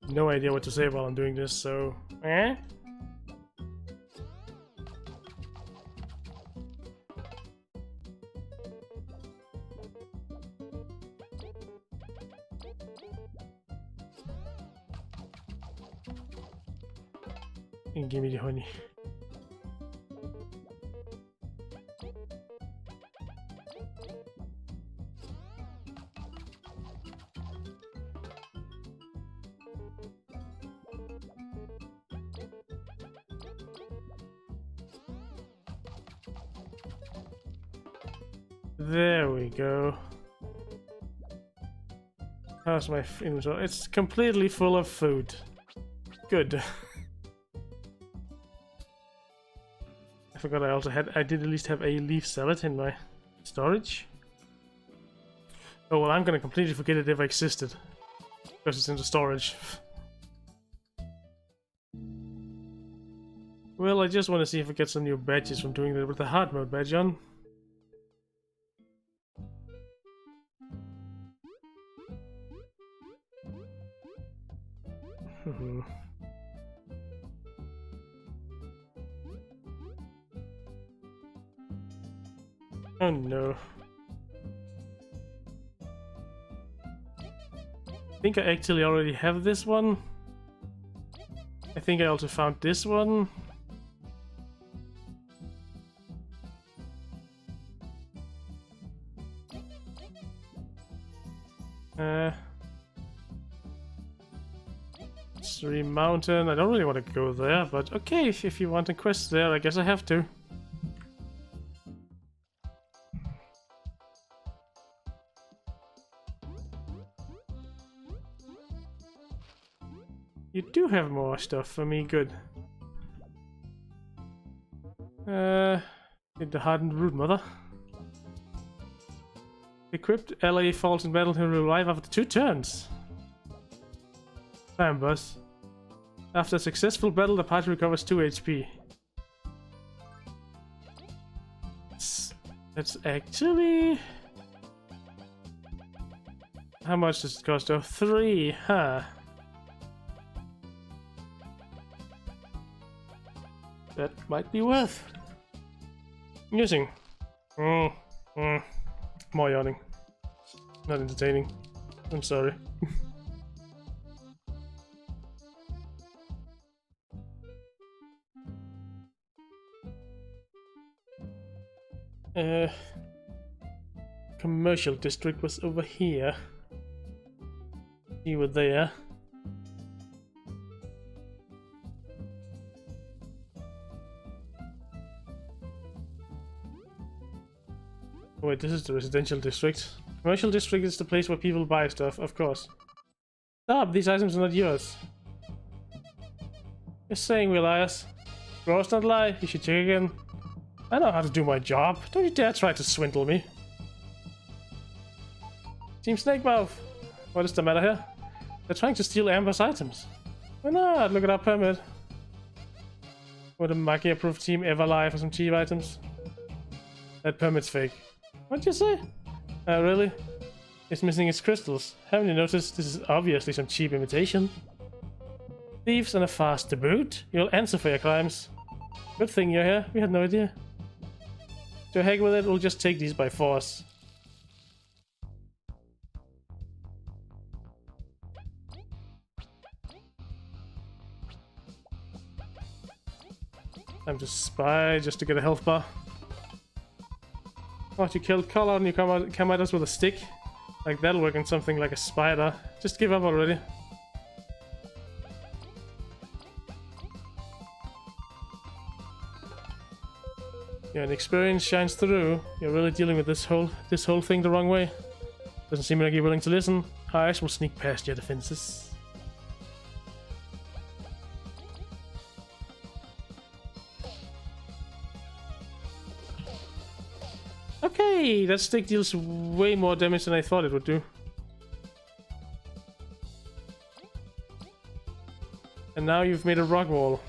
No idea what to say while I'm doing this, so... Eh? And give me the honey. There we go. How's my inventory? It's completely full of food. Good. I forgot I did at least have a leaf salad in my storage. Oh well, I'm gonna completely forget it ever existed. Because it's in the storage. Well, I just want to see if I get some new badges from doing that with the hard mode badge on. Oh no. I think I actually already have this one. I think I also found this one. Stream Mountain. I don't really want to go there, but okay, if you want a quest there, I guess I have to. You do have more stuff for me, good. Get the hardened root mother. Equipped, ally falls in battle to revive after 2 turns. Bam, boss. After a successful battle, the party recovers 2 HP. That's actually... How much does it cost? Oh, 3, huh? That might be worth using. More yawning. Not entertaining. I'm sorry. Commercial district was over here. You were there. Wait, this is the residential district. Commercial district is the place where people buy stuff, of course. Stop! These items are not yours. Just saying, we liars. Gross not lie, you should check again. I know how to do my job. Don't you dare try to swindle me. Team Snakemouth! What is the matter here? They're trying to steal Amber's items. Why not? Look at our permit. Would a Maki approved team ever lie for some cheap items? That permit's fake. What'd you say? Really? It's missing its crystals. Haven't you noticed? This is obviously some cheap imitation. Thieves and a fast to boot. You'll answer for your crimes. Good thing you're here. We had no idea. To heck with it, we'll just take these by force. Time to spy just to get a health bar. Oh, you killed Collar and you come at us with a stick? Like that'll work on something like a spider. Just give up already. Yeah, and experience shines through. You're really dealing with this whole thing the wrong way. Doesn't seem like you're willing to listen. Our eyes will sneak past your defenses. Okay, that stick deals way more damage than I thought it would do. And now you've made a rock wall.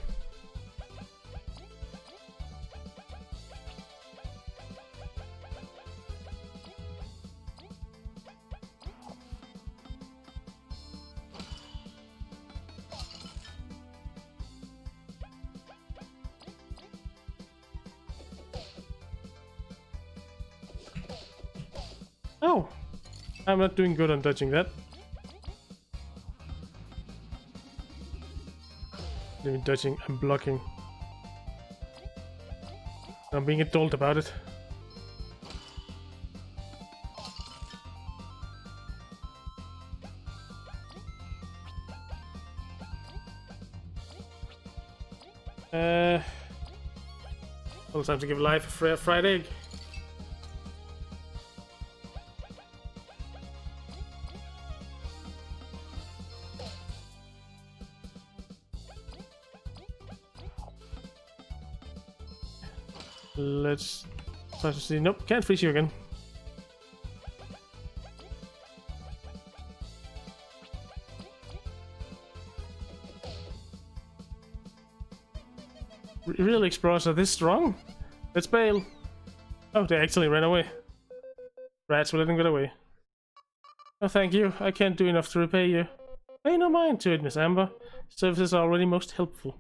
Oh! I'm not doing good on dodging that. Not even dodging, I'm blocking. I'm being adult about it. Well, time to give life a fried egg. Let's try to see. Nope, can't freeze you again. Real explorers are this strong? Let's bail. Oh, they actually ran away. Rats will let them get away. Oh, thank you. I can't do enough to repay you. Pay no mind to it, Miss Amber. Services are already most helpful.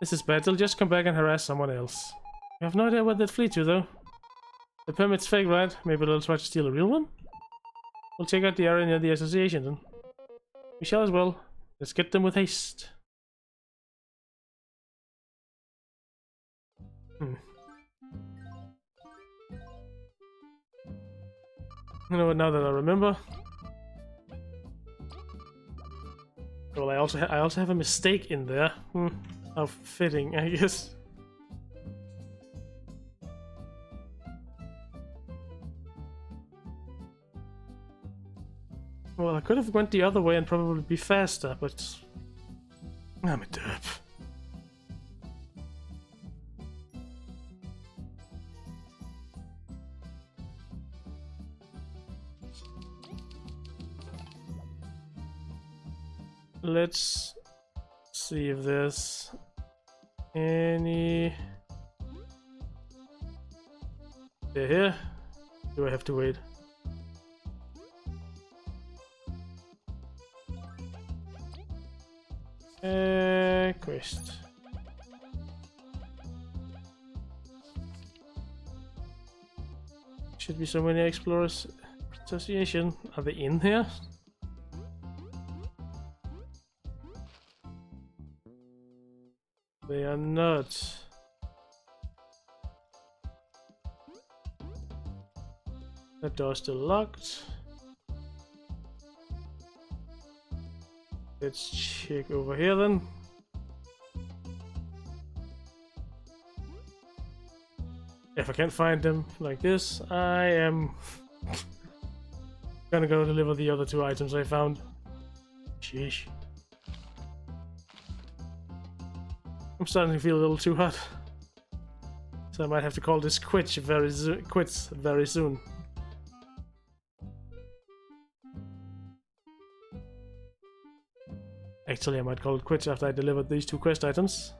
This is bad. They'll just come back and harass someone else. I have no idea where they'd flee to, though. The permit's fake, right? Maybe they'll try to steal a real one? We'll check out the area near the association, then. We shall as well. Let's get them with haste. You know what, now that I remember... Well, I also have a mistake in there. How fitting, I guess. Well, I could have went the other way and probably be faster, but... I'm a derp. Let's see if there's any... They're here? Do I have to wait? Quest. Should be so many explorers association. Are they in here? They are not. That door's still locked. Let's check over here then. If I can't find them like this, I am gonna go deliver the other two items I found. Sheesh. I'm starting to feel a little too hot, so I might have to call this quits very soon. Actually, I might call it quits after I delivered these two quest items.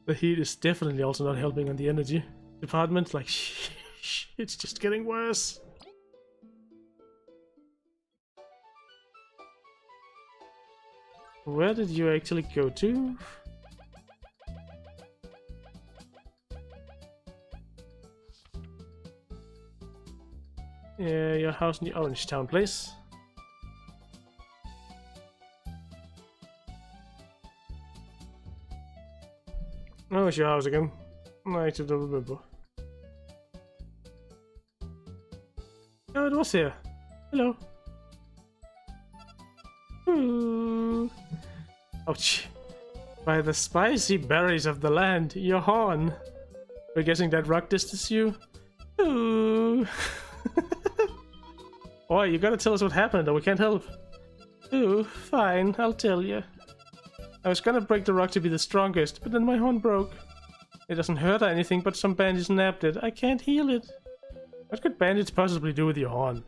The heat is definitely also not helping on the energy department. Like, it's just getting worse. Where did you actually go to? Yeah, your house in the Orange Town place. Oh, it's your house again. I actually don't remember. Oh, it was here. Hello. Ooh. Ouch. By the spicy berries of the land, your horn. We're guessing that rock distances you? Ooh. Boy, you gotta tell us what happened or we can't help. Ooh, fine, I'll tell you. I was gonna break the rock to be the strongest, but then my horn broke. It doesn't hurt or anything, but some bandits nabbed it. I can't heal it. What could bandits possibly do with your horn?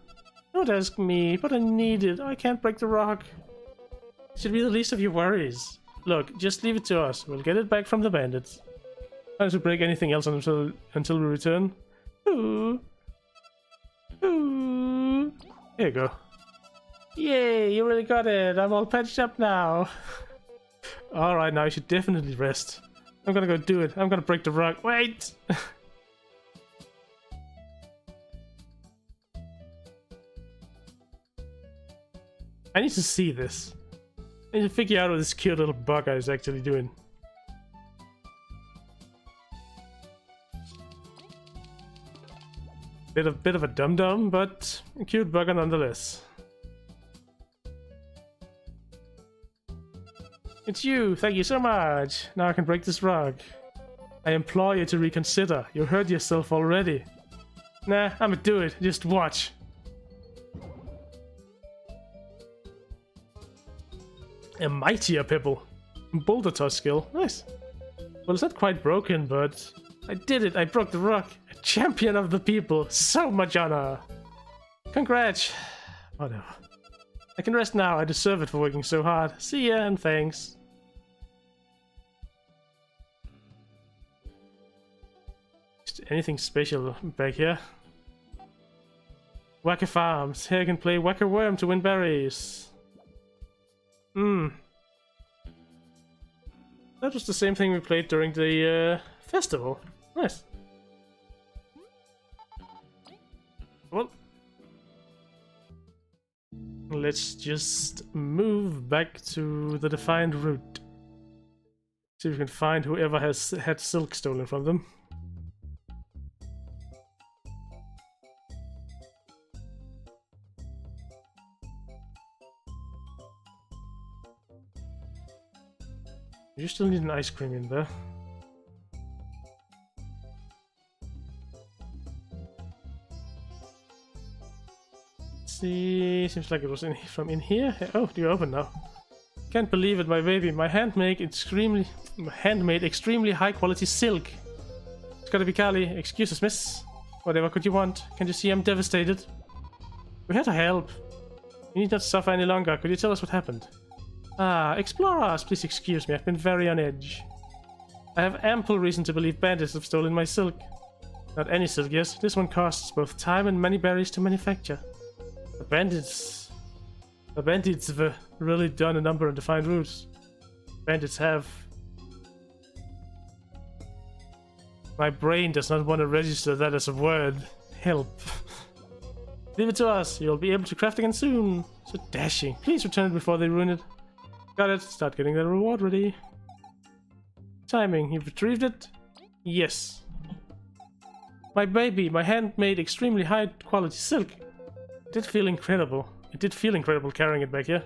Don't ask me, but I need it. I can't break the rock. It should be the least of your worries. Look, just leave it to us. We'll get it back from the bandits. Not to break anything else until we return. Ooh. Ooh. Here you go. Yay, you really got it. I'm all patched up now. Alright, now you should definitely rest. I'm gonna go do it. I'm gonna break the rock. Wait! I need to see this. I need to figure out what this cute little bugger is actually doing. Bit of a dum-dum, but a cute bugger nonetheless. It's you! Thank you so much! Now I can break this rock. I implore you to reconsider. You hurt yourself already. Nah, I'ma do it. Just watch. A mightier pebble. Boulder toss skill. Nice. Well, it's not quite broken, but I did it. I broke the rock. A champion of the people. So much honor. Congrats. Whatever. I can rest now. I deserve it for working so hard. See ya and thanks. Is there anything special back here? Wacker Farms. Here I can play Wacker Worm to win berries. That was the same thing we played during the festival. Nice. Well, let's just move back to the defined route. See if we can find whoever has had silk stolen from them. You still need an ice cream in there. See, seems like it was from in here. Oh, you're open now. Can't believe it, my baby. My handmade extremely high quality silk. It's gotta be Kali. Excuses, miss. Whatever could you want? Can't you see I'm devastated? We're here to help. You need not suffer any longer. Could you tell us what happened? Ah, explorers, please excuse me. I've been very on edge. I have ample reason to believe bandits have stolen my silk. Not any silk, yes. This one costs both time and many berries to manufacture. The bandits have really done a number on defined routes. Bandits have. My brain does not want to register that as a word. Help. Leave it to us. You'll be able to craft again soon. So dashing. Please return it before they ruin it. Got it. Start getting the reward ready. Timing. You've retrieved it? Yes. My baby. My handmade extremely high quality silk. It did feel incredible. It did feel incredible carrying it back here.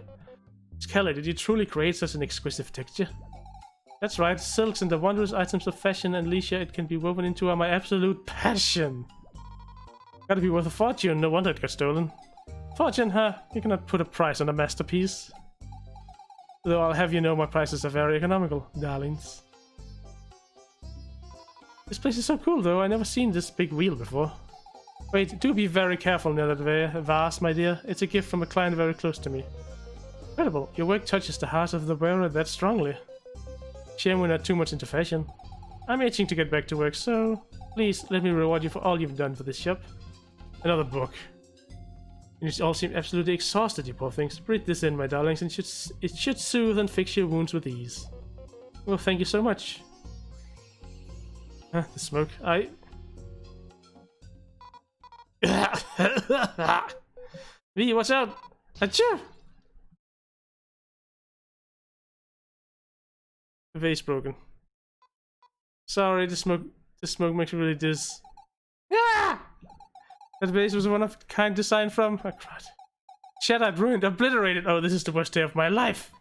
Kelly, did you truly create such an exquisite texture? That's right. Silks and the wondrous items of fashion and leisure it can be woven into are my absolute passion. Gotta be worth a fortune. No wonder it got stolen. Fortune, huh? You cannot put a price on a masterpiece. Though I'll have you know my prices are very economical, darlings. This place is so cool though, I've never seen this big wheel before. Wait, do be very careful near that vase, my dear. It's a gift from a client very close to me. Incredible, your work touches the heart of the wearer that strongly. Shame we're not too much into fashion. I'm itching to get back to work, so please let me reward you for all you've done for this shop. Another book. You all seem absolutely exhausted, you poor things. Breathe this in, my darlings, and it should soothe and fix your wounds with ease. Well, thank you so much. The smoke. V, watch out! Achoo! The vase broken. Sorry, the smoke makes me really dizzy. Ah! That vase was one of a kind design from... Oh, crud. Shattered, ruined, obliterated. Oh, this is the worst day of my life.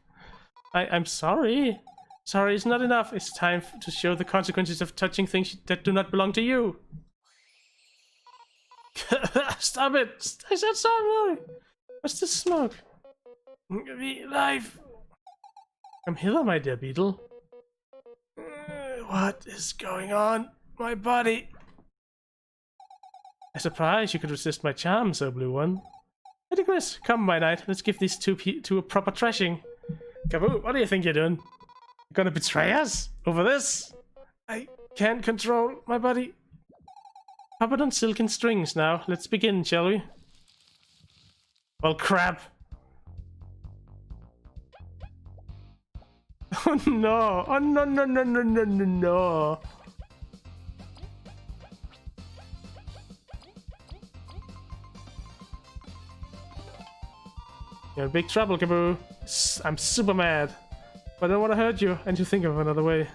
I'm sorry. Sorry is not enough. It's time to show the consequences of touching things that do not belong to you. Stop it! I said sorry. What's this smoke? The life. Come hither, my dear beetle. What is going on? My body. I'm surprised you could resist my charm, so blue one. Hey, Chris, come, my knight. Let's give these two a proper thrashing. Kaboo, what do you think you're doing? You're gonna betray us over this? I can't control my body. Pop it on silken strings now. Let's begin, shall we? Well, crap. Oh no! Oh no no no no no no no! You're in big trouble, Kaboo. I'm super mad. But I don't want to hurt you and to think of another way.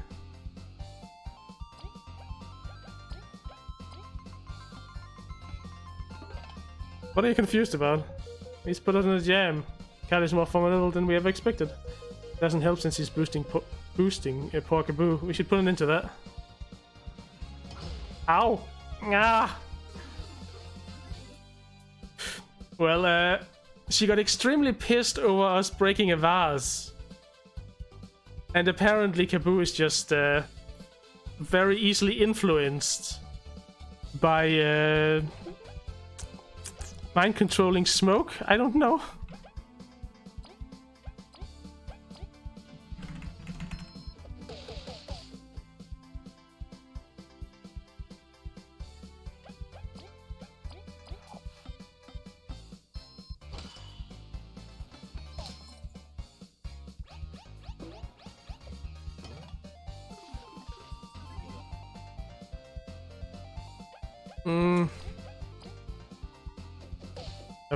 What are you confused about? He's put us in a jam. Cat is more formidable than we ever expected. Doesn't help since he's boosting poor Kaboo. We should put an end to that. Ow! Ah! Well, she got extremely pissed over us breaking a vase. And apparently Kaboo is just very easily influenced by mind controlling smoke? I don't know.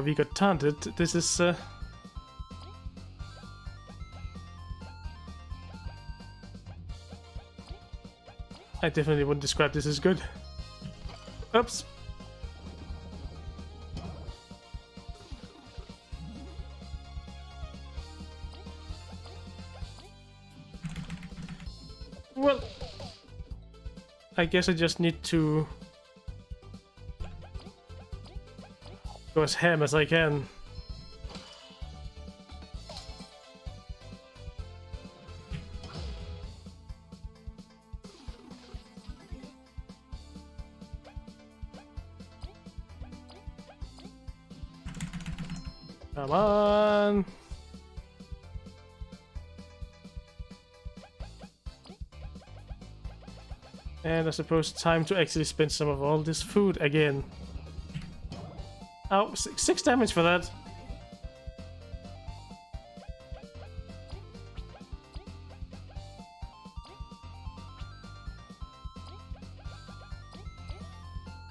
We got taunted. This is I definitely wouldn't describe this as good. Oops. Well, I guess I just need to go as ham as I can. Come on. And I suppose time to actually spend some of all this food again. Oh, 6 damage for that.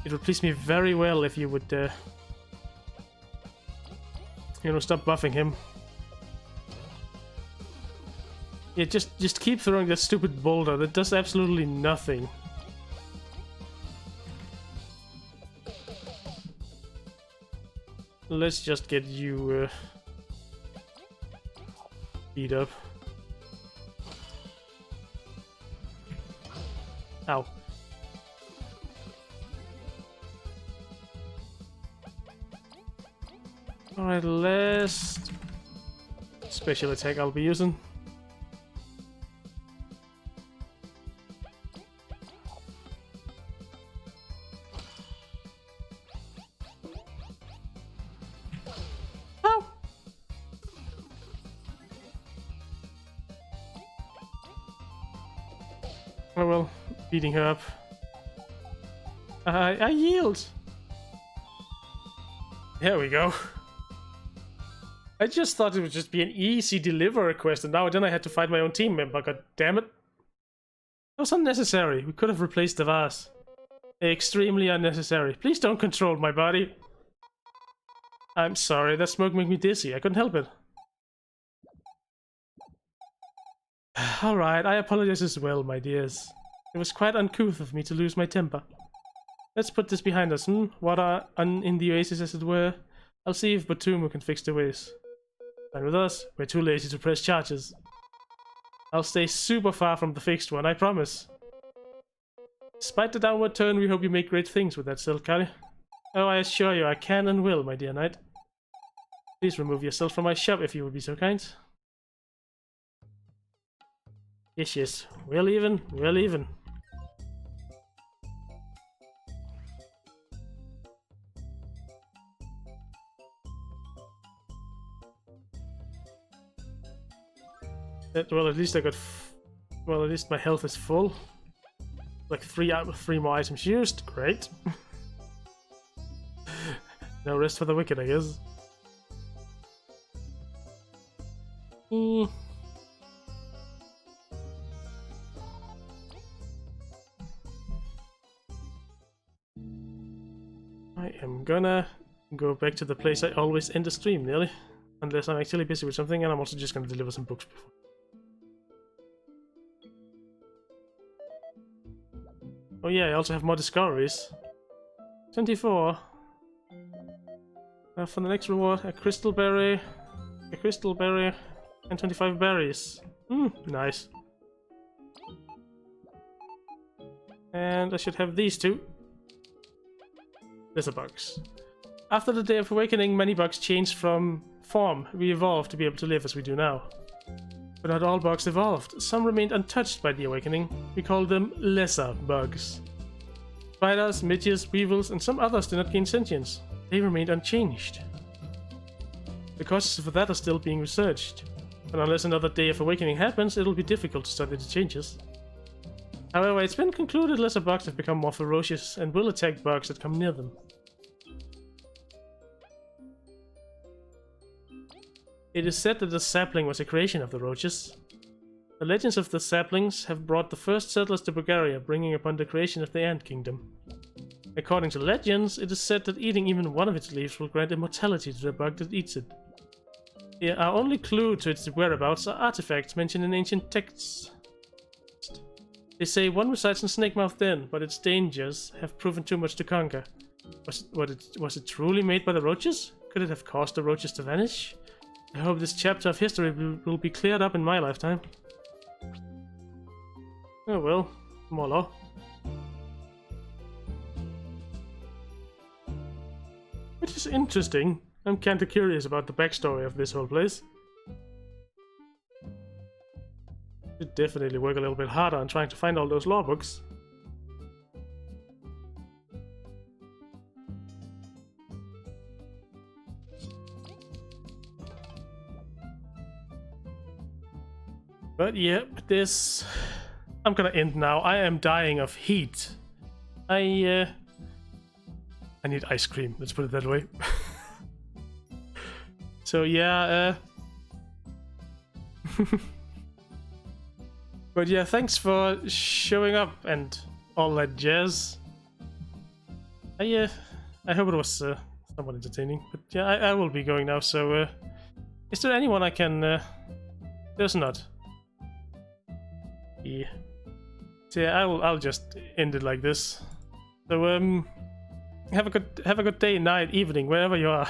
It would please me very well if you would, you know, stop buffing him. Yeah, just keep throwing that stupid boulder that does absolutely nothing. Let's just get you beat up. Ow. Alright, last special attack I'll be using. Oh well, beating her up. I yield. There we go. I just thought it would just be an easy deliver quest, and now then I had to fight my own team member. God damn it. That was unnecessary. We could have replaced the vase. Extremely unnecessary. Please don't control my body. I'm sorry, that smoke made me dizzy. I couldn't help it. Alright, I apologize as well, my dears. It was quite uncouth of me to lose my temper. Let's put this behind us, Water in the oasis, as it were. I'll see if Batumu can fix the ways. Fine with us, we're too lazy to press charges. I'll stay super far from the fixed one, I promise. Despite the downward turn, we hope you make great things with that silk, Kali. Oh, I assure you, I can and will, my dear knight. Please remove yourself from my shop if you would be so kind. Yes, yes, we're leaving, we're leaving. Well, at least I got... well, at least my health is full. Like 3 more items used. Great. No rest for the wicked, I guess. I am gonna go back to the place I always end the stream, nearly. Unless I'm actually busy with something, and I'm also just gonna deliver some books before. Oh yeah, I also have more discoveries. 24. Now for the next reward, a crystal berry, and 25 berries. Nice. And I should have these two. Lesser bugs. After the Day of Awakening, many bugs changed from form. We evolved to be able to live as we do now. But not all bugs evolved. Some remained untouched by the awakening. We call them lesser bugs. Spiders, midges, weevils, and some others did not gain sentience. They remained unchanged. The causes for that are still being researched. But unless another Day of Awakening happens, it'll be difficult to study the changes. However, it's been concluded lesser bugs have become more ferocious and will attack bugs that come near them. It is said that the sapling was a creation of the roaches. The legends of the saplings have brought the first settlers to Bulgaria, bringing upon the creation of the Ant Kingdom. According to legends, it is said that eating even one of its leaves will grant immortality to the bug that eats it. Our only clue to its whereabouts are artifacts mentioned in ancient texts. They say one resides in Snakemouth Den, but its dangers have proven too much to conquer. Was it truly made by the roaches? Could it have caused the roaches to vanish? I hope this chapter of history will be cleared up in my lifetime. Oh well, more law. Which is interesting. I'm kinda curious about the backstory of this whole place. Should definitely work a little bit harder on trying to find all those law books. But yep, I'm gonna end now. I am dying of heat. I need ice cream, let's put it that way. So yeah, but yeah, thanks for showing up and all that jazz. I hope it was somewhat entertaining. But yeah, I will be going now, so is there anyone I can... there's not. Yeah. So yeah, I'll just end it like this. So have a good day, night, evening, wherever you are.